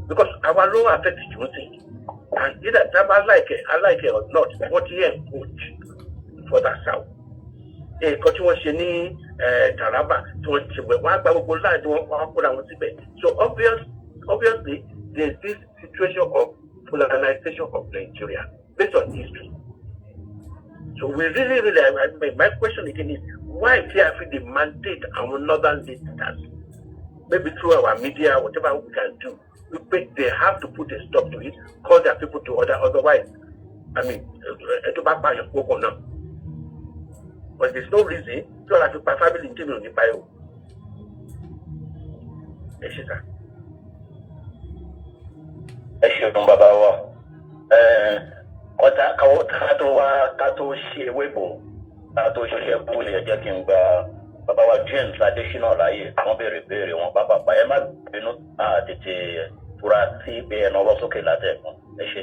because our law affects you, and either I like it or not. What here good for that south? Taraba, so obviously, there's this situation of colonization of Nigeria based on history. So we really, my question again is, why TFC the mandate our northern leaders, maybe through our media, whatever we can do, they have to put a stop to it, call their people to order, otherwise, I mean, but there's no reason to have to family in the bio. Baba wa James additional láyé wọ́n béèrè wọn bàbá ẹ má bínú tètè fura sí pé ẹ náwó sókè látẹ̀kùn ẹ ṣe.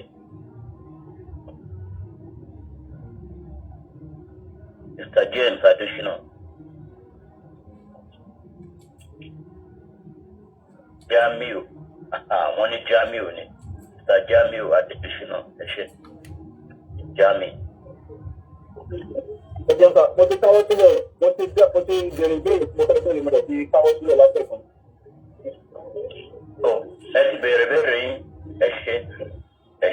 Mr. James additional. Jamiu wọ́n ní Jamiu ni Mr. Jamiu additional ẹ ṣe. Jamiu. Mo ti káwọ́ sílẹ̀, mo ti bẹ̀rẹ̀ ìbéèrè mo fẹ́ sọ̀rọ̀ ìmọ̀lẹ̀ ti káwọ́ sílẹ̀ látẹ̀kùn. Ẹ ti bẹ̀rẹ̀ yín, ẹ ṣe. Ẹ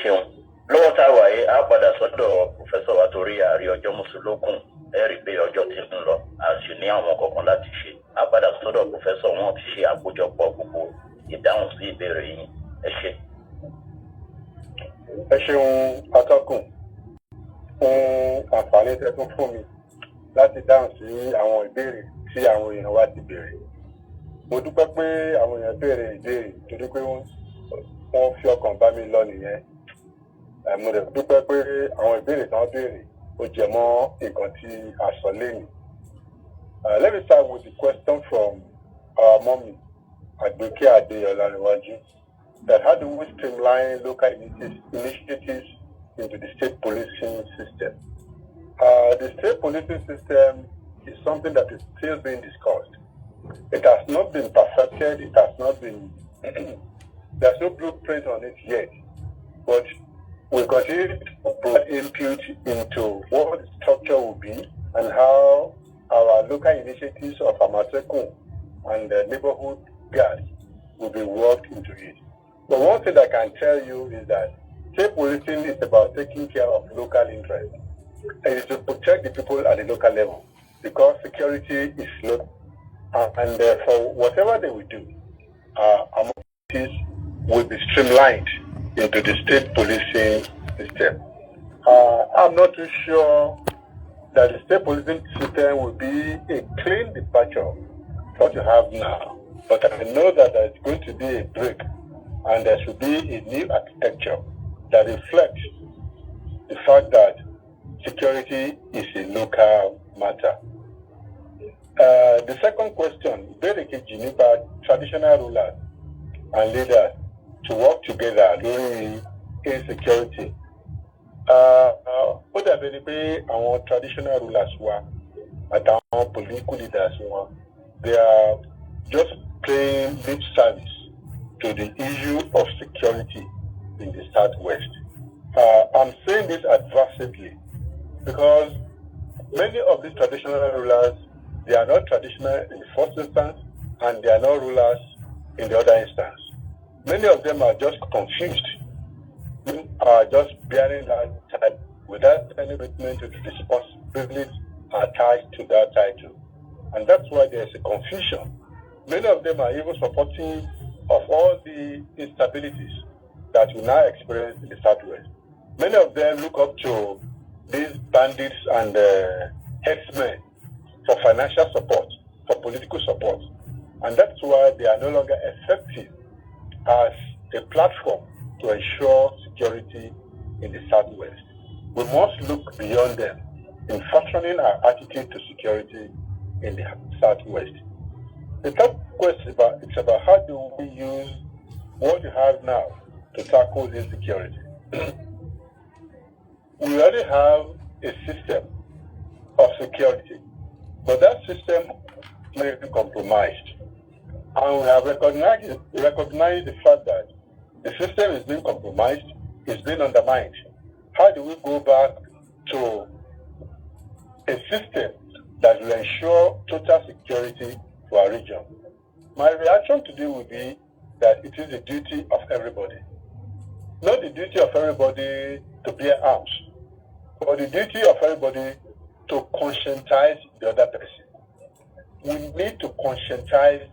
ṣeun. Lọ́wọ́ tá a wà yìí, a padà sọ́dọ̀ Pòfẹ́sọ̀ wa torí àárí ọjọ́ Mùsùlùkùn, ẹ rí i pé ọjọ́ ti ń lọ, a sì ní àwọn kọ̀ọ̀kan láti ṣe. A padà sọ́dọ̀ Pòfẹ́sọ̀ wọn ti ṣe àkójọpọ̀ gbogbo ìdáhùn sí ìbéèrè yín, ẹ ṣe. Ẹ ṣeun atọ́kùn fún àǹfààní tẹ́ tún fún mi láti dáhùn sí àwọn ìbéèrè tí àwọn èèyàn wa ti béèrè. Mo dúpẹ́ pé àwọn èèyàn béèrè ìbéèrè torí pé wọ́n fi ọkàn bá mi lọ nìyẹn. Mo dẹ̀ dúpẹ́ pé àwọn ìbéèrè tí wọ́n béèrè ó jẹ mọ́ nǹkan tí a sọ lẹ́yìn. Let me start with the question from our mommy, 𝗢𝗡𝗥𝗧𝗛, that how do we streamline local initiatives into the state policing system? The state policing system is something that is still being discussed. It has not been perfected. It has not been, there's no blueprint on it yet. But we continue to provide input into what the structure will be and how our local initiatives of Amatekun and the neighborhood guards will be worked into it. But one thing I can tell you is that state policing is about taking care of local interests. It is to protect the people at the local level because security is local. And for whatever they will do, our activities will be streamlined into the state policing system. I'm not too sure that the state policing system will be a clean departure from what you have now. But I know that there's going to be a break and there should be a new architecture that reflects the fact that security is a local matter. The second question, very key about traditional rulers and leaders to work together during insecurity. Ó dàbí ni pé àwọn traditional rulers wa àtàwọn political leaders wa, they are just paying lip service to the issue of security in the Southwest. I'm saying this adversively because many of these traditional rulers, they are not traditional in the first instance and they are not rulers in the other instance. Many of them are just confused, are just bearing that title without any commitment to the responsibilities attached to that title. And that's why there's a confusion. Many of them are even supporting of all the instabilities that we now experience in the Southwest. Many of them look up to these bandits and headsmen for financial support, for political support. And that's why they are no longer effective as a platform to ensure security in the Southwest. We must look beyond them in fashioning our attitude to security in the Southwest. The third question is about how do we use what we have now to tackle insecurity. We already have a system of security, but that system may be compromised. And we have recognized the fact that the system is being compromised, is being undermined. How do we go back to a system that will ensure total security for our region? My reaction today will be that it is the duty of everybody. Not the duty of everybody to bear arms, but the duty of everybody to conscientize the other person. We need to conscientize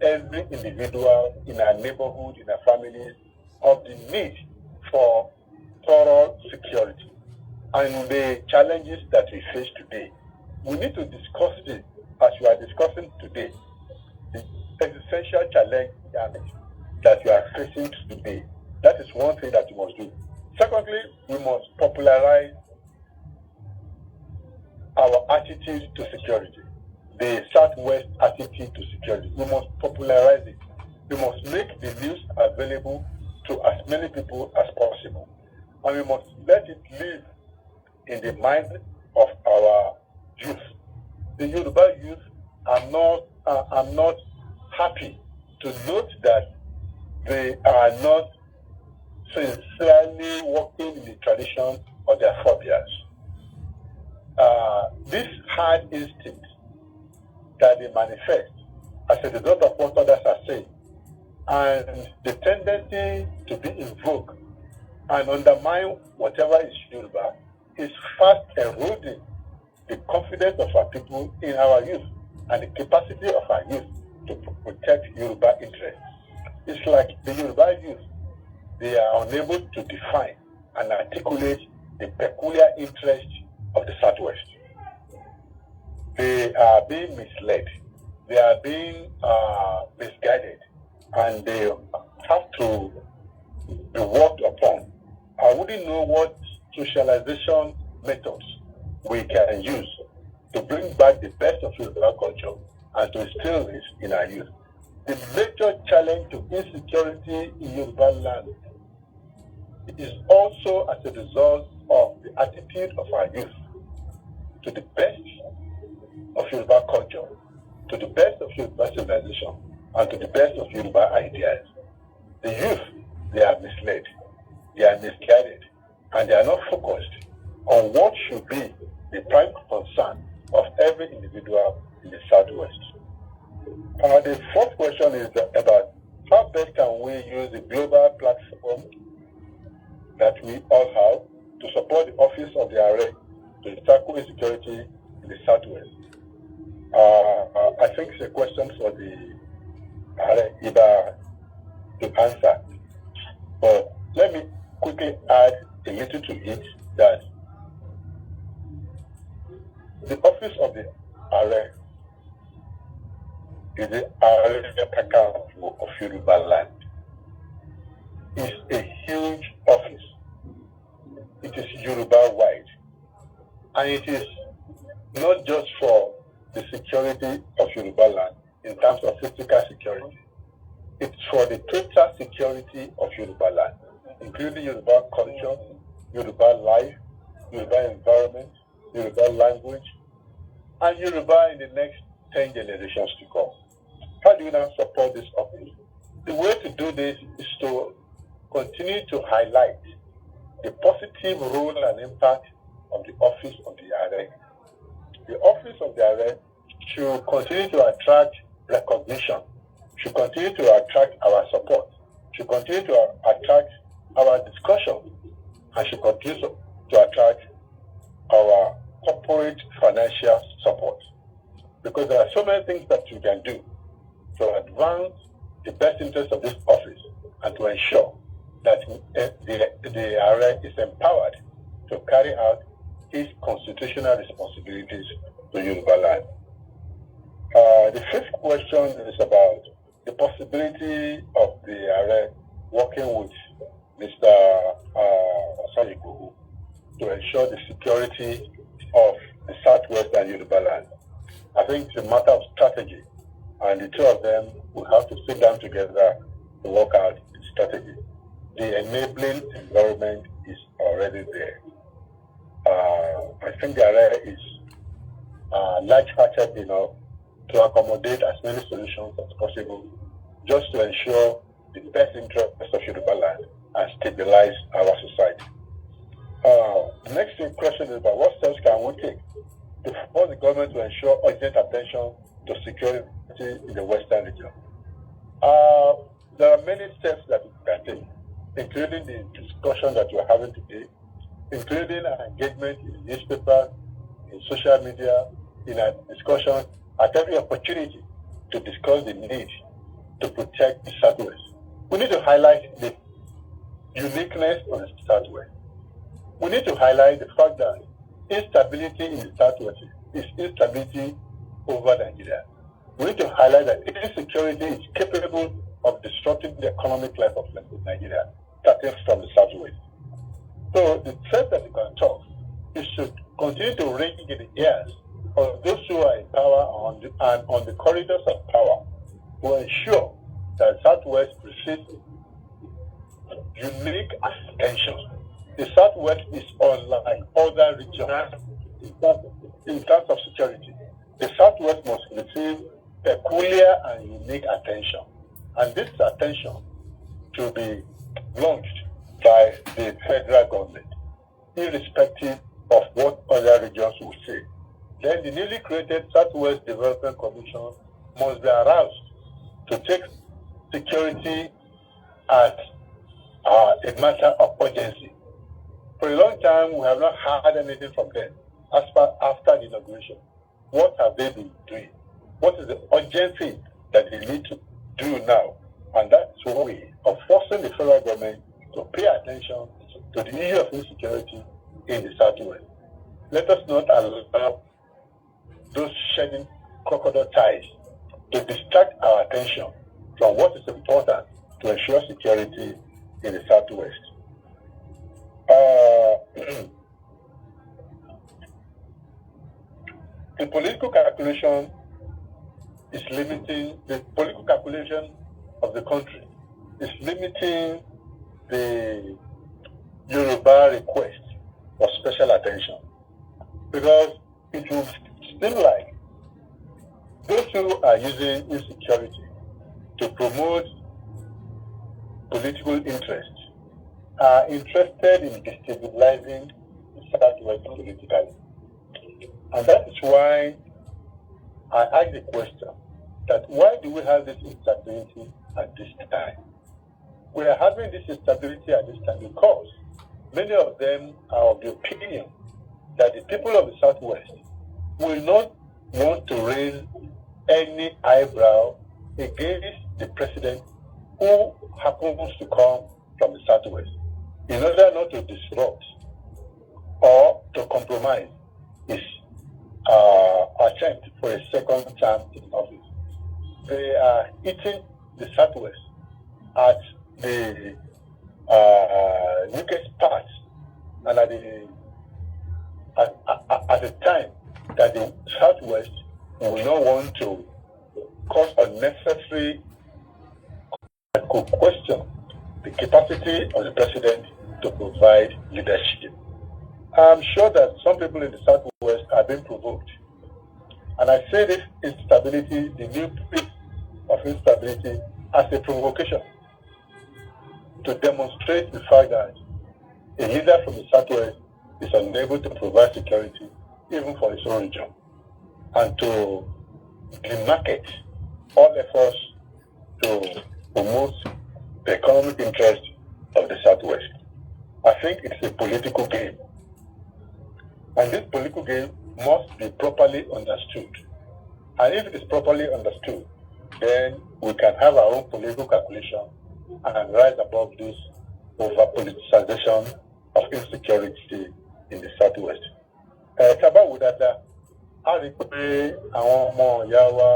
every individual in our neighborhood, in our families, of the need for thorough security and the challenges that we face today. We need to discuss this as we are discussing today, the existential challenge that we are facing today. That is one thing that we must do. Secondly, we must popularize our attitude to security, the Southwest attitude to security. We must popularize it. We must make the news available to as many people as possible. And we must let it live in the mind of our youth. The Yoruba youth are not happy to note that they are not sincerely working in the tradition of their forebears. This hard instinct that they manifest as a result of what others are saying, and the tendency to be invoked and undermine whatever is Yoruba is fast eroding the confidence of our people in our youth and the capacity of our youth to protect Yoruba interests. It's like the Yoruba youth, they are unable to define and articulate the peculiar interests of the Southwest. They are being misled, they are being misguided, and they have to be worked upon. I wouldn't know what socialization methods we can use to bring back the best of Yoruba culture and to instill this in our youth. The major challenge to insecurity in Yoruba land is also as a result of the attitude of our youth to the best of Yoruba culture, to the best of Yoruba civilization, and to the best of Yoruba ideas. The youth, they are misled, they are misguided, and they are not focused on what should be the prime concern of every individual in the Southwest. The fourth question is about how best can we use the global platform that we all have to support the office of the Are to tackle insecurity in the Southwest. I think it's a question for the Are Iba to answer. But let me quickly add a little to it that the office of the Are is the Are of Yoruba land. It's a huge office. It is Yoruba-wide. And it is not just for the security of Yoruba land in terms of physical security. It's for the total security of Yoruba land, including Yoruba culture, Yoruba life, Yoruba environment, Yoruba language, and Yoruba in the next 10 generations to come. How do we now support this office? The way to do this is to continue to highlight the positive role and impact of the office of the Are. The office of the Are should continue to attract recognition, should continue to attract our support, should continue to attract our discussion, and should continue to attract our corporate financial support. Because there are so many things that we can do to advance the best interests of this office and to ensure that the Are is empowered to carry out its constitutional responsibilities to Yoruba land. The fifth question is about the possibility of the Are working with Mr. 𝗡𝗢𝗥𝗧𝗛 to ensure the security of the Southwest and Yoruba land. I think it's a matter of strategy, and the two of them will have to sit down together to work out the strategy. The enabling environment is already there. I think the Are is large-hearted enough to accommodate as many solutions as possible just to ensure the best interests of Yoruba land and stabilize our society. The next question is about what steps can we take to force the government to ensure urgent attention to security in the Western region. There are many steps that we can take, including the discussion that we're having today including our engagement in newspapers, in social media, in our discussions, at every opportunity to discuss the need to protect the Southwest. We need to highlight the uniqueness of the Southwest. We need to highlight the fact that instability in the Southwest is instability over Nigeria. We need to highlight that insecurity is capable of disrupting the economic life of Nigeria, starting from the Southwest. So the threat that we can talk is to continue to ring in the ears of those who are in power and on the corridors of power to ensure that Southwest receives unique attention. The Southwest is unlike other regions in terms of security. The Southwest must receive peculiar and unique attention. And this attention to be launched by the federal government, irrespective of what other regions will say. Then the newly created Southwest Development Commission must be aroused to take security as a matter of urgency. For a long time, we have not heard anything from them after the inauguration. What have they been doing? What is the urgency that they need to do now? And that's the way of forcing the federal government to pay attention to the issue of insecurity in the Southwest. Let us not allow those shedding crocodile ties to distract our attention from what is important to ensure security in the Southwest. The political calculation of the country is limiting the Yoruba request for special attention, because it will seem like those who are using insecurity to promote political interest are interested in destabilizing the Southwest politically. And that is why I ask the question that why do we have this instability at this time? We are having this instability at this time because many of them are of the opinion that the people of the Southwest will not want to raise any eyebrow against the president who happens to come from the Southwest, in order not to disrupt or to compromise his attempt for a second term in office. They are eating the Southwest at the weakest part and at the time that the Southwest will not want to cause unnecessary question the capacity of the president to provide leadership. I'm sure that some people in the Southwest are being provoked. And I say this instability, the new phase of instability, as a provocation to demonstrate the fact that a leader from the Southwest is unable to provide security even for his own region, and to demarcate all efforts to promote the economic interest of the Southwest. I think it's a political game. And this political game must be properly understood. And if it is properly understood, then we can have our own political calculation and rise above this over-politicization of insecurity in the Southwest. Tabawo dada, a rí pé àwọn ọmọ ìyá wa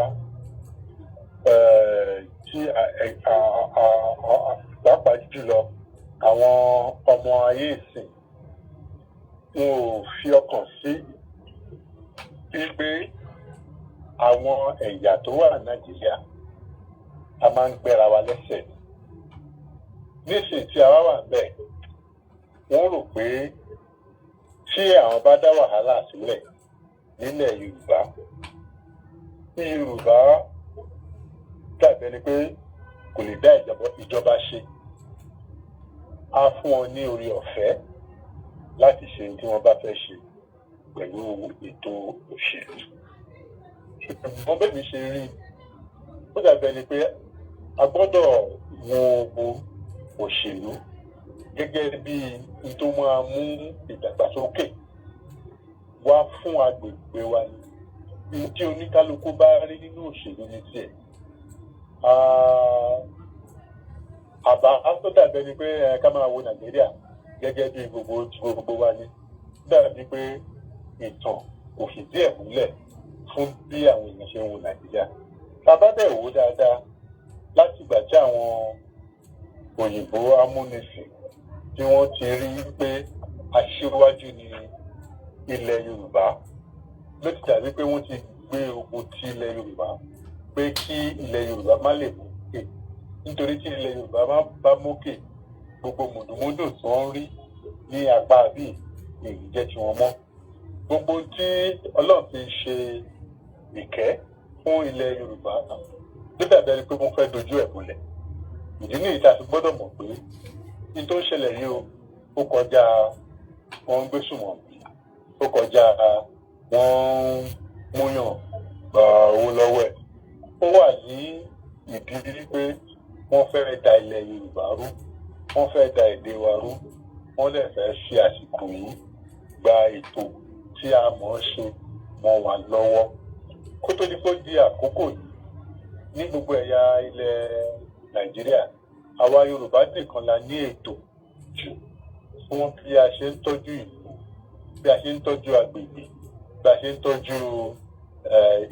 tí pàápàá jùlọ àwọn ọmọ ayé ìsìn wọn ò fi ọkàn sí wípé àwọn ẹ̀yà tó wà Nàìjíríà a máa ń gbéra wa lẹ́sẹ̀. Nísìnyí tí a wà bẹ́ẹ̀, wọ́n rò pé tí àwọn bá dá wàhálà sílẹ̀ nílẹ̀ Yorùbá, tí Yorùbá dàbí ẹni pé kò lè dá ìjọba ṣe, á fún wọn ní orí ọ̀fẹ́ láti ṣe tí wọ́n bá fẹ́ ṣe pẹ̀lú ètò òṣèlú. Ṣùgbọ́n bẹ́ẹ̀ mi ṣe rí, ó dàbí ẹni pé a gbọ́dọ̀ wo òṣèlú gẹ́gẹ́ bí n tó máa mú ìdàgbàsókè wá fún agbègbè wa ni tí oníkálukú bá rí nínú òṣèlú ní tiẹ̀. Àbá tó dàbẹ́ ni pé ká máa wo Nàìjíríà gẹ́gẹ́ bí gbogbo wa ni dàbí pé ìtàn kò fìdí ẹ̀ múlẹ̀ fún bí àwọn èèyàn ṣe ń wo Nàìjíríà. Bàbá bẹ̀ wò dáadáa láti ìgbà tí àwọn òyìnbó amúnisìn tí wọ́n ti rí pé aṣíwájú ni ilẹ̀ Yorùbá ló ti dàbí pé wọ́n ti gbé ogun ti ilẹ̀ Yorùbá pé kí ilẹ̀ Yorùbá má lè mókè nítorí tí ilẹ̀ Yorùbá bá mókè gbogbo mùdùmúdù tí wọ́n ń rí ní apá bíi èyí jẹ́ tí wọ́n mọ́. Gbogbo tí Ọlọ́run fi ṣe ìkẹ́ fún ilẹ̀ Yorùbá ló dàbí ẹni pé wọ́n fẹ́ dojú ẹ̀ bolẹ̀. Ìdí nìyí tá a fi gbọ́dọ̀ mọ̀ pé ní tó ń ṣẹlẹ̀ yìí ó kọjá wọn ń gbé sùnmọ̀mí, ó kọjá wọn múyàn gba owó lọ́wọ́ ẹ̀. Ó wà ní ìdí pé wọ́n fẹ́ da ilẹ̀ Yorùbá rú, wọ́n fẹ́ da èdè wa rú, wọ́n lè fẹ́ fi àsìkò yìí gba ètò tí a mọ̀ ọ́ ṣe mọ́ wa lọ́wọ́. Kó tó di pé di àkókò yìí ní gbogbo ẹ̀yà ilẹ̀ Nàìjíríà, àwa Yorùbá nìkan la ní ètò jù fún bí a ṣe ń tọ́jú ìlú, bí a ṣe ń tọ́jú agbègbè, bí a ṣe ń tọ́jú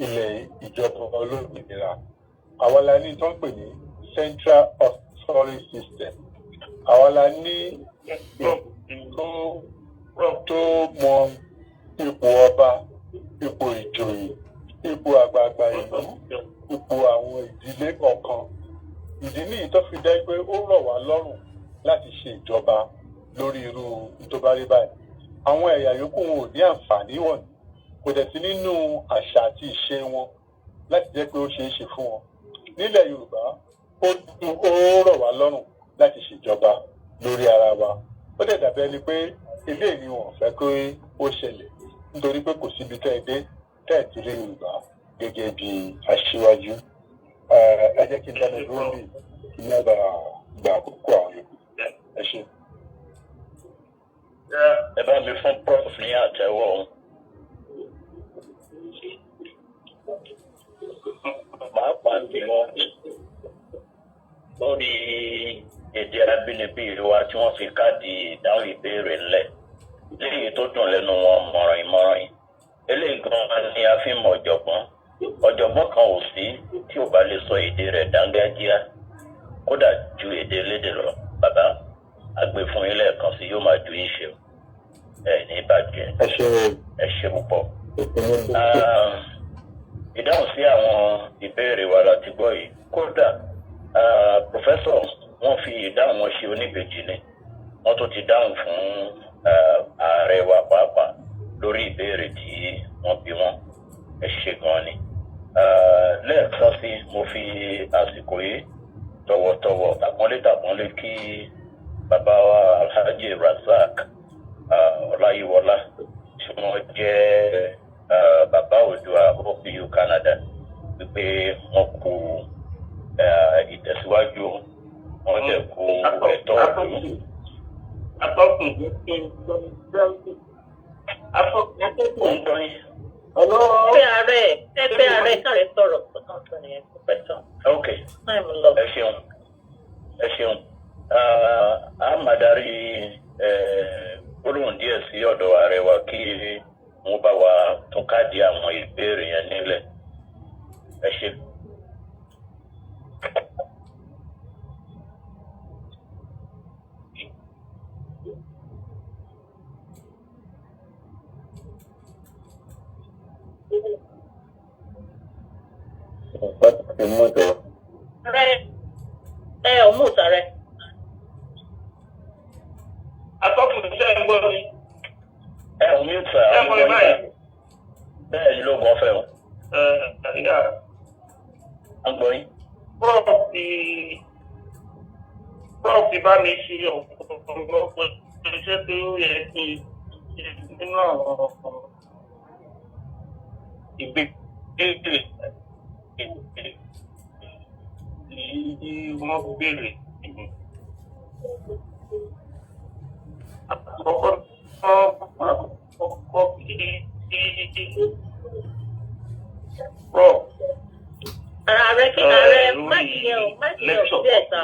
ilẹ̀ ìjọba olómìnira. Àwa la ní tó ń pè ní Central Authority System. Àwa la ní tó mọ ipò ọba, ipò ìjòyè, ipò àgbààgbà ìlú, ipò àwọn ìdílé kọ̀ọ̀kan. Ìdí nìyí tó fi jẹ́ pé ó rọ̀ wá lọ́rùn láti ṣe ìjọba lórí irú tó bá rí báyìí. Àwọn ẹ̀yà yòókù wọn ò ní àǹfààní wọ̀nyí, kò dẹ̀ sí nínú àṣà àti ìṣe wọn láti jẹ́ pé ó ṣeé ṣe fún wọn. Nílẹ̀ Yorùbá ó rọ̀ wá lọ́rùn láti ṣèjọba lórí ara wa. Ó dẹ̀ dàbí ẹni pé eléyìí ni wọ́n fẹ́ kó ó ṣẹlẹ̀ nítorí pé kò síbi tẹ́ ẹ dé tẹ́ ẹ ti rí Yorùbá gẹ́gẹ́ bí aṣíwájú. Ẹ jẹ́ kí n dáná dúró bí kí n má bàa gba àkókò àwọn yòókù. Ẹ ṣé. Ẹ bá mi fún Prof ní àtẹ́wọ́. Pàápàá jùlọ lórí èdè abínibí wa tí wọ́n fi káàdì ìdáhùn ìbéèrè ńlẹ̀. Léyìí tó dùn lẹ́nu wọn mọ̀ràn-ìmọ̀ràn. Eléyìí gan-an ni a fi mọ̀ ọ̀jọ̀gbọ́n. Ọ̀jọ̀gbọ́n kan ò sí tí ò bá lè sọ èdè rẹ̀ dángájíá. Kódà ju èdè elédè lọ. Bàbá àgbè fún yín lẹ́ẹ̀kan sí yóò máa ju yín ṣe. Ní ìbàjẹ́. Ẹ ṣé púpọ̀. Ìdáhùn sí àwọn ìbéèrè wa láti gbọ́ yìí. Kódà pòfẹ́sọ̀ wọ́n fi ìdáhùn wọn ṣe oníbejì ni. Wọ́n tún ti dáhùn fún ààrẹ wa pàápàá lórí ìbéèrè tí wọ́n bí wọ́n. Ẹ ṣé gan ni. Lẹ́ẹ̀kan sí mo fi àsìkò yìí tọ̀wọ̀tọ̀wọ̀ tàpọ́nlé kí bàbá wa Alhaji Razak Ọláyíwọlá tí wọ́n jẹ́ bàbá Oòduà OPU Canada wípé wọ́n kú ìtẹ̀síwájú wọ́n dẹ̀ kú ẹ̀tọ́ ọ̀dọ́. Ẹgbẹ́ ààrẹ kàrẹ sọ̀rọ̀ Ok, ẹ ṣeun. A máa darí olóhùn díẹ̀ sí ọ̀dọ̀ ààrẹ wa kí wọ́n bá wa tún káàdì àwọn ìbéèrè yẹn nílẹ̀. Ẹ ṣé. Ọmúta rẹ. Atọ́kùn iṣẹ́ ń gbọ́ mi. Ọmúta bẹ́ẹ̀ ni ló gbọ́ fẹ́ o. À ń gbọ́ yín. Prof ti bá mi ṣe ọ̀pọ̀lọpọ̀ iṣẹ́ tó yẹ kí nínú àwọn ìgbésẹ̀ tí wọ́n béèrè. Bro. Ààrẹ kí ààrẹ máìkì yẹn ò sí ẹ̀ta.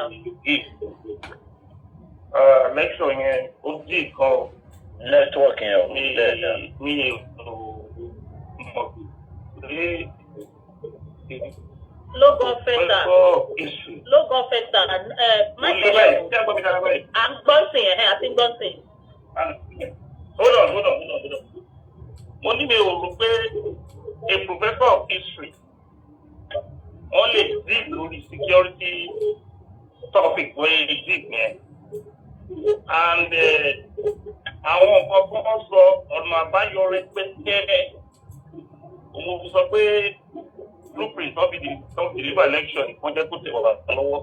Lecture yẹn ó dì kan. Network yẹn ò ní Lógan fẹ́ta. Máìkì yẹn à ń gbọ́nsìn ẹ̀ àti gbọ́nsìn. Hold on. Mo ní mi ò rò pé a professor of history only deep lórí security topic wey deep yẹn. And àwọn nǹkan tó ń sọ ọ̀nà àbáyọ rẹpẹtẹ mo sọ pé blueprint tó fi deliver election wọ́n jẹ́ kó tẹ̀ wọ́n lọ́wọ́.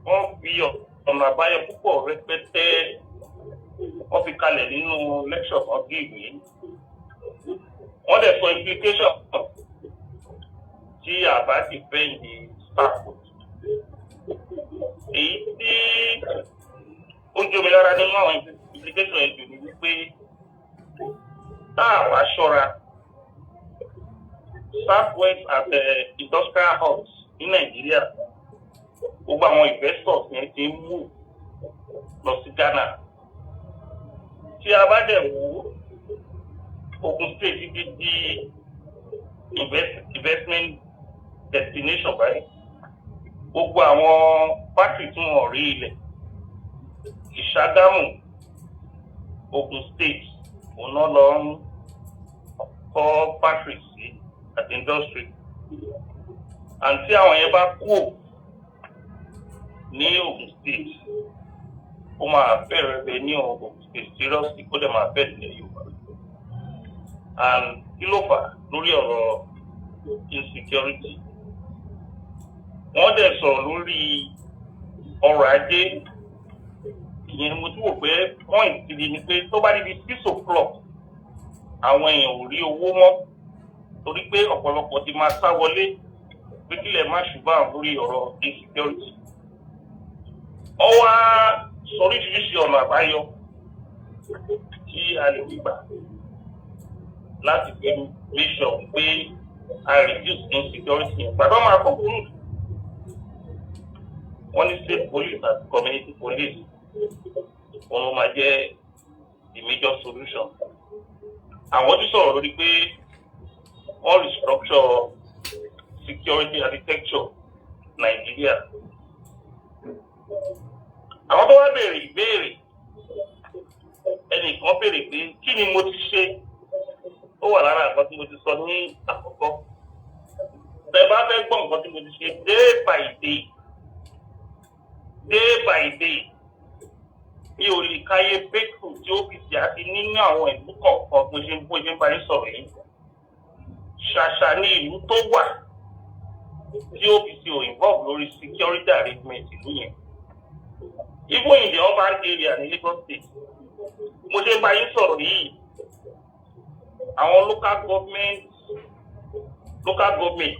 Wọ́n fi ọ̀nà àbáyọ púpọ̀ rẹpẹtẹ wọ́n fi kalẹ̀ nínú lecture kan give yìí. Wọ́n dẹ̀ sọ implication tí àbá ti fẹ́ ní staff. Èyí tí ó jómi lára nínú àwọn implication ẹ̀jọ̀ ni wípé tá a wá ṣọ́ra Southwest as industrial hubs ní Nàìjíríà gbogbo àwọn investors yẹn ti ń mú lọ sí Ghana. Tí a bá dẹ̀ wò Ogun State ti di investment destination báyìí gbogbo àwọn factory tí wọ́n rí ilẹ̀ Ìṣàgámù Ogun State òun náà lọ ń kọ́ factory sí àti industry. And tí àwọn yẹn bá kú ní Ogun State ó máa bẹ̀rẹ̀ bẹ̀ ní Ogun State seriously kó dẹ̀ máa bẹ̀rẹ̀ ní Yorùbá. And kí ló fà lórí ọ̀rọ̀ insecurity? Wọ́n dẹ̀ sọ̀rọ̀ lórí ọrọ̀ ajé. Ìyẹn mo tún wò pé point kiri ni pé tó bá di 6 o'clock àwọn èèyàn ò rí owó mọ́ torí pé ọ̀pọ̀lọpọ̀ ti máa sá wọlé pé kílẹ̀ má ṣùgbọ́n lórí ọ̀rọ̀ insecurity. Wọ́n wá sọ oríṣiríṣi ọ̀nà àbáyọ tí a lè gbà láti fi make sure pé a reduce insecurity yẹn. Gbàdọ́ máa conclude wọ́n ní state police àti community police wọn ló máa jẹ́ the major solution. Àwọn tí sọ̀rọ̀ lórí pé wọ́n restructure security architecture Nàìjíríà. Àwọn tó wá béèrè ìbéèrè ẹnìkan béèrè pé kí ni mo ti ṣe ó wà lára nǹkan tí mo ti sọ ní àkọ́kọ́. Bẹ́ẹ̀ bá fẹ́ gbọ́ nǹkan tí mo ti ṣe day by day mi ò lè káyé breakthrough tí OPC àti nínú àwọn ìlú kọ̀ọ̀kan bó ṣe ń bá yín sọ̀rọ̀ yìí. Ṣàṣà ní ìlú tó wà tí OPC ò involve lórí security arrangement ìlú yẹn. Even in the urban area ní Lagos State mo ṣe ń bá yín sọ̀rọ̀ yìí àwọn local government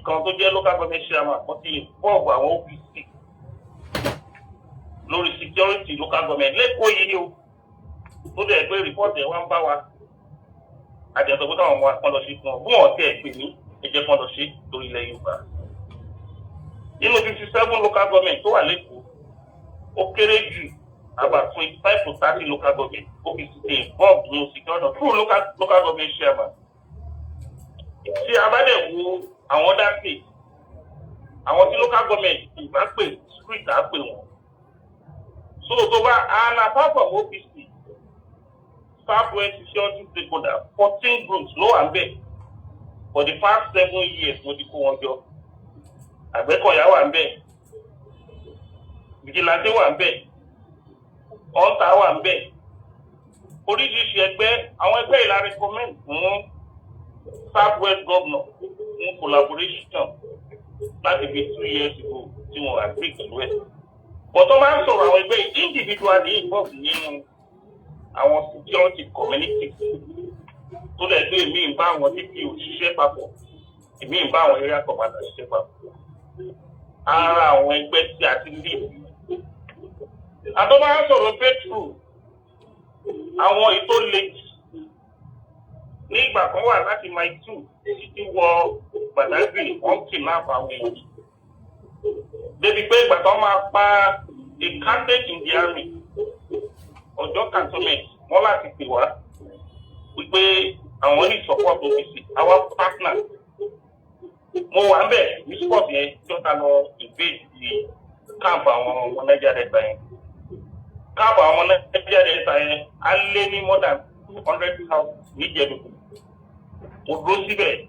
kan tó jẹ́ local government chairman kan ti involve àwọn OPC lórí security local government lẹ́kọ̀ọ́ yìí o tó dẹ̀ pé report ẹ̀ wá ń bá wa àjẹsọ̀ pé káwọn ọmọ wa kán lọ sí fún ọ bí wọ́n tẹ̀ pè mí ẹ̀jẹ̀ kan lọ sí lórí ilẹ̀ Yorùbá. Nínú 57 local government tó wà lẹ́kọ̀ọ́ ó kéré jù about 25 to 30 local government OPC dey involved in security through local government chairman. Tí a bá dẹ̀ wo àwọn other states àwọn tí local government ìbá pè street á pè wọ́n. So and apart from OPC, Southwest security stakeholder 14 groups ló wà ńbẹ̀ for the past 7 years mo ti kó wọn jọ. Àgbẹ̀kọ̀yà wà ńbẹ̀, Vigilante wà ńbẹ̀, Ọ̀tà wà ńbẹ̀. Oríṣiríṣi ẹgbẹ́ àwọn ẹgbẹ́ ìlà recommend fún Southwest governor fún collaboration láti fi 2 years ago tí wọ́n agree pẹ̀lú ẹ̀. Bọ̀tọ́ máa ń sọ̀rọ̀ àwọn ẹgbẹ́ individually involved nínú àwọn security communities tó lẹ̀ pé èmi ń bá àwọn DPO ṣiṣẹ́ papọ̀, èmi ń bá àwọn area commander ṣiṣẹ́ papọ̀. Ara àwọn ẹgbẹ́ tí a ti lè rí. Àtọ́ máa ń sọ̀rọ̀ breakthrough àwọn ètò late ní ìgbà kan wà láti mile 2 títí wọ Badagry wọ́n kidnap àwọn èèyàn débi pé ìgbà tó máa pa a candidate in the army Ọ̀jọ́ cantonment wọ́n láti pè wá wípé àwọn ní support OPC our partner mo wà ń bẹ̀ ní sport yẹn tí ó ta lọ invade the camp àwọn ọmọ Niger Delta yẹn camp àwọn ọmọ Niger Delta yẹn á lé ní more than 200,000 níjẹ̀dùkú mo dúró síbẹ̀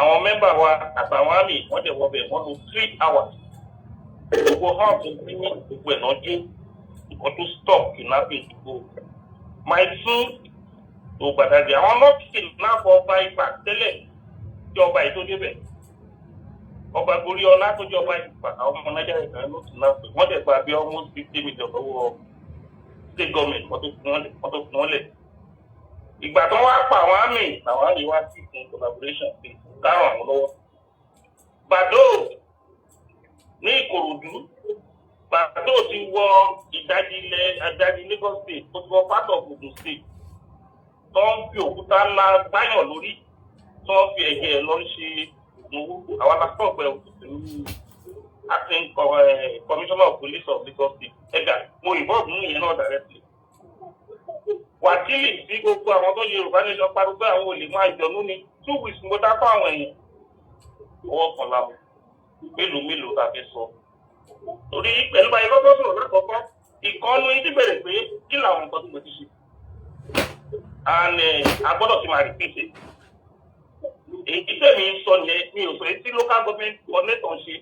àwọn mẹ́mbà wa àtàwọn àmì wọ́n dẹ̀ wọ́bẹ̀ wọ́n lò 3 hours gbogbo house ní gbogbo ẹ̀ náà dé nǹkan tó stop kidnapping gbogbo my two tó Badagry àwọn náà kidnap ọba Ifá tẹ́lẹ̀ tí ọba yìí tó débẹ̀ ọba Goriola tó jẹ́ ọba Ifá àwọn ọmọ Nàìjíríà ìgbà ló kidnap wọ́n dẹ̀ gba bí almost 50 million lọ́wọ́ state government wọ́n tó fún wọn lẹ̀ ìgbà tó wá pa àwọn àmì làwọn àmì wá sí fún collaboration pé kárùn àwọn lọ́wọ́ Bàdó ní Ìkòròdú Bàdó ti wọ ìdajì Lagos state tó ti wọ part of Ogun state tó ń fi òkúta ńlá gbáyàn lórí tó ń fi ẹ̀jẹ̀ lọ ṣe ìdúnwó àwọn alákọ̀ọ́pẹ́ òkúta acting commissioner of police of Lagos state ẹ̀dà mo involve nínú ìyẹn náà directly wákìlì sí gbogbo àwọn tó Yorùbá ní ìjọba pariwo àwọn olè máa jọ̀nú ni 2 weeks mo dá fún àwọn èèyàn ọwọ́ kan láwọn mélòó tàbí sọ torí pẹ̀lú báyìí kọ́kọ́ sọ̀rọ̀ lákọ̀ọ́kọ́ ìkànnì yìí ti bẹ̀rẹ̀ pé kí làwọn nǹkan tó mo ti ṣe and a gbọ́dọ̀ ti máa repeat it èyí tẹ̀mí sọ yẹn mi ò sọ èyí tí local government coordinator ń ṣe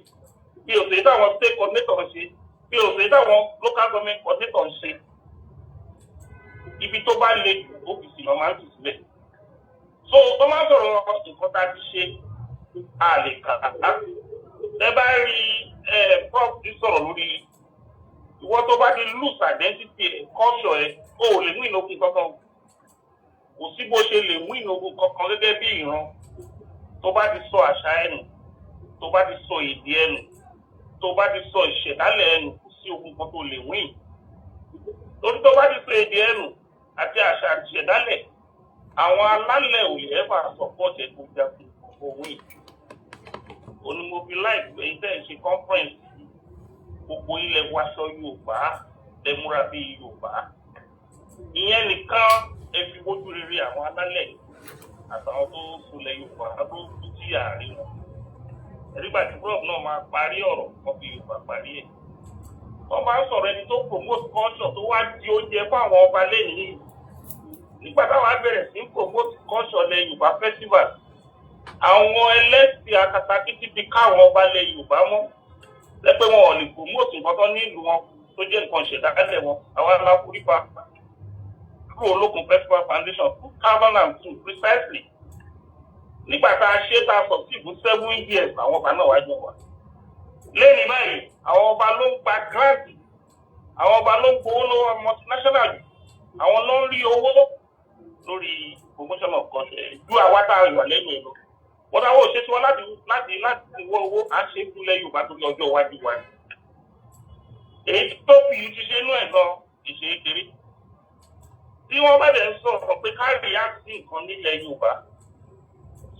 mi ò sọ èyí táwọn state coordinator ń ṣe mi ò sọ èyí táwọn local government coordinator ń ṣe ibi tó bá le jù ọ́fíìsì náà máa ń tì sílẹ̀ so tó máa ń sọ̀rọ̀ nǹkan tá a ti ṣe a lè kà á ẹ bá rí prof ti sọ̀rọ̀ lórí ìwọ tó bá ti lose identity culture ẹ o ò lè mú ìlókun kankan kò sí bó ṣe lè mú ìlókun kankan gẹ́gẹ́ bí ìran tó bá ti sọ àṣà ẹnu tó bá ti sọ èdè ẹnu tó bá ti sọ ìṣẹ̀dálẹ̀ ẹnu kò sí ogun kan tó lè win torí tó bá ti sọ èdè ẹnu àti àṣà àti ìṣẹ̀dálẹ̀ àwọn alálẹ̀ ò lè ẹ́fà support ẹ̀ tó jagun gbogbo win onímobilize èyí tẹ́ ẹ̀ ṣe conference gbogbo ilẹ̀ waṣọ Yorùbá lẹ́múra bíi Yorùbá ìyẹn nìkan ẹ fi wojú rere àwọn alálẹ̀ àtàwọn tó sulẹ̀ Yorùbá tó tí àárín wọn ẹ̀rígbà tí prof náà máa parí ọ̀rọ̀ kan fi Yorùbá parí ẹ̀ wọ́n máa ń sọ̀rọ̀ ẹni tó promote culture tó wá di oúnjẹ fún àwọn ọba lẹ́yìn nígbà táwọn á bẹ̀rẹ̀ sí promote culture lẹ Yorùbá festival àwọn ẹlẹ́sìn akatakítí ti káwọn ọba lẹ Yorùbá mọ́ lẹ́pẹ́ wọn ò lè promote nǹkan tó ní ìlú wọn tó jẹ́ nǹkan ṣẹ̀dálẹ̀ wọn àwọn aláforípa kúrò olókun festival foundation 2002 precisely nígbà tá a ṣe tá a sọ sí ìbú 7 years àwọn ọba náà wájú wa lẹ́yìn báyìí àwọn ọba ló ń gba grant àwọn ọba ló ń gbowó lọ́wọ́ multinational àwọn ló ń rí owó lórí promotion of culture ju àwa tá a wà lẹ́yìn lọ wọ́n dáwọ́ ṣe tí wọ́n láti wọ́ owó à ń ṣe fúnlẹ̀ Yorùbá tó ní ọjọ́ iwájú wa èyí tó fi ti ṣe inú ẹ̀ gan ìṣe kéré tí wọ́n bá dẹ̀ ń sọ̀rọ̀ pé káàrí á sí nǹkan nílẹ̀ Yorùbá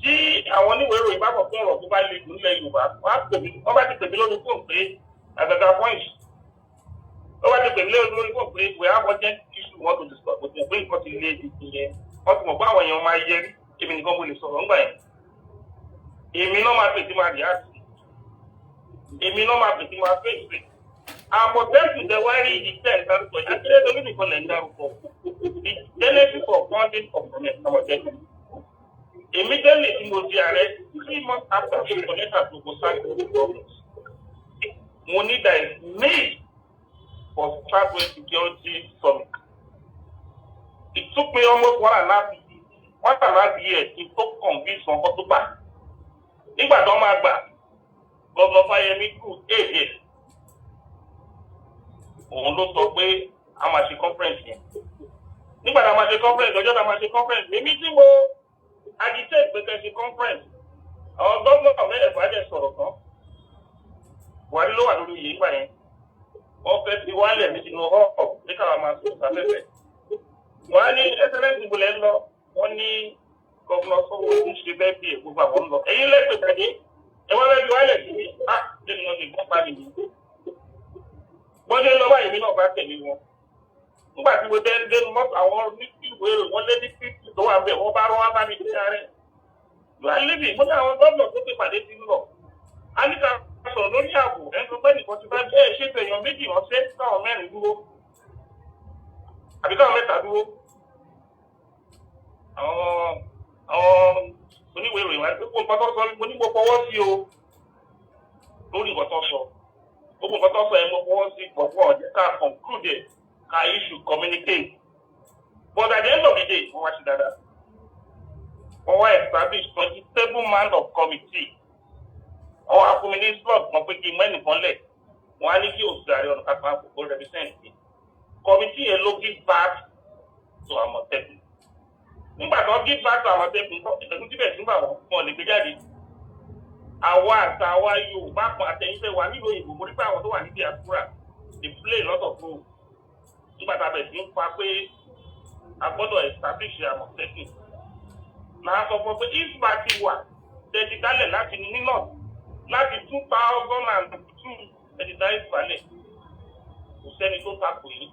tí àwọn oníwèé ìròyìn bá kọ̀ fún ọ̀rọ̀ tó bá le jù nílẹ̀ Yorùbá wọ́n bá ti pèmí lórí fóònù pé àgàgà point wọ́n bá ti pèmí lórí fóònù pé we have urgent issue want to discuss kò tí mo pé nǹkan ti le jù yẹn wọ́n ti mọ̀ pé àwọn èèyàn máa yẹrí èmi nìkan mo lè sọ̀rọ̀ ńgbà yẹn èmi náà máa pèsè máa react èmi náà máa pèsè máa fèsì àmọ̀tẹ́kù tẹ wá rí ìdíjẹ́ ìdárúkọ Akérèdọ́lù nìkan lẹ̀ ń dárúkọ the genesis of founding of àmọ̀tẹ́kù immediately tí mo di ààrẹ 3 months after the connector to go sign the government mo ní there is need for southwest security summit it took me almost 1.5 years to convince wọn kó tó gbà nígbà tó máa gbà gọ́vnọ̀ Fáyẹmí kù 8 years òun ló sọ pé a máa ṣe conference yẹn nígbà tá a máa ṣe conference ọjọ́ tá a máa ṣe conference èmi tí mo agitate pé kẹ́ ṣe conference àwọn gọ́vnọ̀ mẹ́rẹ̀ẹ́fà jẹ́ sọ̀rọ̀ kan Buhari ló wà lórí yìí nígbà yẹn wọ́n fẹ́ ti wálẹ̀ ní tinú hall ní káwa máa sọ sáfẹ́fẹ́ wọ́n á ní excellence ìbúlẹ̀ ń lọ wọ́n ní Governor Sanwo-Olu ṣe bẹ́ẹ̀ bí gbogbo àwọn ń lọ. Ẹ̀yin lẹ́gbẹ̀ẹ́ tẹ̀lé ẹ wá lẹ́bi wálẹ̀ sí mi lẹ́nu náà lè gbọ́n pa mi nìyí. Wọ́n ṣe ń lọ báyìí mi náà bá tẹ̀lé wọn. Nígbà tí mo dénú mọ́tò àwọn ní ìwé rẹ̀ wọ́n lé ní 50 tó wà bẹ́ẹ̀ wọ́n bá rán wá bá mi ní àárẹ̀. You are living. Mo ní àwọn gómìnà tó ti pàdé ti ń lọ. A ní ká sọ̀rọ̀ lórí ààbò ẹnu pẹ́ nìkan ti bá bẹ́ẹ̀ ṣe èèyàn méjì ránṣẹ́ káwọn mẹ́rin dúró. Àbí káwọn mẹ́ta dúró. Àwọn oníwèé ìròyìn wá pé kó nǹkan tó sọ mo ní mo fọwọ́ sí o lórí nǹkan tó sọ. Gbogbo nǹkan tó sọ yẹn mo fọwọ́ sí gbọ̀gbọ́ ọ̀jẹ̀ ká conclude ká issue communicate. But at the end of the day, wọ́n wá sí dáadáa. Wọ́n wá establish 27 man of committee. Wọ́n wá fún mi ní slot kan pé kí n mẹ́nì kan lẹ̀. Wọ́n á ní kí Òṣìṣẹ́ Ọ̀nà Kakanfò kó represent me. Committee yẹn ló give back to Àmọ̀tẹ́kùn. Nígbà tó give back to Àmọ̀tẹ́kùn, ìtẹ̀kùn tí bẹ̀ tún bà wọ́n lè gbé jáde. Àwa àtàwa Yorùbá kan àtẹ̀yìnfẹ́ wa nílò ìbò mo rí pé àwọn tó wà ní diaspora dey play lot of role. Nígbà tá a bẹ̀ sí ń pa pé a gbọ́dọ̀ establish Àmọ̀tẹ́kùn. Màá sọ fún pé if bá ti wà tẹ̀sí dálẹ̀ láti nínà láti 2002 tẹ̀sí dálẹ̀ ìfàlẹ̀ kò sẹ́ni tó takò yìí.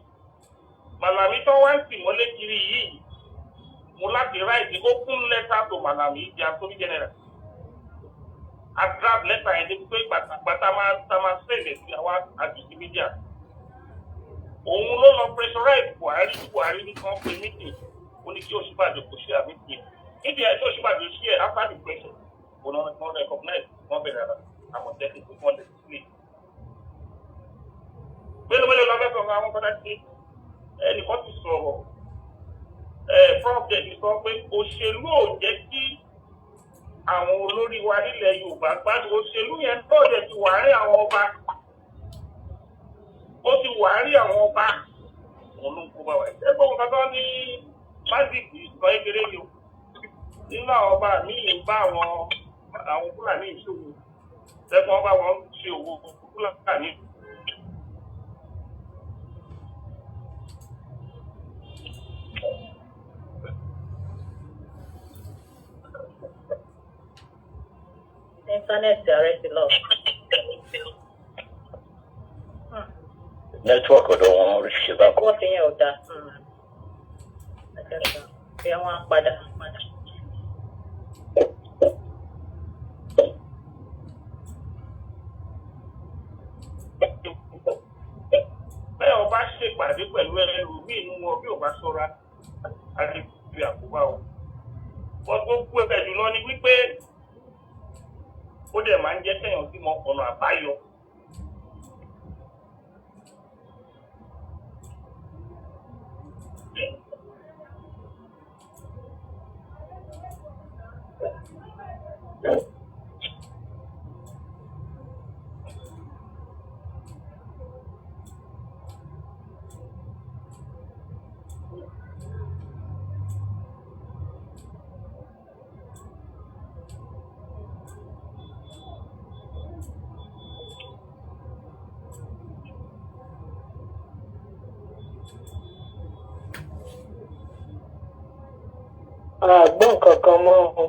Màlàmí tó wá ń tì mọ́lé kiri yìí mo láti write open letter to Màlàmí di Attorney General. A draft letter yẹn débi pé gbàtà máa sẹ́lẹ̀ sí àwa àdúgbò media. Òun ló lọ pressurize Buhari ní kan pé meeting ó ní kí Ọ̀ṣínbàjò kò ṣe àmìtì. Níbi ẹjọ́ Ọ̀ṣínbàjò ṣí ẹ̀ after the pressure òun náà wọ́n recognize wọ́n bẹ̀rẹ̀ Àmọ̀tẹ́kùn tó wọ́n lè sílẹ̀. Mélòó lọ fẹ́ sọ̀rọ̀ àwọn kọ́dá sí ẹnìkan ti sọ̀rọ̀ project sọ pé òṣèlú ò jẹ́ kí àwọn olórí wa nílẹ̀ Yorùbá gbádùn òṣèlú yẹn náà dẹ̀ ti wà rí àwọn ọba ó ti wà rí àwọn ọba òun ló ń kó bá wa ẹ̀ gbọ́n nǹkan tó ní májìkì sọ ékeré ni o nínú àwọn ọba míì ń bá àwọn Fúlàní ìṣòwò lẹ́kọ̀ọ́ bá wọn ṣe òwò Fúlàní. Internet direct lọ. Network ọ̀dọ̀ wọn ṣe bá kọ́. Wọ́n fi yẹn ò dáa. Fi wọn padà. Bẹ́ẹ̀ ọba ṣèpàdé pẹ̀lú ẹlòmíì inú wọn bí ọba ṣọ́ra àti fi àkóbá wọn. Wọ́n gbogbo ẹ̀bẹ̀ jùlọ ni wípé ó dẹ̀ máa ń jẹ́ kẹ́yàn sí mọ ọ̀nà àbáyọ. Àgbọ̀n kankan mọ́ ọ.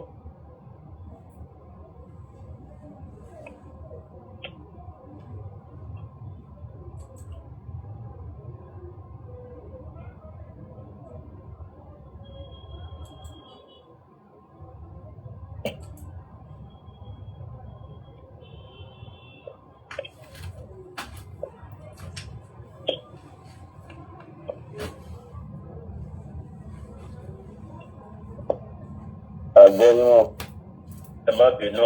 Àgbọ̀nù ẹ má bínú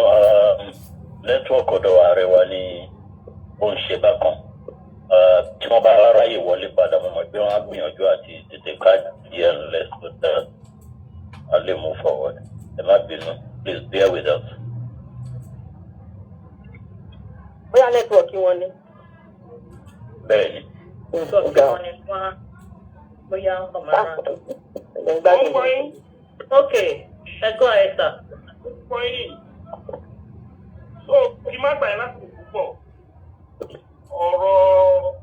nẹ́tíwọ̀kì ọ̀dọ̀ ààrẹ wa ní ó ń ṣe bákan. Tí wọ́n bá ráyè wọlé padà mo mọ̀ pé wọ́n á gbìyànjú àti tètè ká díẹ̀ ńlẹ̀ so that a lè move forward. Ẹ má bínú, please bear with us. Bóyá nẹ́tíwọ̀kì wọn ni. Bẹ́ẹ̀ni. Nẹ́tíwọ̀kì wọn ni fún wa bóyá ọkọ̀ máa rán tó. Okay. Ẹ̀gbọ́n ẹ̀ sà. So, kí má gbà yín láti púpọ̀ ọ̀rọ̀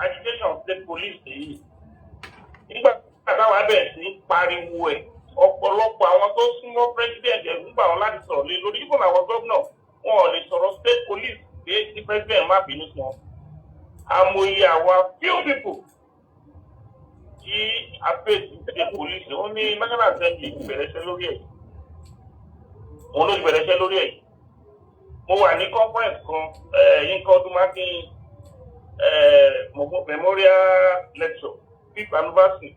agitation state police yìí nígbà táwa bẹ̀rẹ̀ sí pariwo ẹ̀ ọ̀pọ̀lọpọ̀ àwọn tó súnmọ́ president ẹ̀ ń gbà wọn láti sọ̀rọ̀ lé lórí ibùdó àwọn gómìnà wọn ò lè sọ̀rọ̀ state police pé kí president má bínú sí wọn. Àmọye àwa few people tí a fèsì state police ó ní national assembly ìbẹ̀rẹ̀ṣẹ́ lórí ẹ̀. Òun ló ìbẹ̀rẹ̀ṣẹ́ lórí ẹ̀. Mo wà ní conference kan Yínká Ọdúnmákin memorial lecture 5th anniversary.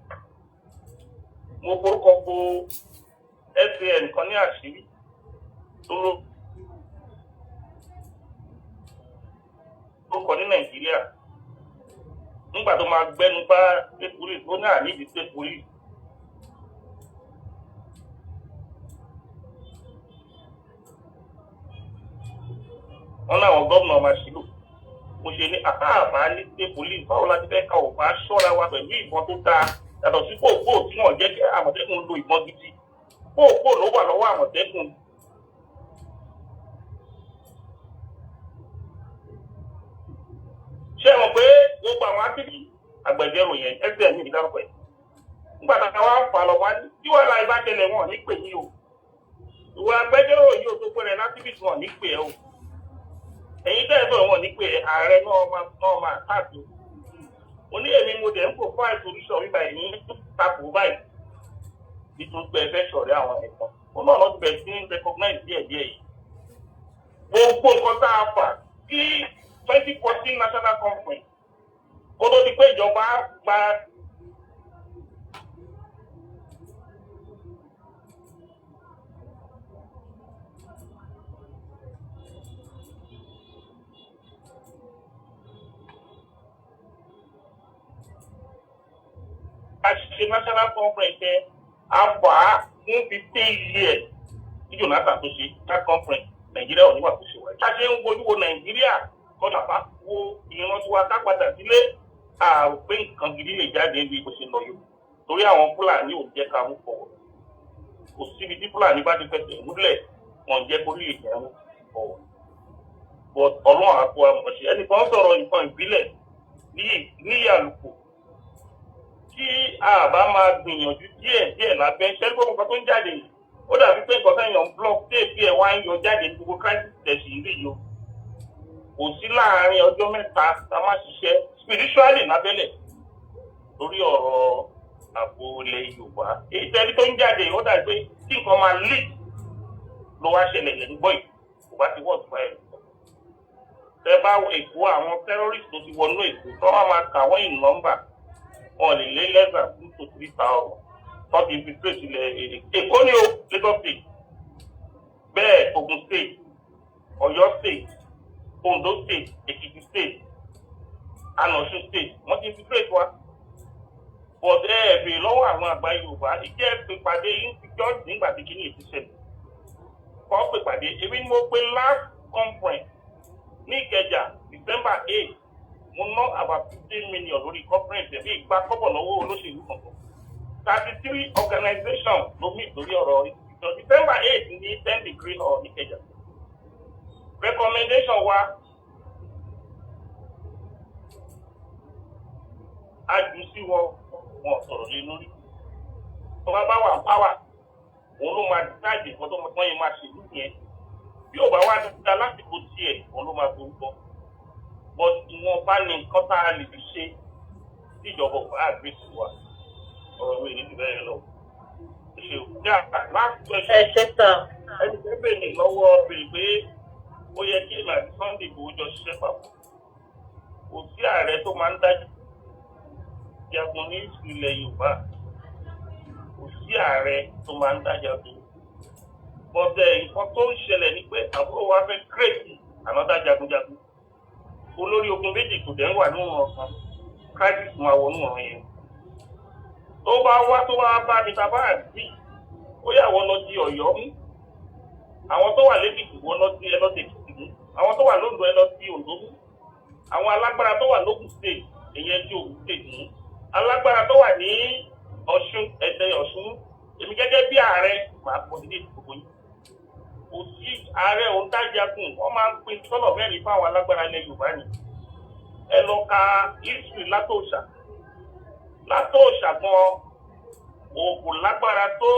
Mo forúkọ bo SAN kan ní àṣírí tó lórúkọ ní Nàìjíríà nígbà tó máa gbẹnu bá state police ó ní àníbi state police. Wọ́n láwọn gómìnà máa ṣílò mo ṣe ní àbá ní state police báwo la ti fẹ́ ká ò bá ṣọ́ra wa pẹ̀lú ìbọn tó dáa yàtọ̀ sí pòpò tí wọ́n jẹ́ kí Àmọ̀tẹ́kùn lo ìbọn gidi pòpò ló wà lọ́wọ́ Àmọ̀tẹ́kùn. Ṣé ẹ mọ̀ pé gbogbo àwọn akíbi àgbẹ̀jẹ̀rò yẹn ẹgbẹ́ mi ìdárúkọ ẹ̀ nígbà tá a wá fà lọ wá ní tí wọ́n láì bá tẹ̀lé wọn ní pè yín o ìwọ agbẹjọ́rò yìí o tó pẹ́rẹ́ látíbìtì wọn ní pè ẹ́ o ẹ̀yin tẹ́ ẹ sọ̀rọ̀ wọn ní pè ààrẹ náà máa káàkiri ó ní èmi mo dẹ̀ ń pò fún àìsòlùsọ̀ wíwá ẹ̀yìn tapò báyìí nítorí pé ẹ fẹ́ sọ̀rọ̀ àwọn ẹ̀kọ́ òun náà lọ́ọ́ bẹ̀rẹ̀ sí recognize díẹ̀díẹ̀ yìí gbogbo nǹkan tá a fà sí 2014 national conference kó tó di pé ìjọba gba àṣìṣe national conference ẹ àfà fún 15 years tí Jonathan tó ṣe that conference Nàìjíríà ò níwà tó ṣe wáyé. Ṣáṣe ń wojú wo Nàìjíríà kọ́nà bá wo ìran tí wàá kápadà sílé àrò pé nǹkan gidi lè jáde ní bó ṣe lọ yìí torí àwọn Fúlàní ò jẹ́ ká mú fọwọ́ kò síbi tí Fúlàní bá ti fẹsẹ̀ múlẹ̀ wọ́n jẹ́ kó lè jẹ́ mú fọwọ́. But Ọlọ́run àpò àmọ̀ṣe ẹnìkan sọ̀rọ̀ nǹkan ìbílẹ̀ ní àlùkò tí a bá máa gbìyànjú díẹ̀ lábẹ́ ṣẹ́rí gbogbo nǹkan tó ń jáde yìí ó dàbí pé nǹkan sẹ́yìn block téèpì ẹ̀ wá ń yọ jáde ní gbogbo crisis tẹ̀sí rí yìí o kò sí láàárín ọjọ́ mẹ́ta tá a máa ṣiṣẹ́ spiritually lábẹ́lẹ̀ lórí ọ̀rọ̀ ààbò ilẹ̀ Yorùbá èyí tẹ́lí tó ń jáde ó dàbí pé tí nǹkan máa lead ló wá ṣẹlẹ̀ lẹ́nu gbọ́ yìí kò bá ti wọ́ọ̀tù báyìí tẹ bá Èkó àwọn terrorist tó ti wọnú Èkó tó wá máa kà wọ́n in number wọn lè lé less than 2 to 3,000 wọ́n ti fi straight ilẹ̀ Èkó ní o Lagos state bẹ́ẹ̀ Ògùn state Ọ̀yọ́ state Ondo state Èkìtì state and Ọ̀ṣun state wọ́n ti fi straight wa but ẹ̀ẹ́dẹ̀ lọ́wọ́ àwọn àgbà Yorùbá ìjẹ́ pèpàdé insecurity nígbà tí kìíní ètí ṣẹlẹ̀ kọ́ pèpàdé èmi ni mo pe last conference ní Ìkẹjà December 8 mo ná about 15 million lórí conference ẹ̀mí ìgbà kọ́bọ̀ lọ́wọ́ olóṣèlú kankan 33 organizations ló mí lórí ọ̀rọ̀ ìjọ December 8 ní 10 degree of Ìkẹjà recommendation wa aju sí wọn sọ̀rọ̀ lé lórí tó bá wà power òun ló máa dáàbì nǹkan tó mọ̀ yẹn máa ṣèlú yẹn bí ò bá wá dáadáa lásìkò tiẹ̀ òun ló máa gbórúkọ but ìwọ̀n bá ní nǹkan tá a lè fi ṣe tí ìjọba ò bá àgbèsì wa ọ̀rọ̀ ìwé ní ìbẹ̀rẹ̀ lọ. ṣe ò ní àgbà last question. ẹ ṣe tán. ẹni tó bèèrè lọ́wọ́ bèèrè pé ó yẹ kí èmi àti Sunday Igboho jọ ṣiṣẹ́ papọ̀ kò sí ààrẹ tó máa ń dájú jagun ní ilẹ̀ Yorùbá kò sí ààrẹ tó máa ń dájagun bọ́dẹ̀ nǹkan tó ń ṣẹlẹ̀ ni pé àbúrò wa fẹ́ kírètì ànádá jagunjagun olórí ogun méjì kò dẹ̀ ń wà nínú ọ̀kan crisis máa wọnú ọ̀ràn yẹn tó bá bá mi tàbá àti ó yà wọ́n lọ di Ọ̀yọ́ mú àwọn tó wà lẹ́kìtì wọ́n lọ sí ẹlọ́tẹ̀kìtì mú àwọn tó wà lóńdó ẹ lọ sí Oǹdó mú àwọn alágbára tó wà lókùn state èyí ẹjọ́ Ògùn state mú alágbára tó wà ní Ọ̀ṣun ẹ̀dẹ̀ Ọ̀ṣun èmi gẹ́gẹ́ bí ààrẹ máa pọ̀ nílé ìdìbò yìí kò sí ààrẹ òǹtajagun wọ́n máa ń pín sọ́nà mẹ́rin fún àwọn alágbára ilẹ̀ Yorùbá ni ẹ lọ ka history látòòṣà gan òkú lágbára tó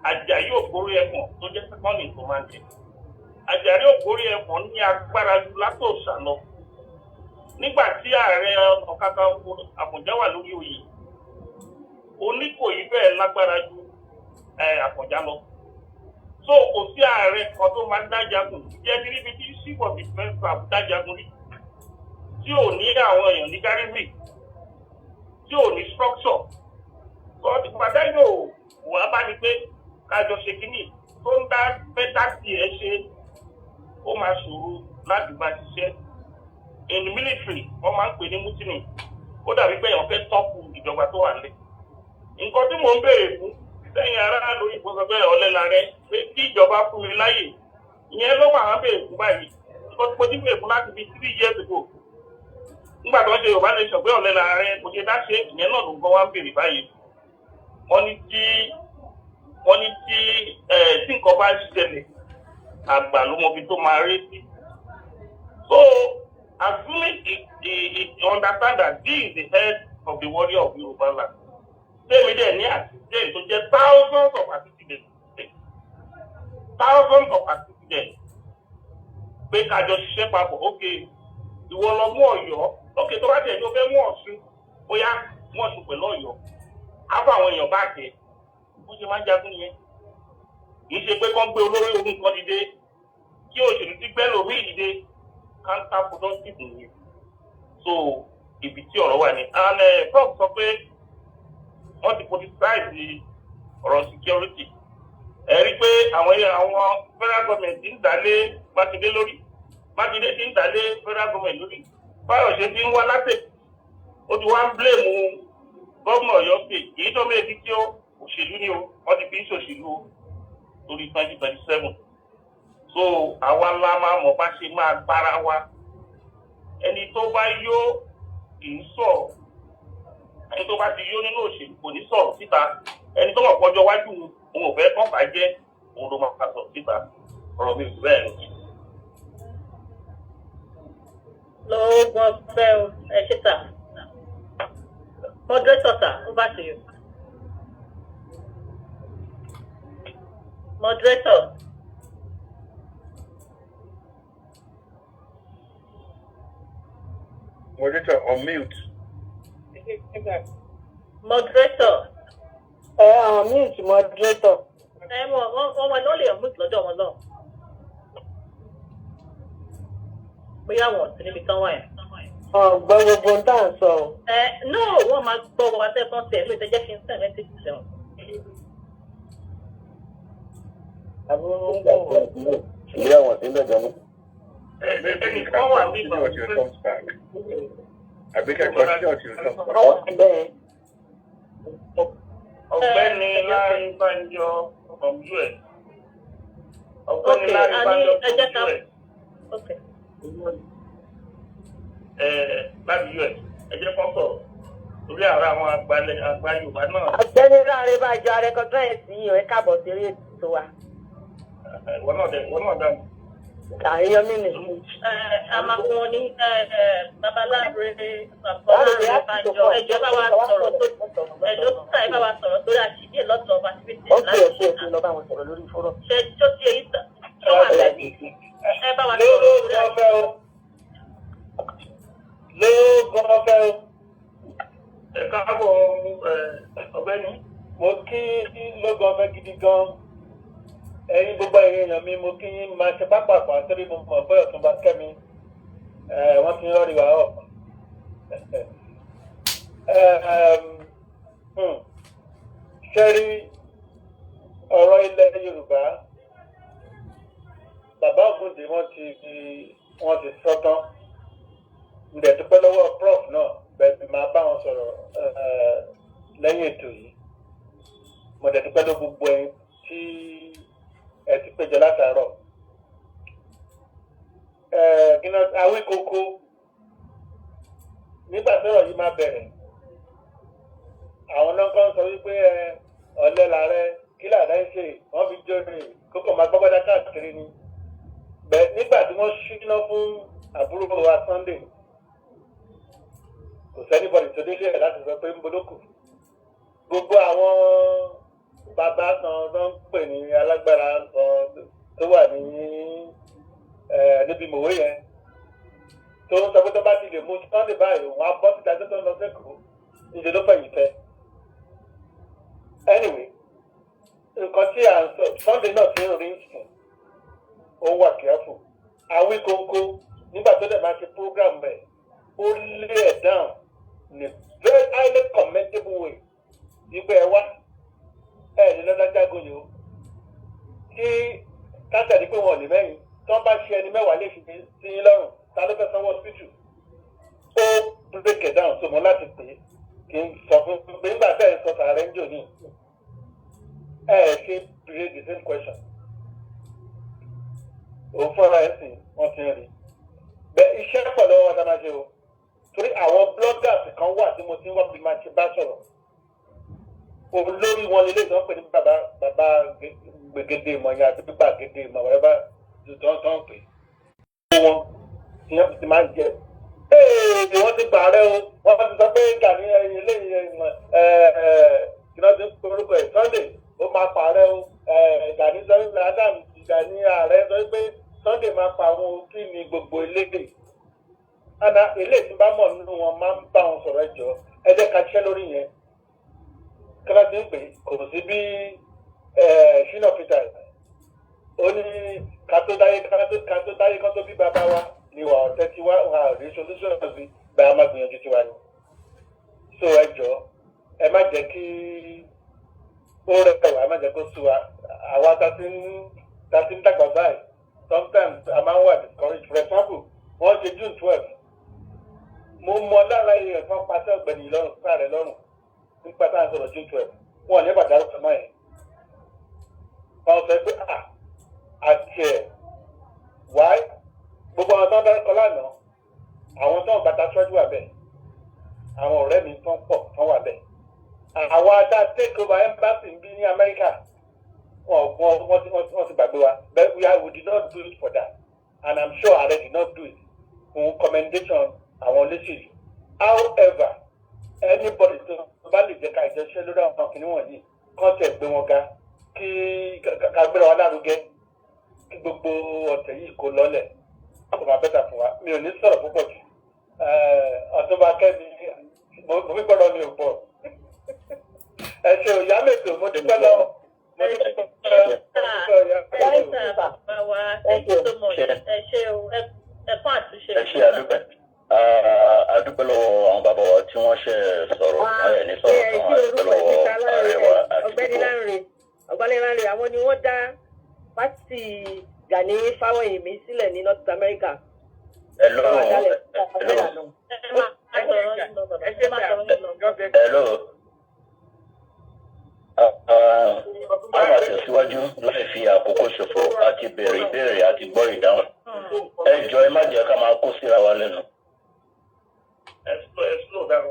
Àjàyí Ògbórí Ẹ̀fọ̀n tó jẹ́ second in command. Àjàyí Ògbórí Ẹ̀fọ̀n ní agbára ju látòsà lọ. Nígbà tí ààrẹ Ọ̀nà Kakanfò Àfọ̀njá wà lórí oyè, Oníkòyí bẹ́ẹ̀ lágbára ju Àfọ̀njá lọ. So kò sí ààrẹ kan tó máa ń dájagun jẹ́ níbi tí chief of defence staff dájagun rí tí ò ní àwọn èèyàn ní garrison tí ò ní structure. But ìpàdé yóò wà bá ní pé kájọ ṣe kínní tó ń dá pẹ́tàkì ẹ̀ ṣe ó máa ṣòro láti bá ṣiṣẹ́. In the military wọ́n máa ń pè ní mutiny ó dàbí pé èèyàn fẹ́ tọ́pù ìjọba tó wà nílẹ̀. Nǹkan tí mò ń béèrè fún lẹ́yìn ará lórí ìfọ̀sọ̀fẹ́ ọ̀lẹ́larẹ́ pé kí ìjọba fún mi láyè ìyẹn ló wà wọ́n béèrè fún báyìí. Nǹkan tí mo ti béèrè fún láti fi 3 years ago nígbà tó ń ṣe Yorùbá nation pé ọ̀lẹ́larẹ́ kò ṣe dá ṣe ìyẹn náà ló ń gbọ́ wá ń béèrè báyìí. Wọ́n ní tí nǹkan bá ṣẹlẹ̀ àgbà ló mọ ibi tó máa rí sí. So assuming you understand that he is the head of the warrior of Yoruba land. Tẹ́mi dẹ̀ ní àtijọ́ tó jẹ́ thousands of participants. Pé kájọ ṣiṣẹ́ papọ̀, ókè ìwọ lọ mú Ọ̀yọ́, ókè tó bá tẹ̀ tó fẹ́ mú Ọ̀ṣun, bóyá mú Ọ̀ṣun pẹ̀lú Ọ̀yọ́. Á fún àwọn èèyàn bá tẹ̀, bó ṣe máa ń jagun yẹn. Kì í ṣe pé kán gbé olórí ogun kan dìde, kí òṣèlú ti gbẹ́ lórí ìdìde, counter productive nìyẹn. So ibi tí ọ̀rọ̀ wà ní. And Prof sọ pé wọ́n ti politicize ọ̀rọ̀ security. Ẹ rí pé àwọn federal government ti ń dálé Mákindé lórí. Mákindé ti ń dálé federal government lórí. Fáyọ̀ṣe ti ń wá látẹ̀. Ó ti wá ń blame gómìnà Ọ̀yọ́ state. Kì í tó méjì tí òṣèlú ni o, wọ́n ti fi ń ṣòṣèlú o lórí 2027. So àwa la máa mọ̀ bá ṣe máa gbára wa. Ẹni tó bá yó kì í sọ̀rọ̀. Ẹni tó bá ti yó nínú òṣèlú kò ní sọ̀rọ̀ síta. Ẹni tó mọ̀ pọ́jọ́ wájú òun ò fẹ́ kán bàjẹ́ òun ló máa sọ̀rọ̀ síta. Ọ̀rọ̀ mi ò bẹ́ẹ̀ lọ. Lọ́gbọ́n fẹ́ o, ẹ ṣe tà. Moderator sir, over to you. Moderator. Moderator on mute. Moderator. Mute moderator. Wọ́n wà lọ́lẹ̀ mute lọ́dọ̀ wọn lọ. Bóyá wọn sí níbi tán wà yẹn. Gbọ́ gbogbo ń tà ń sọ. No, wọ́n máa gbọ́ wọn tẹ́ fọ́n tẹ̀ lóye tẹ́jẹ́ kí n sẹ̀ mẹ́tẹ́jì sẹ́wọ̀n. Ìyá wọn sí lọ́jọ́ mú. Wọ́n wà ní ìgbà Ọ̀gbẹ́ni Lárí Bánjọ from US. Ọ̀gbẹ́ni Lárí Bánjọ from US. Láti US, ẹ jẹ́ kán sọ̀rọ̀ lórí àwọn àgbà Yorùbá náà. Ọ̀gbẹ́ni Lárí Bánjọ arẹ́kọ̀tọ́ sí ẹ̀ káàbọ̀ sí eré ètò wa. Wọ́n náà dáhùn. Àyẹ̀yọ́ mi nì. A máa fún wọn ní babaláre àbọ̀láre Bánjọ ẹjọ́ bá wa sọ̀rọ̀ tó ẹjọ́ sísá ẹ bá wa sọ̀rọ̀ lórí àṣìbí lọ́tọ̀ ọba síbi tẹ̀ láti ṣe lọ bá wọn sọ̀rọ̀ lórí fọ́rọ̀. Ṣé tó ti èyí tó wà lẹ́bi ẹ bá wa sọ̀rọ̀ lórí àṣìbí. Lóògùn ọ̀fẹ́ o. Ẹ káàbọ̀ ọ̀gbẹ́ni. Mo kí lóògùn ọ̀fẹ́ gidi gan. Ẹ̀yin gbogbo èèyàn mi mo kí yín máa ṣe pápákọ̀ àtúrí mo mọ̀ pé Ọ̀túnba Kẹ́mi wọ́n ti ń rọ́ọ̀rì wá ọ̀. Ṣé rí ọ̀rọ̀ ilẹ̀ Yorùbá bàbá Ògúndé wọ́n ti sọ tán. Ǹdẹ̀ dúpẹ́ lọ́wọ́ Prof náà bẹ̀rẹ̀ máa bá wọn sọ̀rọ̀ lẹ́yìn ètò yìí. Mo dẹ̀ dúpẹ́ lọ́wọ́ gbogbo ẹ̀yin tí ẹ ti péjọ látàárọ̀. Àwí koko nígbà tọ́rọ̀ yìí máa bẹ̀rẹ̀ àwọn náà kan sọ wípé ọ̀lẹ làárẹ̀ kí làárẹ̀ ń ṣe wọ́n fi jóni kókò máa gbọ́gbọ́dá káàkiri ni. Bẹ́ẹ̀ nígbà tí wọ́n ṣíná fún àbúrò wa Sunday kò sẹ́nibọ̀dì tó délé ẹ̀ láti sọ pé ń bolókù. Gbogbo àwọn bàbá kan tó ń pè ní alágbára kan tó wà ní níbi mòwe yẹn tó ń sọ pé tó bá ti lè mú Sunday báyìí wọn á bọ́ síta tó ń lọ sẹ́kọ̀ọ́ ìdè ló fẹ̀yìn fẹ́. Anyway, nǹkan tí à ń sọ Sunday náà ti ń rí sùn ó wà careful. Àwí kónkó nígbà tó dẹ̀ máa ṣe program rẹ̀ ó lé ẹ̀ down in a very highly commendable way. Ìgbẹ́ ẹ wá ẹ̀ ní lọ́dájágún yìí ó kí kátàdí pé wọn ò lè mẹ́yìn tó ń bá ṣe ẹni mẹ́wàá lè fi sí yín lọ́rùn ta ló fẹ́ sanwó hospital ó break it down so mo láti pè é kí n sọ fún pé nígbà tẹ́ ẹ sọ sàárẹ̀ ń jò ní ṣe create the same question òun fúnra ẹ̀ sìn wọ́n ti ń rí bẹ́ẹ̀ iṣẹ́ pọ̀ lọ́wọ́ wọn dáná ṣe o torí àwọn bloggers kan wà tí mo ti ń wá bí máa ṣe bá sọ̀rọ̀ olórí wọn lélẹ́yìn tó ń pè ní bàbá gbẹgẹdẹ ìmọ̀ yẹn àti bíbá gẹdẹ ìmọ̀ wọ́n bá tó ń pè wọn tí wọ́n ti máa ń jẹ wọ́n ti gbà rẹ o wọ́n ti sọ pé Gani eléyìí kìnnà ti ń porúkọ ẹ̀ Sunday ó máa pa rẹ o Gani sọ pé Adam Gani ààrẹ sọ pé Sunday máa pa àwọn kí ni gbogbo eléyìí àná eléyìí tí bá mọ̀ nínú wọn máa ń bá wọn sọ̀rọ̀ ẹjọ́ ẹ jẹ́ ká ṣiṣẹ́ lórí yẹn kí wọ́n ti ń pè kò sí bí Shina Peter ó ní ká tó dáyé kan tó bí bàbá wa ni wà ọ̀tẹ́ tí wà rí solution sí bá a máa gbìyànjú tiwa ni. So ẹ jọ ẹ má jẹ́ kí ó rẹwà ẹ má jẹ́ kó sú wa àwa ta ti ń dàgbà báyìí sometimes a máa ń wà discouraged. For example wọ́n ṣe June 12 mo mọ lára èèyàn kan pàṣẹ ọ̀gbẹ́ni lọ́rùn sáré lọ́rùn nípa tá à ń sọ̀rọ̀ June 12 wọn ò ní bàdárò kan mọ́ ẹ̀ wọ́n sọ pé àti ẹ̀ wáyé gbogbo àwọn tó ń dárúkọ lánàá àwọn tó ń bàtà ṣọ́jú wà bẹ́ẹ̀ àwọn ọ̀rẹ́ mi tó ń pọ̀ tó wà bẹ́ẹ̀ àwọn adá take over embassy ń bí ní Amẹ́ríkà wọ́n ti gbàgbé wa but we did not do it for that and I'm sure ààrẹ did not do it fún commendation àwọn olóṣèlú. However anybody tó bá lè jẹ́ ká ìjọṣẹ́ lórí àwọn kìnìún wọ̀nyí kán tẹ̀ gbé wọn ga kí ká gbéra wa lárugẹ kí gbogbo ọ̀tẹ̀ yìí kó lọ́lẹ̀ kò máa bẹ́tà fún wa mi ò ní sọ̀rọ̀ púpọ̀ jù ọ̀túnba kẹ́mi mo fi gbọ́dọ̀ mi ò pọ̀ ẹ ṣe òyà mẹ́tò mo dúpẹ́ lọ mo dúpẹ́ lọ. Thank you so much. Ẹ ṣe o ẹ fún àtúnṣe. Ẹ ṣe àdúpẹ́ àdúpẹ́ lọ́wọ́ àwọn bàbá wa tí wọ́n ṣe sọ̀rọ̀ ayẹ̀ ní sọ̀rọ̀ kan àdúpẹ́ lọ́wọ́ ààrẹ wa àti ọ̀gbẹ́ni Lánrè àwọn ni wọ́n dá pátì Gani Fáwẹ́hìnmí sílẹ̀ ní North America. Hello. A máa tẹ̀síwájú láì fi àkókò ṣòfò àti bẹ̀rẹ̀ ìbéèrè àti gbọ́ ìdáhùn. Ẹ jọ̀ọ́ ẹ má jẹ́ ká máa kó síra wa lẹ́nu. Slow down,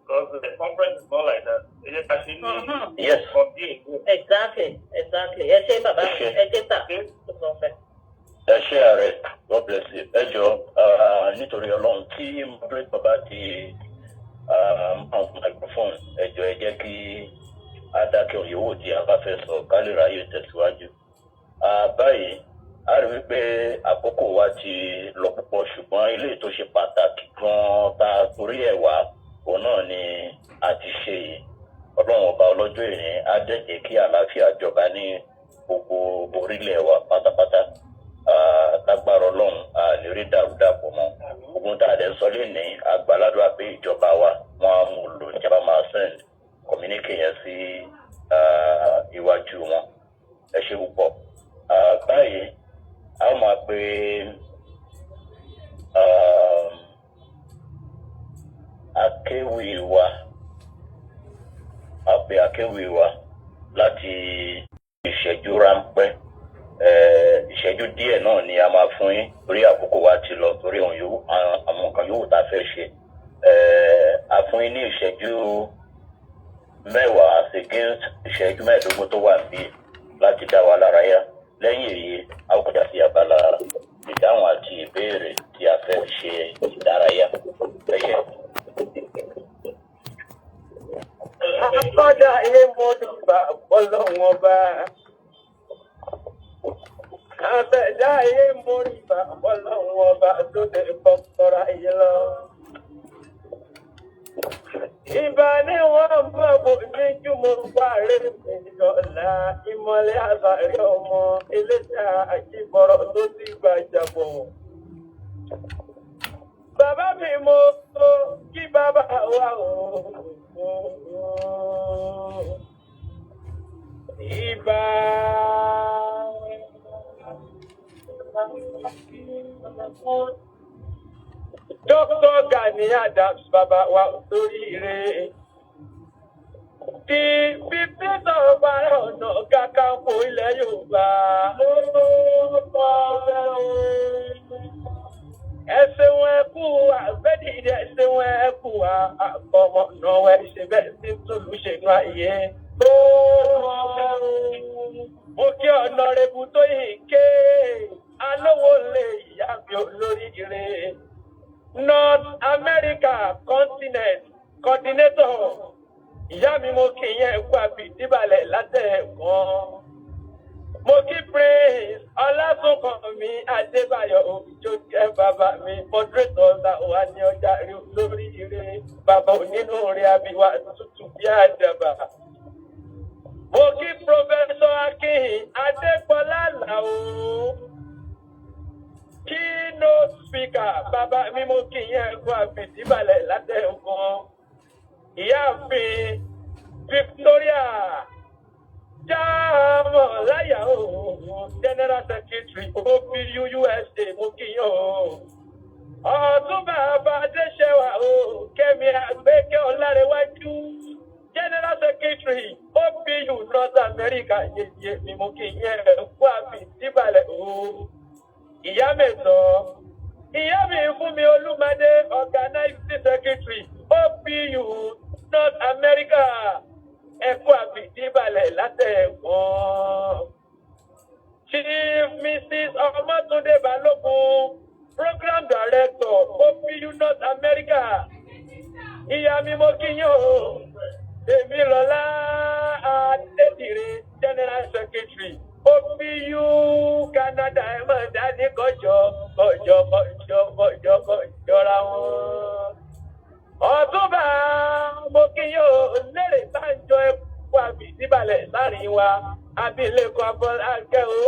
because the conference is not like that. It is actually yes. Exactly. Ẹ ṣe bàbá ẹ ṣe tà. Ẹ ṣe ààrẹ, God bless you. Ẹ jọ̀ọ́ nítorí Ọlọ́run tí moderate bàbá ti microphone ẹ jọ̀ọ́ ẹ jẹ́ kí adákẹ́ òyìnbó tí a bá fẹ́ sọ ká lè ráyè tẹ̀síwájú. Báyìí a rí wípé àkókò wa ti lọ púpọ̀ ṣùgbọ́n ilé tó ṣe pàtàkì gan-an tá a torí ẹ̀ wá òun náà ni a ti ṣe yìí. Ọlọ́run ọba ọlọ́jọ́ ìrìn á dẹ̀jẹ̀ kí àlàáfíà jọba ní gbogbo orílẹ̀ wa pátápátá. Lágbára Ọlọ́run lè rí dàrúdàpọ̀ mọ́. Ogun tá a dẹ̀ sọ lé ní àgbàládùn àpé ìjọba wa wọ́n á mú lò ìjọba máa send communique yẹn sí iwájú wọn. Ẹ ṣe púpọ̀. Báyìí a máa pe akéwì wa láti ìṣẹ́jú ráńpẹ́. Ìṣẹ́jú díẹ̀ náà ni a máa fún yín torí àkókò wa ti lọ torí àwọn nǹkan yòówù tá a fẹ́ ṣe. A fún yín ní ìṣẹ́jú 10 against ìṣẹ́jú 15 tó wà níbí láti dá wa lára yá. Lẹ́yìn èyí a ó kọjá sí abala ìdáhùn àti ìbéèrè tí a fẹ́ ṣe ìdárayá. Ẹ ṣé. ayé mo dùgbà bọ́lọ́wọ́n bá. Àtẹ̀dá ayé mo dùgbà bọ́lọ́wọ́n bá tó lè kọ́kọ́rọ́ ayé lọ. Ìbá ni wọ́n mọ̀ bò ní jùmọ̀ parí ìjọba ìmọ̀lẹ́ àbárí ọmọ eléta àjíbọ̀rọ̀ tó ti gbàjàbọ̀. Bàbá mi mo kí bàbá wa o. Ìbá. Dr. Gani Adams bàbá wa sórí rẹ̀. Di pípẹ́sọ̀ bára ọ̀nà Kakanfò ilẹ̀ Yorùbá. Ẹ̀sìn wọn ẹ̀kú àgbẹ̀dìdì ẹ̀sìn wọn ẹ̀kú àkọ́mọ náà wẹ̀ ṣe bẹ́ẹ̀ sí tolúṣèlú ayé. Mo kí ọ̀nà rẹ̀bù tó yìí ké alówó lè yá mi olórí rẹ̀. North America continent coordinator ìyá mi mo kì í yẹn kú àbí ìdíbalẹ̀ látẹ̀ẹ̀kan. Mo kí Prince Ọlásùnkànmí Adébáyọ̀ òjò jẹ́ bàbá mi moderator wà ní ọjà rí lórí ire bàbá onínú rí abiwá tútù bí àdàbà. Mo kí Professor Akin Adépọlá Làó. Keynote speaker bàbá mi mo kì í yẹn kú àbí ìdíbalẹ̀ látẹ̀ẹ̀kan. Ìyáàfin Victoria Jáàmọ̀ láyà o, General Secretary OPU USA mo kí yín o. Ọ̀túnba Adéṣẹ́wà o, Kẹ́mi Àgbékẹ́ Ọlárẹ̀wájú, General Secretary OPU North America yeye mi mo kí yín kú àbí ìdíbalẹ̀ o. Ìyá mẹ́sàn-án, ìyá mi fún mi Olúmadé Organizing Secretary OPU North America ẹ̀kọ́ àbìdíbalẹ̀ látẹ̀ẹ̀kan. Chief Mrs. Ọmọ́túndé Balógun Program Director OPU North America. Ìyá mi mo kí yín o. Èmi Lọ́lá Adédìrí General Secretary OPU Canada ẹ̀ mọ̀ dání kọjọ́ ra wọn. Ọ̀túnba mo kí yóò lérè sáńjọ ẹ̀kú àbìdíbalẹ̀ láàrin wa. Abilékọ Abọ́lákẹ́ o,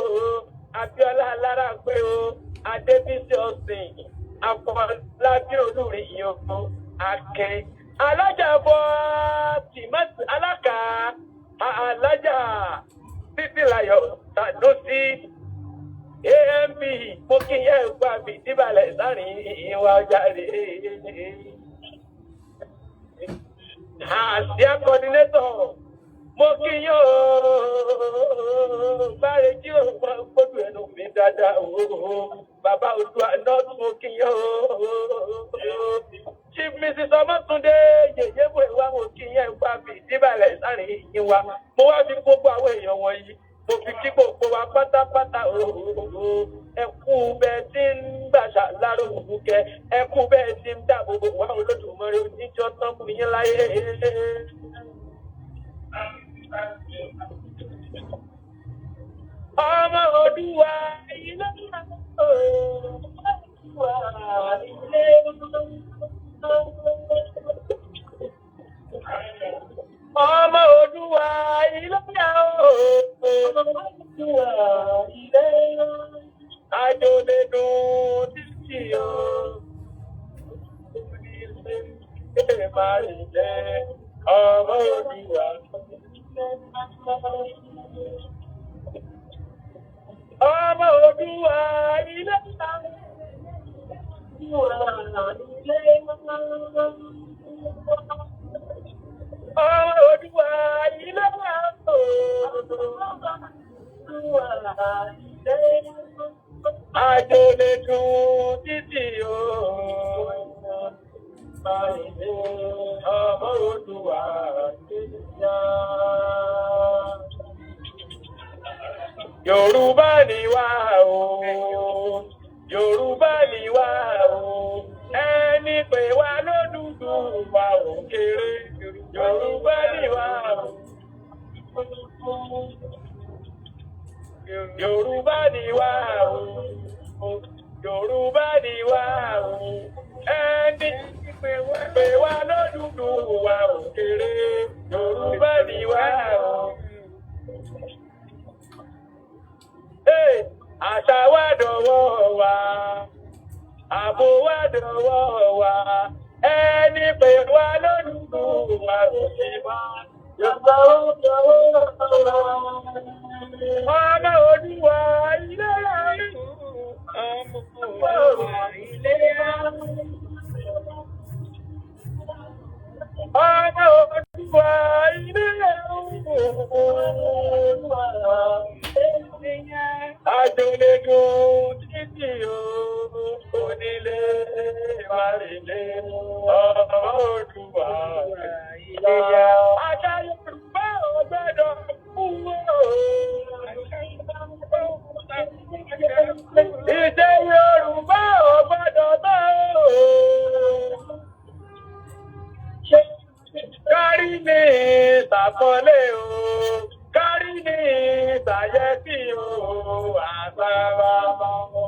Abíọ́lá Alárápé o, Adébísí Ọ̀sìn, Afọlábí Olúriyìn o, Akin. Alájà bọ́ tìmọ́tì alákà alájà Títílayọ̀ Sànúsí. AMB mo kí yẹ ẹ̀kú àbìdíbalẹ̀ láàrin ìwà ọjà rèé. Àṣìá coordinator mo kí yín o, báre jí o gbódù ẹnu mi dáadáa o, bàbá Odùa North mo kí yín o, Chief Mrs. Ọmọ́túndé yèyé bò wá mo kí yín ẹ̀kú àbí ìdíbalẹ̀ láàrin ìyín wa. Mo wá fi gbogbo àwọn èèyàn wọ̀nyí mo fi kí gbogbo wa pátápátá o. Ẹkú bẹ́ẹ̀ tí ń gbàṣà láró òkú kẹ, ẹkú bẹ́ẹ̀ tí ń dáàbò bò wá Olódùmarè oníjọ́ tán fún yín láyé. Ọmọ Odùwà ilé ọmọ Odùwà ilé àjòlèdùn títí o. Ọmọ Odùwà ọmọ Odùwà ilé ọmọ Odùwà ilé àjòlèdùn títí o. Ọmọ Odùwà Yorùbá ni wá o, Yorùbá ni wá o, ẹni pé wá lódùdú wa ò kéré. Yorùbá ni wá o, Yorùbá ni wá o. Yorùbá ni wá o. Ẹni pè wá lódùdú wa ò kéré. Yorùbá ni wá o. Àṣà wa dọ̀wọ́ wa. Àbò wa dọ̀wọ́ wa. Ẹni pè wá lódùdú wa ò kéré. Yorùbá ó dọ̀wọ́ wa. Ọmọ Olúwa ilé ayé. Ọmọ Olúwa ilé ayé. Ọmọ Olúwa ilé ayé. Àjọlẹ̀dùn títí o, onílé wàlélé. Ọmọ Olúwa ilé ayé. Àṣà Yorùbá ò gbọdọ̀ kú o. Ìṣe Yorùbá ò gbọdọ̀ tán o. Kárí ní ìsàpọ̀lé o, kárí ní ìsàyẹ́sí o, àṣà bàbá o.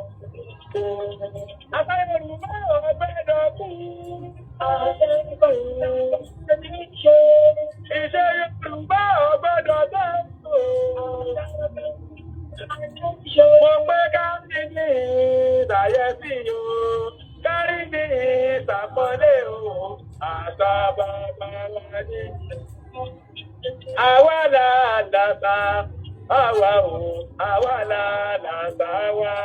Àṣà Yorùbá ò gbọdọ̀ kú. Ìṣe Yorùbá ò gbọdọ̀ tán o. Mo pé kárí ní ìsàyẹ́sí o, kárí ní ìsàpọ̀lé o, àṣà bàbá wa ni. Àwa là làṣà, àwa o, àwa là làṣà wa.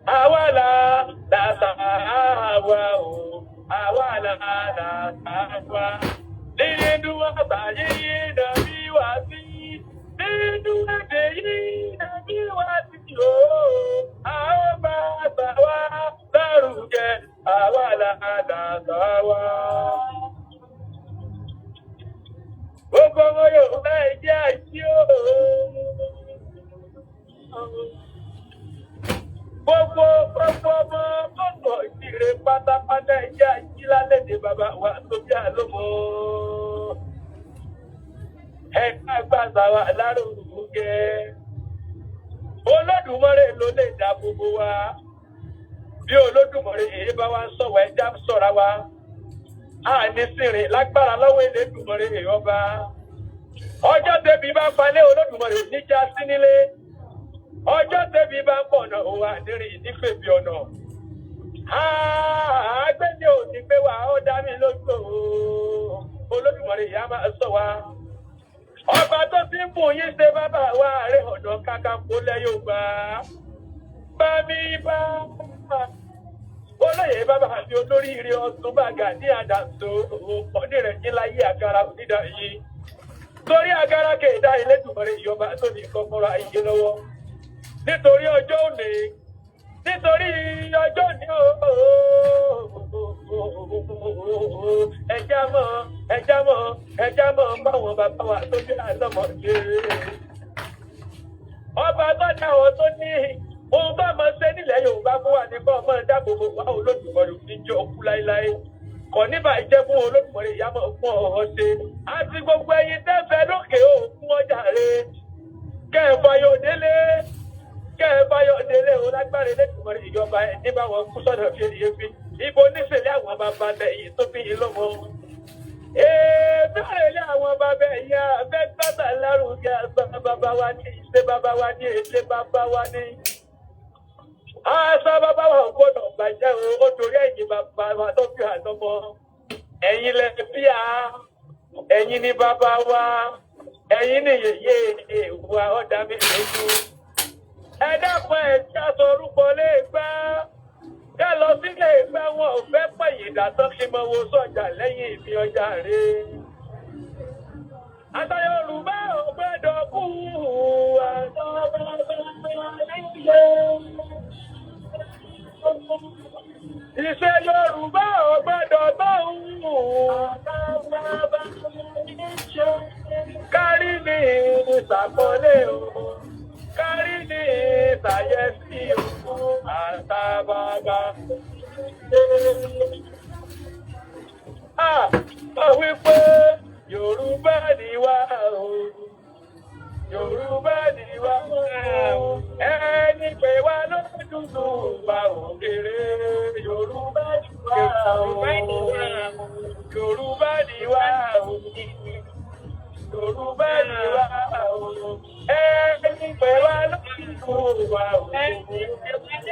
Àwa là làṣà, àwa o, àwa là làṣà wa. Nínú àṣà yìí nàbí wá sí, nínú èdè yìí nàbí wá sí o. Àwọn bá àṣà wa lárugẹ, àwa là làṣà wa. Gbogbo ọmọ Yorùbá ẹ̀jẹ̀ àìsí o. Gbogbo ọmọ ọkọ̀ ìṣirè pátápátá ẹ̀jẹ̀ àìsí lálẹ́dẹ̀ bàbá wa tó bí àlọ́mọ. Ẹ̀ka gbàgbà wa lárugẹ. Olódùmarè ló lè dá gbogbo wa. Bí Olódùmarè èyí bá wa sọ̀wọ́ ẹja sọ̀ra wa. Àní sìnrìn lágbára lọ́wọ́ Elédùmarè ọba. Ọjọ́ tẹ́bi bá falẹ̀ Olódùmarè níjà sí nílé. Ọjọ́ tẹ́bi bá ń pọ̀ náà òun àdéhìn ìdífèbí ọ̀nà. Àgbẹ̀dẹ ò ní pé wà ó dá mi lójú o. Olódùmarè ìyá máa sọ wa. Ọba tó ti ń bùn yín ṣe bàbá wa rẹ̀ ọ̀dọ̀ Kakanfò lẹ́yìn ògbà. Bá mi bá olóyè bàbá àti olórí ire Ọ̀túnba Gani Adams onírẹ̀jí láyé agara onídà yìí. Torí agara kéèdá Elédùmarè ìjọba tó ní kọ́kọ́rọ́ ayé lọ́wọ́. Nítorí ọjọ́ òní ẹjá mọ̀ báwọn bàbá wa tó bí àlọ́mọdé. Ọba tó dáwọ́ tó ní ohun bá máa ṣe nílẹ̀ Yorùbá fún wa ní bá ọmọ dáàbòbò wá Olódùmarè níjọ òkú láíláí. Kò ní bá ìjẹ́ fún Olódùmarè ìyámọ̀ fún ọ̀họ́ ṣe. Àti gbogbo ẹyin tẹ́fẹ́ lókè òkun ọjà rẹ̀. Kẹ́ẹ̀fayọ̀ délé o lágbára Elédùmarè ìjọba ẹ̀ ní báwọn kú sọ́dọ̀ fi èyí fi. Ibo níṣẹ̀lẹ̀ àwọn bàbá lẹ́yìn tó fi yín lọ́mọ. Bẹ́ẹ̀rẹ̀ àwọn bàbá ẹ̀yà fẹ́ gbàgbà lárugẹ àgbà bàbá wa ní ìṣe bàbá wa ní èdè bàbá wa ní. Àṣà bàbá wa ò gbọ́dọ̀ bàjẹ́ o, ó torí ẹ̀yìn bàbá wa tó fi àtọmọ. Ẹ̀yin lẹ bí a, ẹ̀yin ni bàbá wa, ẹ̀yin ni yèyé wa ọ̀dà mi lójú. Ẹ dákun ẹ̀ tí a sọ orúkọ lè gbá. Ká lọ sílé ìgbà wọn ò fẹ́ pẹ̀yìn ìdásán kí mọ wo sọ́jà lẹ́yìn ìfi ọjà rẹ̀. Àṣà Yorùbá ò gbọ́dọ̀ kú. Ìṣe Yorùbá ò gbọ́dọ̀ báwù. Kárí ní ìṣàpọ̀lé o. Kárí ní ìṣàyẹ̀sí o. Àṣà bàbá. Wípé Yorùbá ni wá o. Yorùbá ni wá o. Ẹni pé wá lójútùú wa ò kéré. Yorùbá ni wá o. Yorùbá ni wá o. Yorùbá ni wá o. Ẹni pé wá lójútùú wa ò kéré.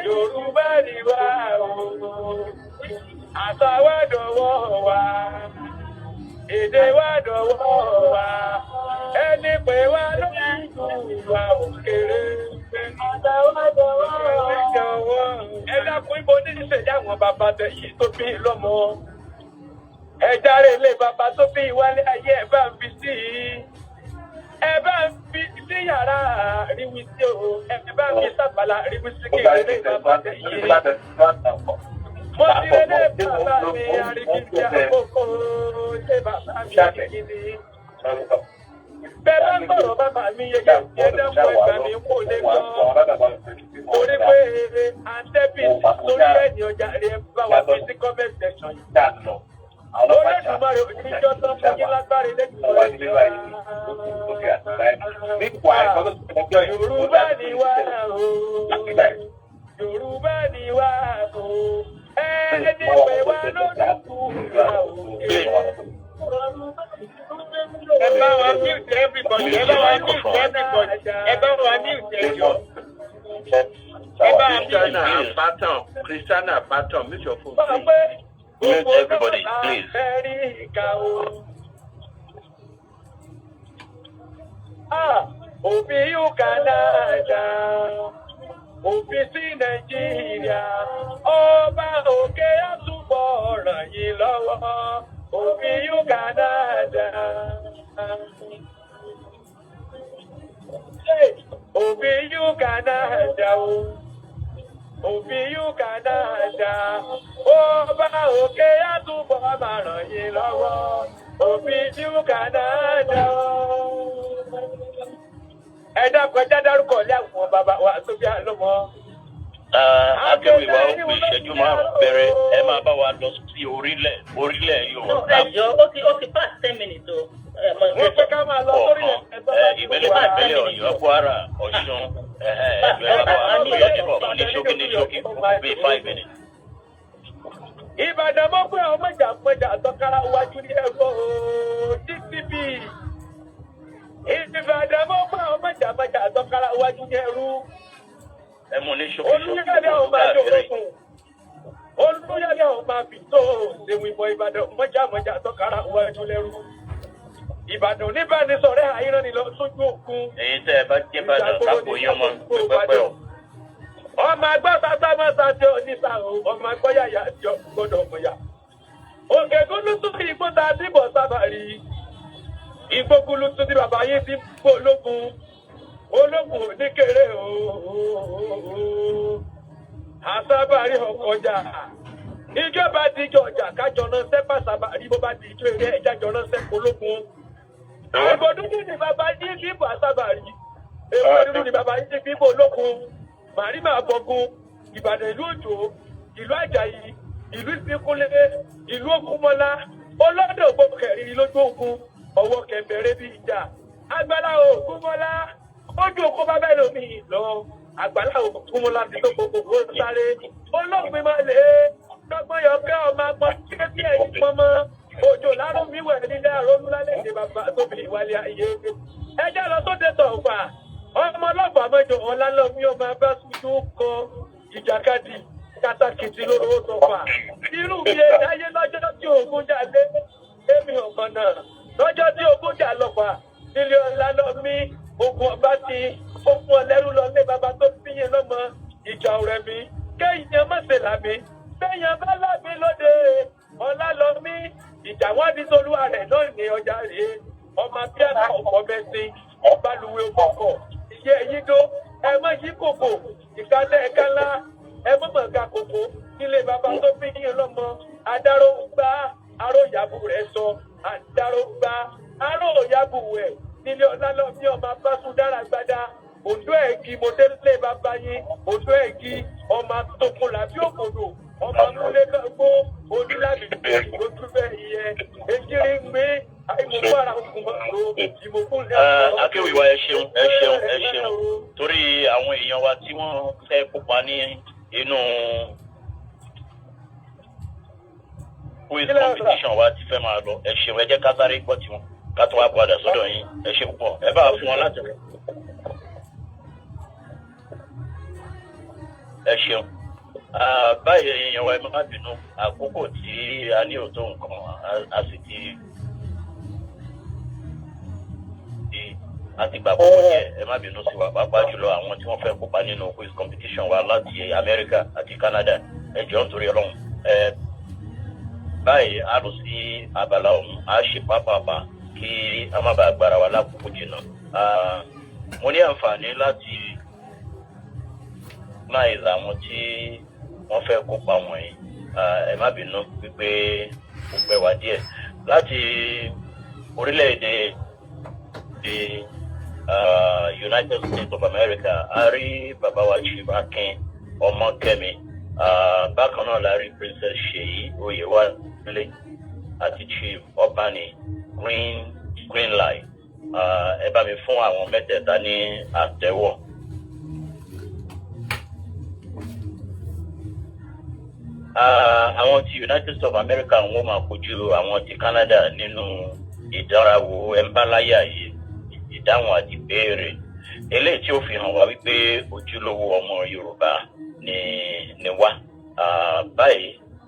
Yorùbá ni wá o. Àṣà wa dọ̀wọ́ wa. Èdè wa dọ̀wọ́ wa. Ẹni pé wá lójútùú wa ò kéré. Àṣà wa dọ̀wọ́ wa. Ẹ dákun ibo ní ìṣèjì àwọn bàbá tẹ yìí tó bí lọ́mọ. Ẹ járe ilé bàbá tó bí wálé ayé ẹ bá ń fi sí i. Ẹ bá ń fi sí yàrá ríwí sí o. Ẹ bá ń fi sábàlá ríwí sí kí ilé bàbá tẹ yìí. Mo ti lé lé bàbá mi àríkìtì àkókò ilé bàbá mi àríkìtì. Bẹ́ẹ̀ bá ń gbọ́rọ̀ bàbá mi yẹ̀yẹ́ ẹ̀dẹ́kun ẹgbà mi kò lè gbọ́. Torí pé àǹtẹ́bì lórí ẹ̀yìn ọjà rẹ̀ bá wà fi sí comment section yìí. Olódùmarè oníjọ́ tó fún yín lágbára lẹ́kọ̀ọ́ Yorùbá ni wá o. Yorùbá ni wá o. Ẹni pé wá lójútùú wa ò kéré. Ẹ bá wa mute everybody. Ẹ bá wa mute everybody. Ẹ bá wa mute ẹjọ́. Christiana Patton, mute your phone. Mute everybody, please. Òbí Canada, òbí sí Nàìjíríà, ọba òkè àtúbọ̀ ràn yín lọ́wọ́. Òbí Canada, òbí Canada o. Òbí Canada, ọba òkè àtúbọ̀ máa ràn yín lọ́wọ́. Òbí Canada o. Ẹ dákun ẹjá dárúkọ lé àwọn bàbá wa tó bí àlọ́mọ. Akéwì wa ó fi ìṣẹ́jú márùn-ún bẹ̀rẹ̀ ẹ máa bá wa lọ sí orílẹ̀ Yorùbá. Ẹ jọ ó ti pass 10 minutes o. Wọ́n pẹ́ ká máa lọ sórílẹ̀ ìpínlẹ̀ Ọ̀yọ́, Kwara, Ọ̀ṣun, ẹgbẹ́ bàbá wa ló yẹ níbọ̀ ní ṣókí bí 5 minutes. Ìbàdàn mọ́ pé ọmọ ìjà pẹ̀jà àtọ́kára wájú ní ẹ̀rọ DCB. Ìbàdàn mọ́ pé ọmọ ìjà pẹ̀jà àtọ́kára wájú ní ẹ̀rú. Ẹ mú ní ṣókí Olúyẹ̀lẹ̀ ọmọ àjòrókùn. Olúyẹ̀lẹ̀ ọmọ àbìtó ṣèwì ìbọn Ìbàdàn mọ́jà àtọ́kára wájú lẹ́rú. Ìbàdàn níbànísọ̀rẹ́ àìrán ni lọ sójú òkun. Èyí tẹ́ ẹ bá jẹ́ Ìbàdàn kápò yín ọmọ pẹ́pẹ́ o. Ọmọ agbọ́ sátámọ́sá tí ó ní sáà ọmọ agbọ́yàyà jọ gbọ́dọ̀ mọ̀yà. Òkè gúlú tún ní igbó ta síbọ̀ sábà rí. Igbó gúlú tún ní bàbá yín sí gbó ológun. Ológun ò ní kéré ooo. Àsábàrí ọkọjà. Ìjọba ti jọ ọjà kájọ náà sẹ́pà sábà rí bó bá ti jó eré ẹja jọ náà sẹ́pà ológun. Èèbò dúdú ni bàbá yín kí ibò àsábà rí. Èèbò dúdú ni bàbá yín kí ibò ológun. Màrí máa bọ̀gun, Ìbàdàn ìlú Òjò, ìlú Àjàyí, ìlú Ìsìnkúnlé, ìlú Ògúnmọ́lá, olódò gbogbo kẹrin lójú ogun, ọwọ́ kẹ̀mbẹ̀rẹ̀ bí ìjà. Àgbàlá Ògúnmọ́lá, ojú oko bá bẹ́ẹ̀ lómi lọ. Àgbàlá Ògúnmọ́lá ti tó gbogbo sáré. Olóògbé máa lè lọ́gbọ́n yọkẹ́ ọmọ agbọ́n kékeré ẹ̀yìn pọ́nmọ́. Òjò lárùn mi wẹ̀ nílé àrọ́nú lálẹ́ ìdè bàbá tóbi ìwálé ayé. Ẹjẹ́ lọ sóde tọ̀ọ̀fà. Ọmọ ọlọ́pàá mẹ́jọ ọlálọ́mí ọmọ abá súnjú kọ ìjàkadì kátàkìtì lóró sọfà. Irú bí ayé lọ́jọ́ tí ogun jà lé èmi ọ̀kan náà. Lọ́jọ́ tí ogun jà lọ́pàá nílé ọlálọ́mí ogun ọba ti okun ọlẹ́rú lọ lé bàbá tó fíyẹn lọ́mọ ìjà ọ̀rẹ́ mi. Kéèyàn mọ̀sẹ̀ làmí. Kéèyàn bá lábí lóde ọlálọ́mí ìjà wọn ní tolúwa rẹ̀ náà ní ọjà rèé. Ọmọ abíyànà ọ̀pọ̀ mẹ́sìn ọbalùwẹ̀ ọkọ̀. Ẹ̀yin tó ẹ mọ̀ yí kòkò ìkálẹ̀ ẹ̀kálá ẹ mọ̀ mọ̀ ga kòkò nílé bàbá tó fi yín lọ́mọ adáró gbá aró ìyàbù rẹ̀ sọ adáró gbá aró ìyàbù rẹ̀ nílé ọlálọ́mí ọmọ abásùn dára gbádá òǹdó ẹ̀gì mọ̀tẹ́lẹ̀ bàbá yín òǹdó ẹ̀gì ọmọ àtòkùn làbí òkòdò ọmọ amúlé gbó onílàbí lójú bẹ́ẹ̀ yẹ èjìrì ń gbé Akéwìwá ẹ ṣeun torí àwọn èèyàn wa tí wọ́n fẹ́ kópa ní inú quiz competition wa ti fẹ́ máa lọ ẹ ṣeun ẹ jẹ́ ká sáré gbọ́ tiwọn ká tó wá padà sọ́dọ̀ yín ẹ ṣe púpọ̀ ẹ bá fún wọn láti rẹ̀ ẹ ṣeun. Báyìí èèyàn wa ẹ má bínú àkókò tí a ní òótọ́ nǹkan a sì ti àti gbà púpọ̀ díẹ̀ ẹ má bínú sí wa pàápàá jùlọ àwọn tí wọ́n fẹ́ kópa nínú quiz competition wa láti Amẹ́ríkà àti Canada ẹ jọ̀ọ́ nítorí Ọlọ́run báyìí a lọ sí abala ọ̀hún a ṣe pápápá kí a má bàa gbára wa lákòókò jìnnà mo ní àǹfààní láti náà ìlà àwọn tí wọ́n fẹ́ kópa wọ̀nyí ẹ má bínú wípé ó pẹ́ wá díẹ̀ láti orílẹ̀-èdè United States of America a rí bàbá wa Chief Akin Ọmọkẹ́mi bákan náà la rí Princess Ṣèyí Oyèwálé àti Chief Ọbani Greenlight ẹ bá mi fún àwọn mẹ́tẹ̀ẹ̀ta ní àtẹ́wọ́. Àwọn ti United States of America wọ́n máa kojú àwọn ti Canada nínú ìdánrawò ẹ̀ńbáláyà yìí ìdáhùn àti ìbéèrè eléyìí tí ó fi hàn wá wípé ojúlówó ọmọ Yorùbá ni wá. Báyìí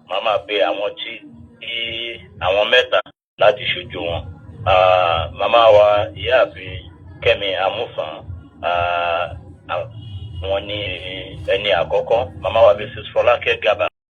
màá máa pe àwọn tí àwọn mẹ́ta láti ṣojú wọn. Màmá wa ìyáàfin Kẹ́mi Amúfàn wọ́n ní ẹni àkọ́kọ́ màmá wa Mrs. Fọlákẹ́ Gàbà